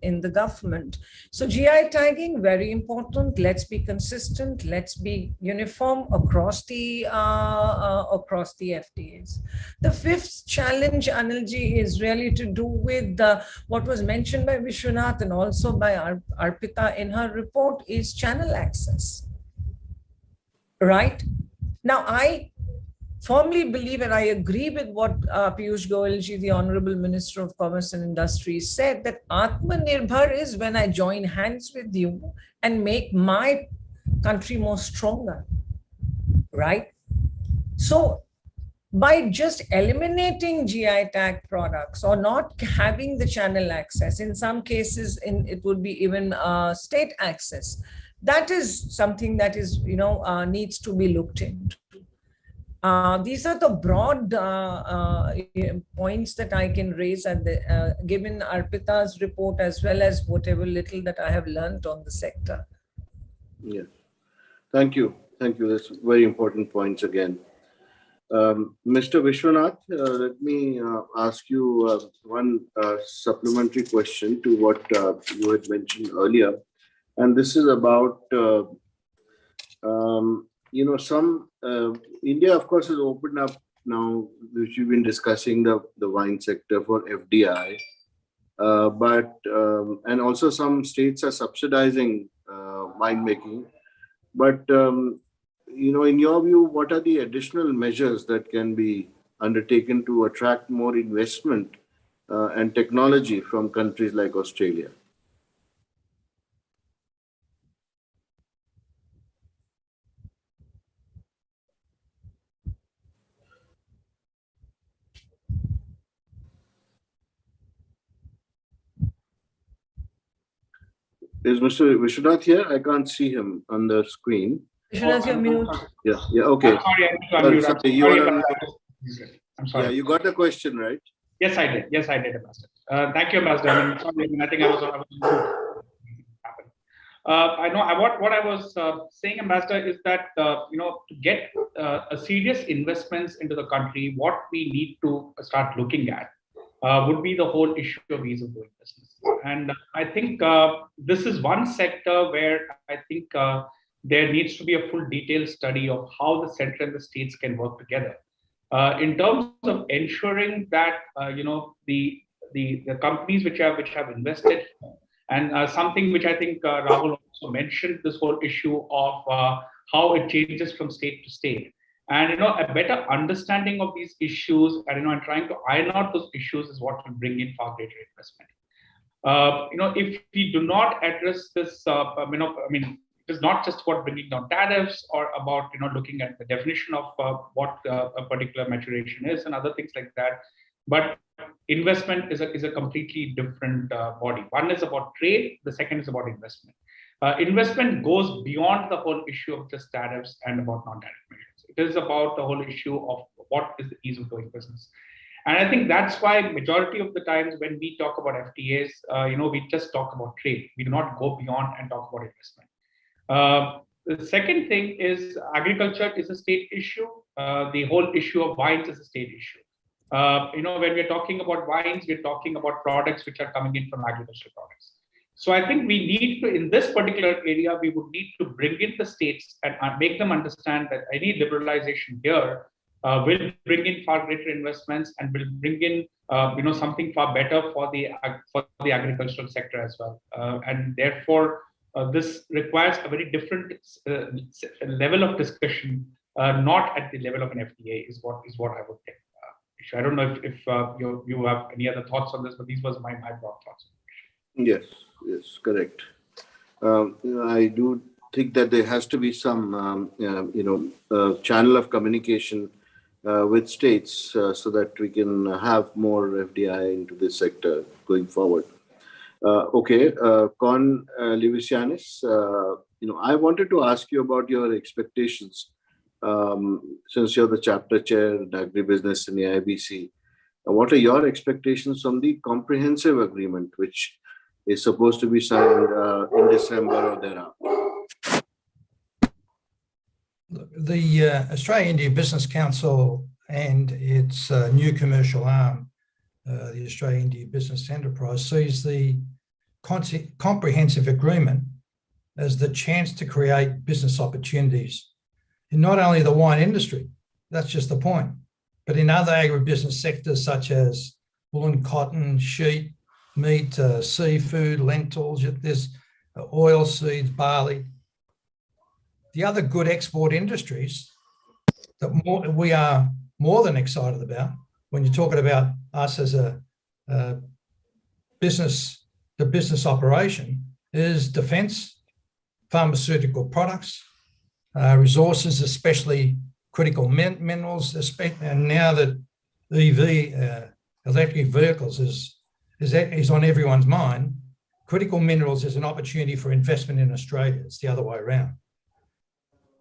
in the government. So GI tagging, very important. Let's be consistent. Let's be uniform across the FTAs. The fifth challenge, Anilji, is really to do with what was mentioned by Vishwanath and also by Arpita in her report, is channel access. Right? Now, I firmly believe, and I agree with what Piyush Goyalji, the Honorable Minister of Commerce and Industry, said, that Atmanirbhar is when I join hands with you and make my country more stronger, right? So by just eliminating GI tag products or not having the channel access, in some cases it would be even state access, that is something that is, you know, needs to be looked into. These are the broad points that I can raise, and given Arpita's report as well as whatever little that I have learned on the sector. Yeah, thank you. Thank you. That's very important points again. Mr. Vishwanath, let me ask you one supplementary question to what you had mentioned earlier. And this is about, you know, India, of course, has opened up now, which we've been discussing, the wine sector for FDI. And also some states are subsidizing winemaking. But, you know, in your view, what are the additional measures that can be undertaken to attract more investment and technology from countries like Australia? Is Mr. Vishwanath here? I can't see him on the screen. Vishwanath, you're mute. Yeah, okay. I'm sorry, I need to unmute. I'm sorry. Yeah, you got the question, right? Yes, I did. Yes, I did, Ambassador. Thank you, Ambassador. I think I was I know what I was saying, Ambassador, is that, you know, to get a serious investments into the country, what we need to start looking at would be the whole issue of ease of doing business. And I think this is one sector where I think there needs to be a full detailed study of how the center and the states can work together in terms of ensuring that you know, the companies which have invested, and something which I think Rahul also mentioned, this whole issue of how it changes from state to state. And, you know, a better understanding of these issues and, you know, and trying to iron out those issues is what will bring in far greater investment. You know, if we do not address this, you know, I mean, it is not just about bringing down tariffs or about, you know, looking at the definition of what a particular maturation is and other things like that. But investment is a completely different body. One is about trade. The second is about investment. Investment goes beyond the whole issue of just tariffs and about non-tariff measures. It is about the whole issue of what is the ease of doing business. And I think that's why majority of the times when we talk about FTAs, we just talk about trade. We do not go beyond and talk about investment. The second thing is agriculture is a state issue. The whole issue of wines is a state issue. When we're talking about wines, we're talking about products which are coming in from agricultural products. So I think we need to, in this particular area, we would need to bring in the states and make them understand that any liberalization here will bring in far greater investments and will bring in something far better for the agricultural sector as well. And therefore, this requires a very different level of discussion, not at the level of an FTA, is what I would think. I don't know if you have any other thoughts on this, but these was my broad thoughts. Yes, correct. I do think that there has to be some, channel of communication with states so that we can have more FDI into this sector going forward. Con Livisianis, I wanted to ask you about your expectations since you're the chapter chair in agribusiness in the IBC. What are your expectations from the comprehensive agreement, which is supposed to be signed in December or thereafter? The Australia-India Business Council and its new commercial arm, the Australia-India Business Enterprise, sees the comprehensive agreement as the chance to create business opportunities in not only the wine industry, that's just the point, but in other agribusiness sectors such as wool and cotton, sheep, meat, seafood, lentils, there's oil seeds, barley. The other good export industries that we are more than excited about when you're talking about us as a business operation is defence, pharmaceutical products, resources, especially critical minerals, and now that EV, electric vehicles, is on everyone's mind, critical minerals is an opportunity for investment in Australia. It's the other way around.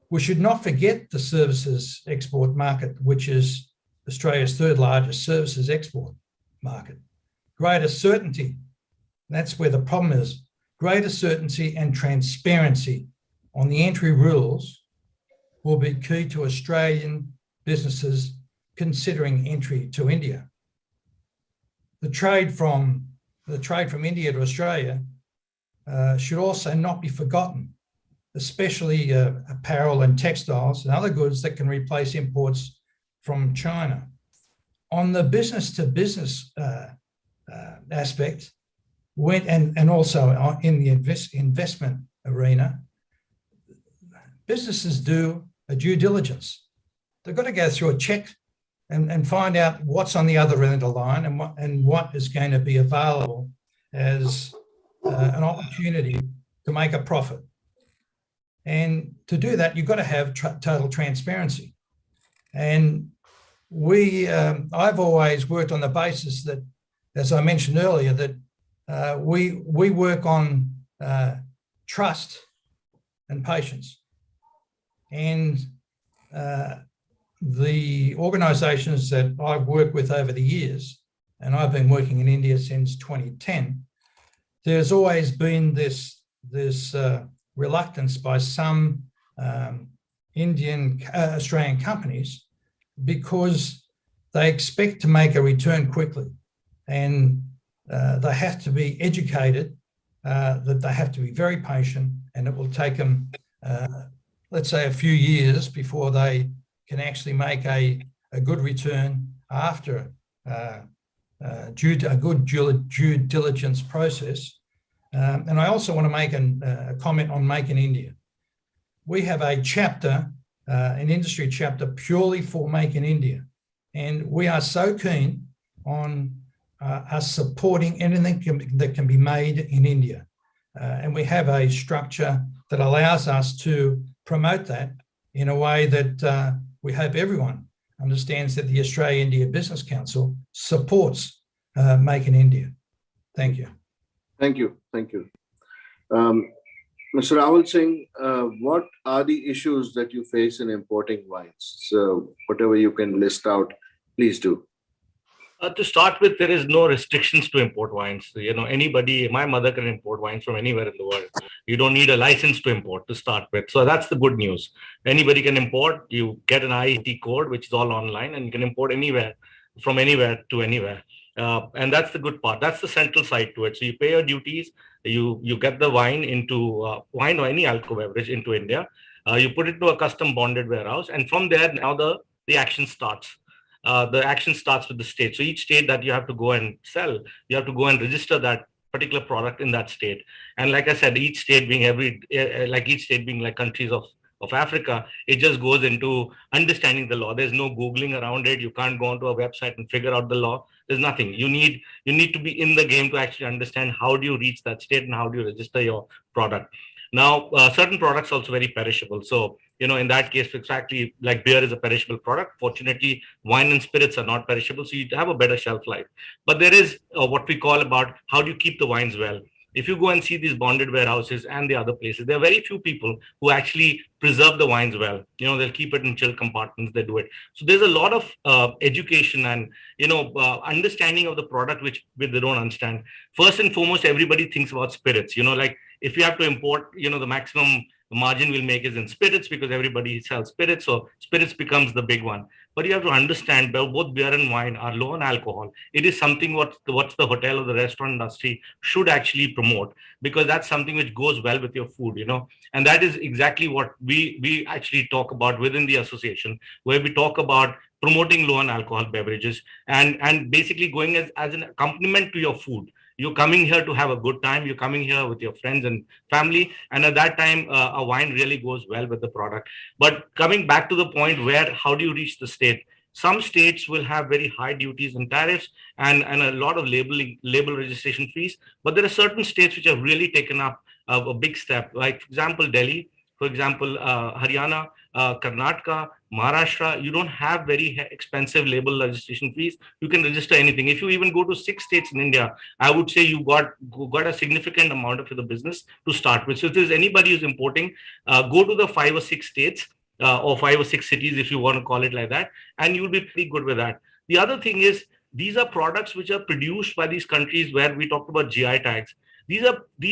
We should not forget the services export market, which is Australia's third largest services export market. Greater certainty, that's where the problem is, greater certainty and transparency on the entry rules will be key to Australian businesses considering entry to India. The trade from India to Australia should also not be forgotten, especially apparel and textiles and other goods that can replace imports from China. On the business-to-business aspect, and also in the investment arena, businesses do a due diligence. They've got to go through a check and find out what's on the other end of the line and what is going to be available as an opportunity to make a profit. And to do that, you've got to have total transparency. And I've always worked on the basis that, as I mentioned earlier, that we work on trust and patience. And the organisations that I've worked with over the years, and I've been working in India since 2010, there's always been this reluctance by some Australian companies because they expect to make a return quickly, and they have to be educated that they have to be very patient, and it will take them, let's say, a few years before they can actually make a good return after due to a good due diligence process. And I also want to make a comment on Make in India. We have a chapter, an industry chapter purely for Make in India. And we are so keen on us supporting anything that can be made in India. And we have a structure that allows us to promote that in a way that we hope everyone understands that the Australia-India Business Council supports Make in India. Thank you. Thank you. Mr. Rahul Singh, what are the issues that you face in importing wines? So whatever you can list out, please do. To start with, there is no restrictions to import wines. Anybody, my mother can import wines from anywhere in the world. You don't need a license to import to start with. So that's the good news. Anybody can import. You get an IET code, which is all online, and you can import anywhere, from anywhere to anywhere. And that's the good part. That's the central side to it. So you pay your duties. You get the wine into wine or any alcohol beverage into India. You put it to a custom bonded warehouse, and from there now the action starts. The action starts with the state. So each state that you have to go and sell, you have to go and register that particular product in that state. And like I said, each state being like countries of Africa, it just goes into understanding the law. There's no Googling around it. You can't go onto a website and figure out the law. There's nothing. You need to be in the game to actually understand how do you reach that state and how do you register your product. Now, certain products are also very perishable. So, in that case, exactly like beer is a perishable product. Fortunately, wine and spirits are not perishable, so you have a better shelf life. But there is what we call about how do you keep the wines well. If you go and see these bonded warehouses and the other places, there are very few people who actually preserve the wines well. They'll keep it in chill compartments, they do it. So there's a lot of education and, understanding of the product, which they don't understand. First and foremost, everybody thinks about spirits, like if you have to import, the maximum margin we'll make is in spirits because everybody sells spirits. So spirits becomes the big one. But you have to understand both beer and wine are low on alcohol. It is something what the hotel or the restaurant industry should actually promote, because that's something which goes well with your food, and that is exactly what we actually talk about within the association, where we talk about promoting low on alcohol beverages and basically going as an accompaniment to your food. You're coming here to have a good time. You're coming here with your friends and family. And at that time, a wine really goes well with the product. But coming back to the point where, how do you reach the state? Some states will have very high duties and tariffs and a lot of label registration fees. But there are certain states which have really taken up a big step. Like, for example, Delhi, for example, Haryana, Karnataka, Maharashtra, you don't have very expensive label registration fees. You can register anything. If you even go to 6 states in India, I would say you got a significant amount of the business to start with. So if there's anybody who's importing, go to the 5 or 6 states or 5 or 6 cities, if you want to call it like that, and you'll be pretty good with that. The other thing is, these are products which are produced by these countries where we talked about GI tags. These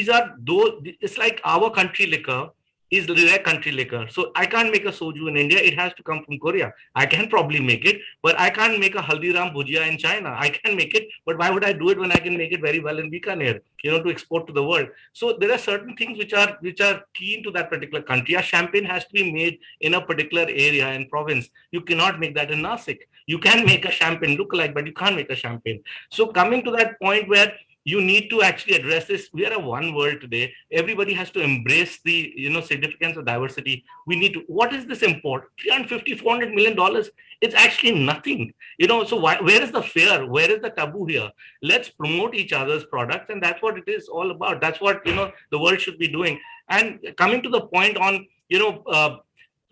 are those, it's like our country liquor is their country liquor. So I can't make a soju in India. It has to come from Korea. I can probably make it, but I can't make a Haldiram Bhujia in China. I can make it, but why would I do it when I can make it very well in Bikaner, to export to the world? So there are certain things which are key to that particular country. A champagne has to be made in a particular area and province. You cannot make that in Nasik. You can make a champagne look-alike, but you can't make a champagne. So coming to that point where you need to actually address this. We are a one world today. Everybody has to embrace the significance of diversity. We need to. What is this import? $350, $400 million. It's actually nothing. So where is the fear? Where is the taboo here? Let's promote each other's products, and that's what it is all about. That's what the world should be doing. And coming to the point on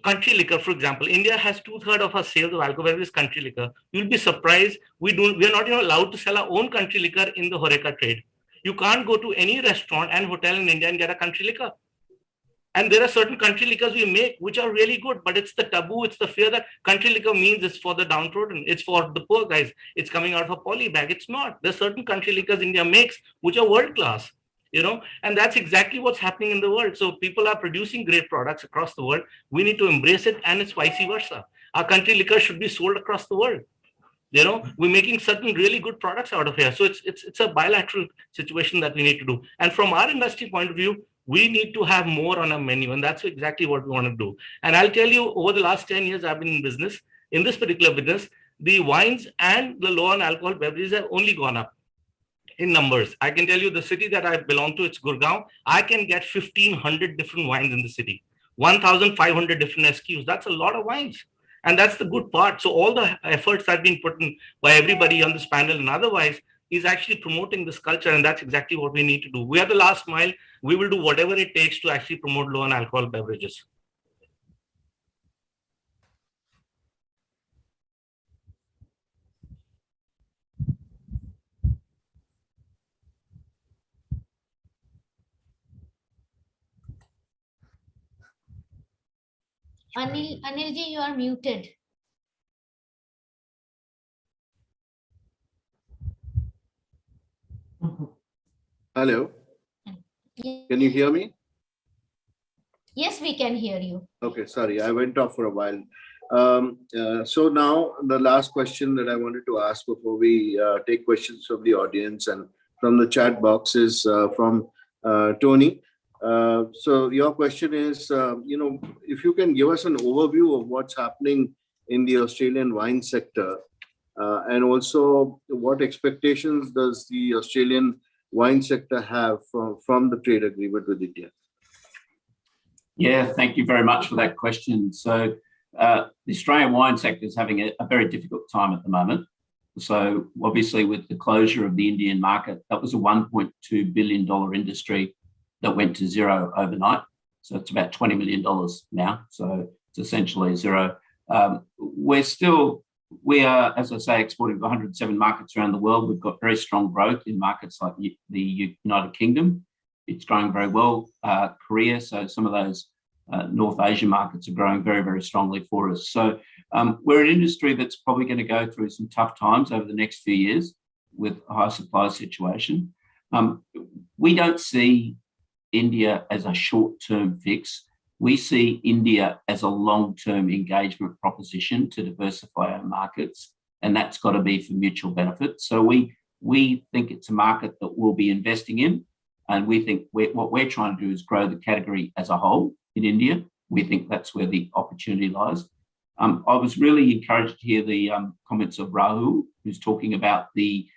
country liquor, for example, India has 2/3 of our sales of alcohol beverages country liquor. You'll be surprised. We are not even allowed to sell our own country liquor in the HoReCa trade. You can't go to any restaurant and hotel in India and get a country liquor. And there are certain country liquors we make which are really good, but it's the taboo, it's the fear that country liquor means it's for the downtrodden, it's for the poor guys, it's coming out of a poly bag. It's not. There's certain country liquors India makes which are world class. And that's exactly what's happening in the world. So people are producing great products across the world. We need to embrace it, and it's vice versa. Our country liquor should be sold across the world. We're making certain really good products out of here. So it's a bilateral situation that we need to do. And from our industry point of view, we need to have more on our menu, and that's exactly what we want to do. And I'll tell you, over the last 10 years, I've been in business. In this particular business, the wines and the low on alcohol beverages have only gone up in numbers. I can tell you the city that I belong to, it's Gurgaon. I can get 1,500 different wines in the city, 1,500 different SKUs. That's a lot of wines. And that's the good part. So all the efforts that have been put in by everybody on this panel and otherwise is actually promoting this culture. And that's exactly what we need to do. We are the last mile. We will do whatever it takes to actually promote low on alcohol beverages. Anilji, you are muted. Hello. Can you hear me? Yes, we can hear you. Okay, sorry, I went off for a while. So now the last question that I wanted to ask before we take questions from the audience and from the chat box is from Tony. So your question is, if you can give us an overview of what's happening in the Australian wine sector, and also what expectations does the Australian wine sector have from the trade agreement with India? Yeah, thank you very much for that question. So the Australian wine sector is having a very difficult time at the moment. So obviously with the closure of the Indian market, that was a $1.2 billion industry that went to zero overnight. So it's about $20 million now. So it's essentially zero. We are, as I say, exporting to 107 markets around the world. We've got very strong growth in markets like the United Kingdom. It's growing very well. Korea, so some of those North Asian markets are growing very, very strongly for us. So we're an industry that's probably going to go through some tough times over the next few years with a high supply situation. We don't see India as a short-term fix. We see India as a long-term engagement proposition to diversify our markets, and that's got to be for mutual benefit. So we think it's a market that we'll be investing in, and we think what we're trying to do is grow the category as a whole in India. We think that's where the opportunity lies. I was really encouraged to hear the comments of Rahul, who's talking about the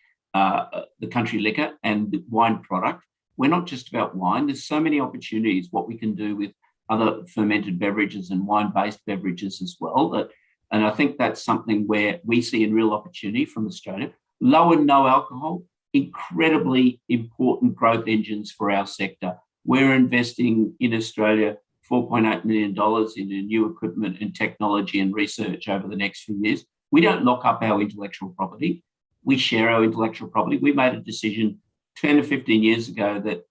country liquor and the wine product. We're not just about wine. There's so many opportunities, what we can do with other fermented beverages and wine-based beverages as well. And I think that's something where we see a real opportunity from Australia. Low and no alcohol, incredibly important growth engines for our sector. We're investing in Australia $4.8 million into new equipment and technology and research over the next few years. We don't lock up our intellectual property. We share our intellectual property. We made a decision 10 or 15 years ago that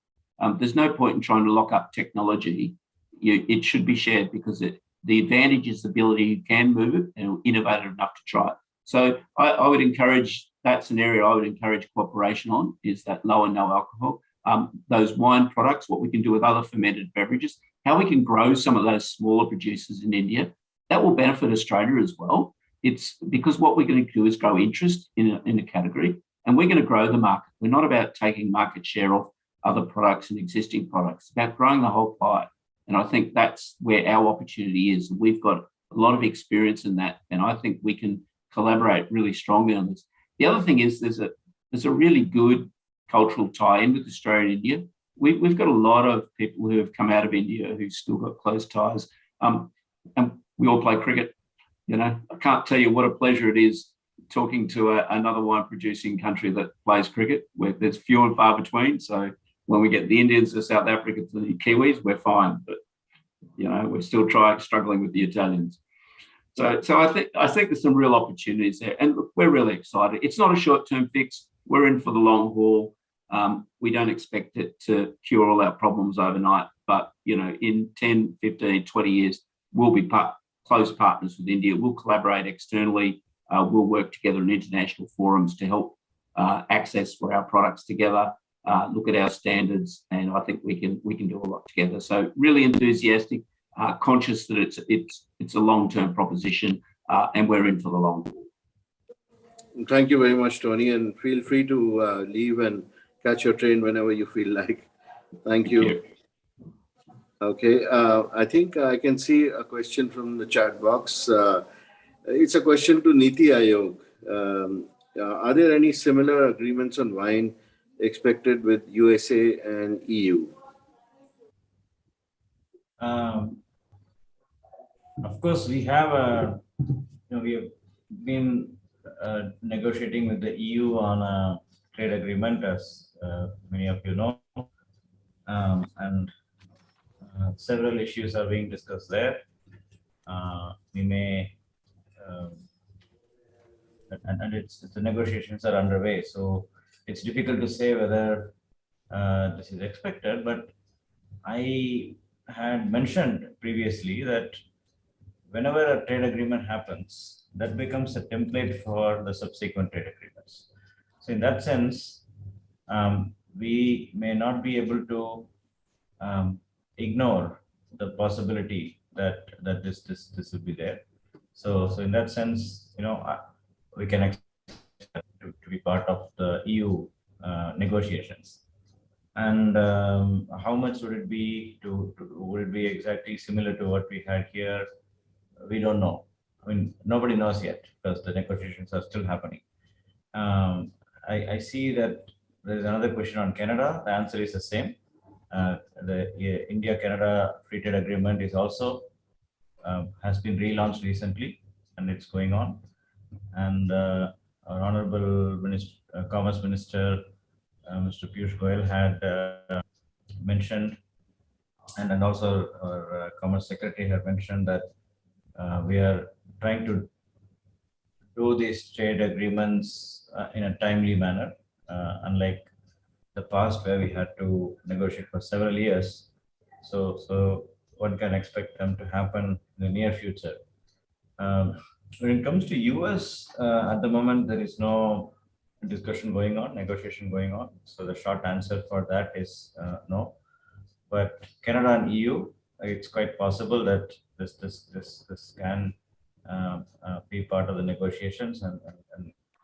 there's no point in trying to lock up technology. It should be shared because the advantage is the ability you can move it and innovative enough to try it. So I would encourage, that's an area I would encourage cooperation on, is that low and no alcohol. Those wine products, what we can do with other fermented beverages, how we can grow some of those smaller producers in India, that will benefit Australia as well. It's because what we're going to do is grow interest in a category, and we're going to grow the market. We're not about taking market share off other products and existing products. It's about growing the whole pie. And I think that's where our opportunity is. We've got a lot of experience in that, and I think we can collaborate really strongly on this. The other thing is there's a really good cultural tie-in with Australia and India. We've got a lot of people who have come out of India who've still got close ties. And we all play cricket. I can't tell you what a pleasure it is talking to another wine-producing country that plays cricket, where there's few and far between. So when we get the Indians, the South Africans, the Kiwis, we're fine. But we're still struggling with the Italians. So I think there's some real opportunities there, and look, we're really excited. It's not a short-term fix. We're in for the long haul. We don't expect it to cure all our problems overnight, but in 10, 15, 20 years, we'll be close partners with India. We'll collaborate externally. We'll work together in international forums to help access for our products together. Look at our standards, and I think we can do a lot together. So really enthusiastic, conscious that it's a long-term proposition, and we're in for the long haul. Thank you very much, Tony, and feel free to leave and catch your train whenever you feel like. Thank you. Okay, I think I can see a question from the chat box. It's a question to Niti Aayog. Are there any similar agreements on wine expected with USA and EU? Of course, we have been negotiating with the EU on a trade agreement, as many of you know, and several issues are being discussed there. We may, and the negotiations are underway, so it's difficult to say whether this is expected, but I had mentioned previously that whenever a trade agreement happens, that becomes a template for the subsequent trade agreements. So in that sense, we may not be able to ignore the possibility that this will be there. So in that sense, we can expect to be part of the EU negotiations. And how much would it be? Would it be exactly similar to what we had here? We don't know. I mean, nobody knows yet because the negotiations are still happening. I see that there is another question on Canada. The answer is the same. The India-Canada Free Trade Agreement is also has been relaunched recently, and it's going on. And our Honorable Commerce Minister, Mr. Piyush Goyal, had mentioned, and also our Commerce Secretary had mentioned that we are trying to do these trade agreements in a timely manner, unlike the past where we had to negotiate for several years. So one can expect them to happen in the near future. When it comes to US, at the moment, there is no discussion going on, negotiation going on. So the short answer for that is no. But Canada and EU, it's quite possible that this can be part of the negotiations and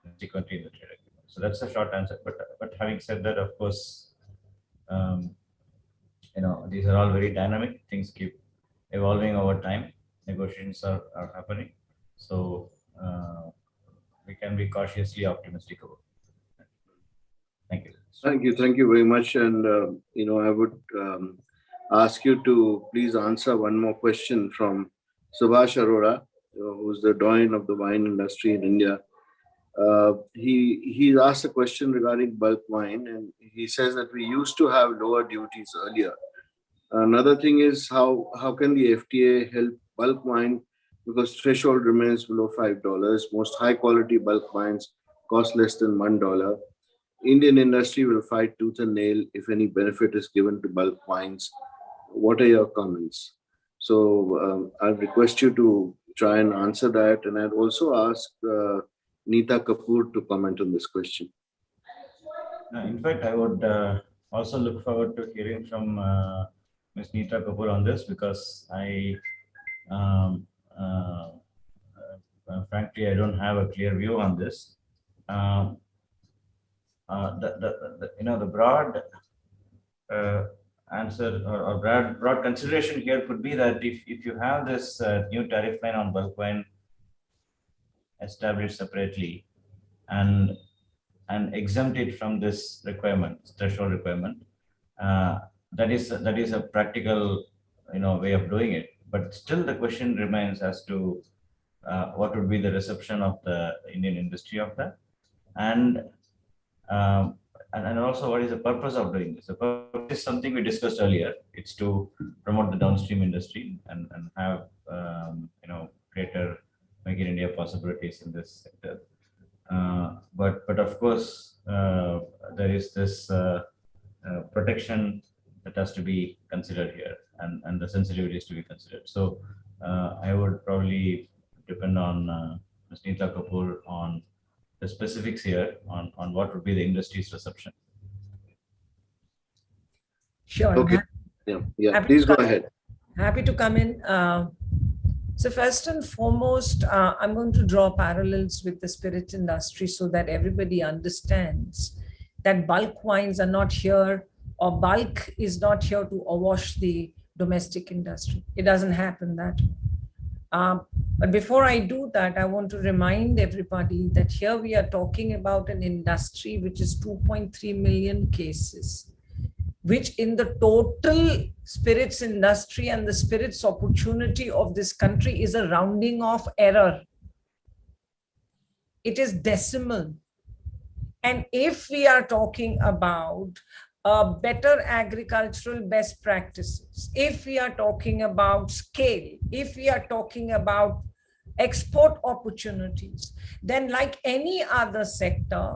consequently in the trade agreement. So that's the short answer. But having said that, of course, these are all very dynamic. Things keep evolving over time. Negotiations are happening. So we can be cautiously optimistic about it. Thank you. Thank you very much. And I would ask you to please answer one more question from Subhash Arora, who's the doyen of the wine industry in India. He asked a question regarding bulk wine, and he says that we used to have lower duties earlier. Another thing is how can the FTA help bulk wine, because threshold remains below $5. Most high quality bulk wines cost less than $1. Indian industry will fight tooth and nail if any benefit is given to bulk wines. What are your comments? So I'll request you to try and answer that. And I'd also ask Neeta Kapoor to comment on this question. In fact, I would also look forward to hearing from Ms. Neeta Kapoor on this, because frankly, I don't have a clear view on this. The broad answer or broad consideration here could be that if you have this new tariff line on bulk wine established separately and exempt it from this requirement, threshold requirement, that is a practical way of doing it. But still, the question remains as to what would be the reception of the Indian industry of that, and also what is the purpose of doing this. The purpose is something we discussed earlier. It's to promote the downstream industry and have greater Make in India possibilities in this sector. But of course, there is this protection that has to be considered here, and the sensitivities to be considered. So I would probably depend on Ms. Neeta Kapoor on the specifics here on what would be the industry's reception. Sure. Okay. Yeah. Please go ahead. Happy to come in. So first and foremost, I'm going to draw parallels with the spirit industry so that everybody understands that bulk wines are not here, or bulk is not here to awash the domestic industry. It doesn't happen that way. But before I do that, I want to remind everybody that here we are talking about an industry which is 2.3 million cases, which in the total spirits industry and the spirits opportunity of this country is a rounding off error. It is decimal. And if we are talking about better agricultural best practices, if we are talking about scale, if we are talking about export opportunities, then like any other sector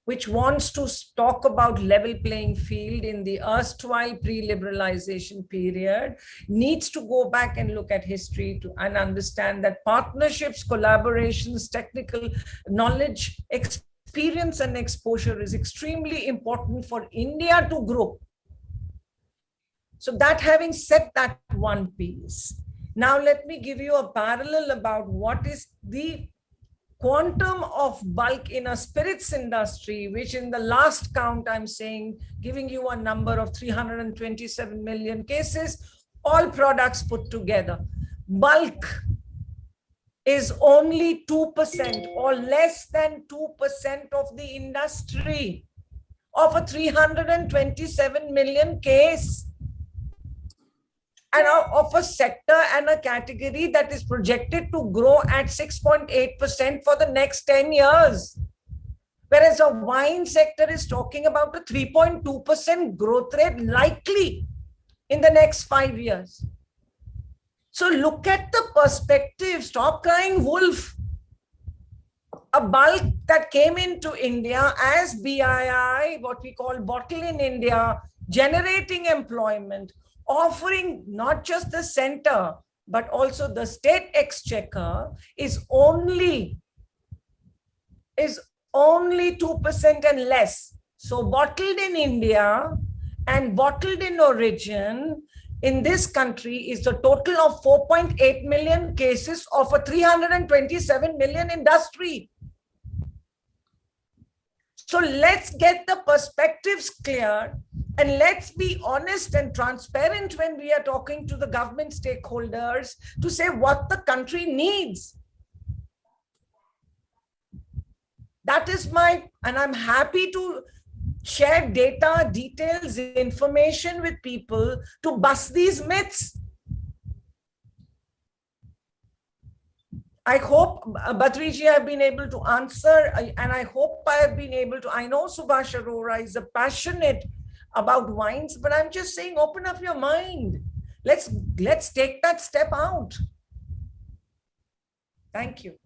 which wants to talk about level playing field in the erstwhile pre-liberalization period, needs to go back and look at history and understand that partnerships, collaborations, technical knowledge, expertise experience and exposure is extremely important for India to grow. So that having said that one piece, now let me give you a parallel about what is the quantum of bulk in a spirits industry, which in the last count, I'm saying, giving you a number of 327 million cases, all products put together. Bulk is only 2% or less than 2% of the industry of a 327 million case. And of a sector and a category that is projected to grow at 6.8% for the next 10 years. Whereas a wine sector is talking about a 3.2% growth rate likely in the next 5 years. So look at the perspective, stop crying wolf. A bulk that came into India as BII, what we call Bottle in India, generating employment, offering not just the center, but also the state exchequer is only 2% and less. So bottled in India and bottled in origin in this country is the total of 4.8 million cases of a 327 million industry. So let's get the perspectives clear. And let's be honest and transparent when we are talking to the government stakeholders to say what the country needs. That is and I'm happy to share data, details, information with people to bust these myths. I hope, Batriji, I've been able to answer, and I hope I have been able to. I know Subhash Arora is a passionate about wines, but I'm just saying, open up your mind. Let's take that step out. Thank you.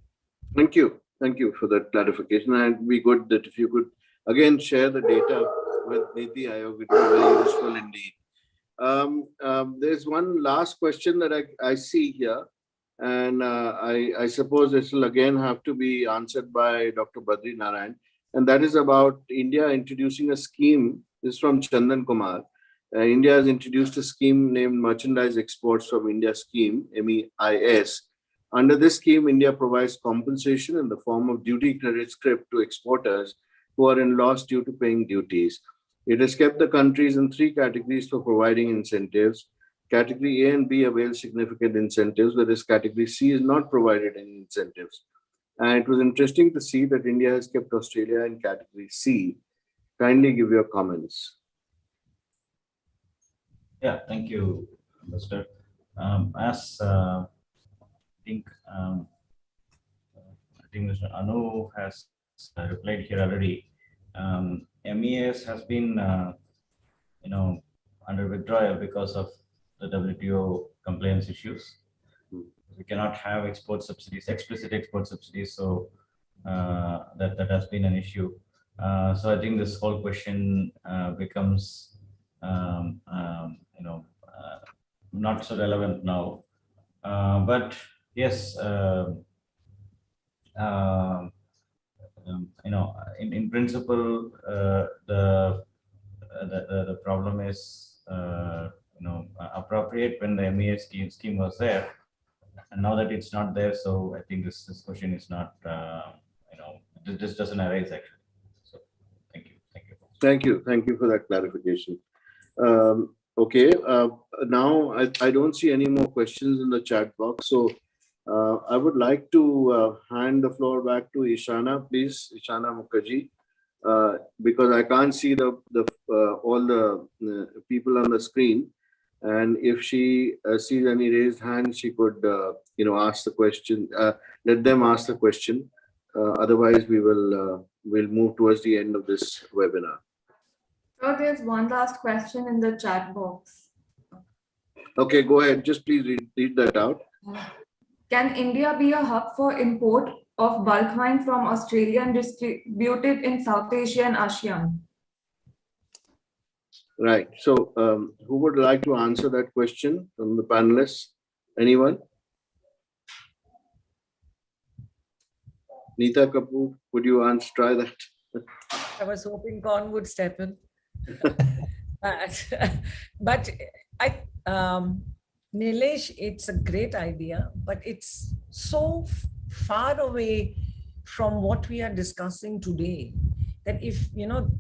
Thank you. Thank you for that clarification. And it'd be good that if you could again share the data with Niti Aayog, it would be very useful indeed. There's one last question that I see here, and I suppose this will again have to be answered by Dr. Badri Narayan, and that is about India introducing a scheme. This is from Chandan Kumar. India has introduced a scheme named Merchandise Exports from India Scheme, MEIS. Under this scheme, India provides compensation in the form of duty credit scrip to exporters who are in loss due to paying duties. It has kept the countries in 3 categories for providing incentives. Category A and B avail significant incentives, whereas Category C is not provided any incentives. And it was interesting to see that India has kept Australia in Category C. Kindly give your comments. Yeah, thank you, Mr. As I think Mr. Anu has replied here already. MES has been, under withdrawal because of the WTO compliance issues. We cannot have export subsidies, explicit export subsidies, so that has been an issue. So I think this whole question becomes, not so relevant now. But yes, in principle, the problem is, appropriate when the MES scheme was there, and now that it's not there, so I think this question is not, this doesn't arise actually. Thank you for that clarification. Okay, now I don't see any more questions in the chat box, so I would like to hand the floor back to Eshana, please, Eshana Mukherjee, because I can't see all the people on the screen, and if she sees any raised hands, she could ask the question. Let them ask the question. Otherwise, we'll move towards the end of this webinar. So there's one last question in the chat box. Okay, go ahead. Just please read that out. Can India be a hub for import of bulk wine from Australia and distributed in South Asia and ASEAN? Right. So who would like to answer that question from the panelists? Anyone? Neeta Kapoor, would you try that? I was hoping Con would step in. But Nilesh, it's a great idea, but it's so far away from what we are discussing today that if,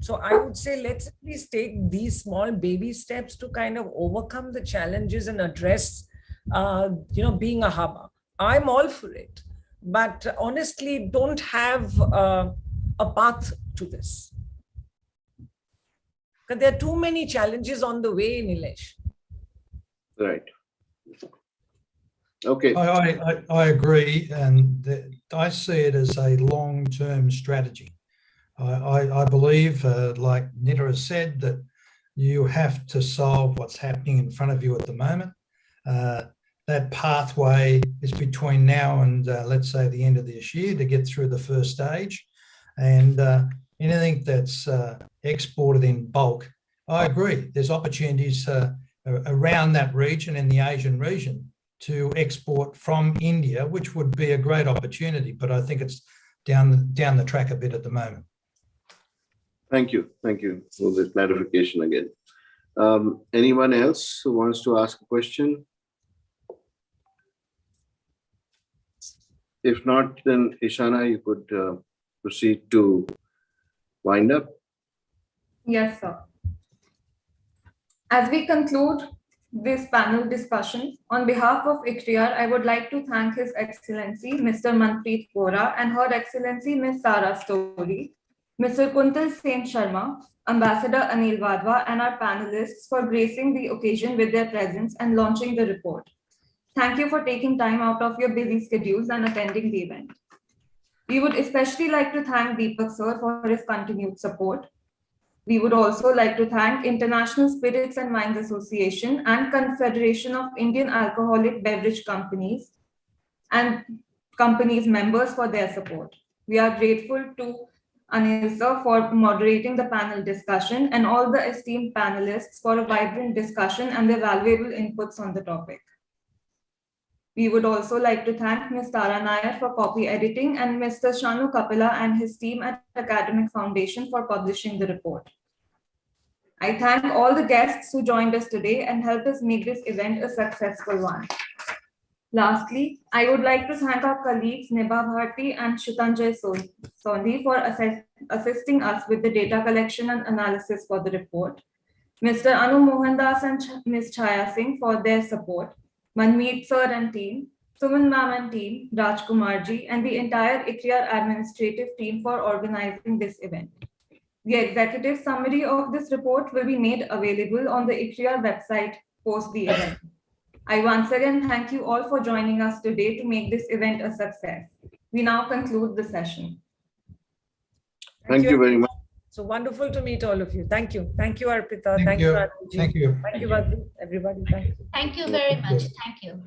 so I would say, let's at least take these small baby steps to kind of overcome the challenges and address, being a hub. I'm all for it, but honestly, don't have a path to this. Because there are too many challenges on the way, Nilesh. Right. Okay. I agree, and I see it as a long-term strategy. I believe, like Nita has said, that you have to solve what's happening in front of you at the moment. That pathway is between now and, let's say, the end of this year to get through the first stage. And anything that's exported in bulk, I agree. There's opportunities around that region, in the Asian region, to export from India, which would be a great opportunity. But I think it's down the track a bit at the moment. Thank you. Thank you for the clarification again. Anyone else who wants to ask a question? If not, then Eshana, you could proceed to wind up. Yes, sir. As we conclude this panel discussion, on behalf of ICRIER, I would like to thank His Excellency Mr. Manpreet Vohra and Her Excellency Ms. Sara Storey, Mr. Kuntal Sensarma, Ambassador Anil Wadhwa, and our panelists for gracing the occasion with their presence and launching the report. Thank you for taking time out of your busy schedules and attending the event. We would especially like to thank Deepak sir for his continued support. We would also like to thank International Spirits and Wines Association and Confederation of Indian Alcoholic Beverage Companies and companies members for their support. We are grateful to Anil sir for moderating the panel discussion and all the esteemed panelists for a vibrant discussion and their valuable inputs on the topic. We would also like to thank Ms. Tara Nair for copy editing and Mr. Shanu Kapila and his team at Academic Foundation for publishing the report. I thank all the guests who joined us today and helped us make this event a successful one. Lastly, I would like to thank our colleagues Nibha Bharti and Shutanjay Sondhi for assisting us with the data collection and analysis for the report, Mr. Anu Mohandas and Ms. Chaya Singh for their support, Manpreet sir and team, Suman ma'am and team, Rajkumar ji, and the entire ICRIER administrative team for organizing this event. The executive summary of this report will be made available on the ICRIER website post the event. I once again thank you all for joining us today to make this event a success. We now conclude the session. Thank you very much. So wonderful to meet all of you. Thank you. Thank you, Arpita. Thank you. Thank you, Thank you. everybody. Thank you. Thank you very much. Thank you.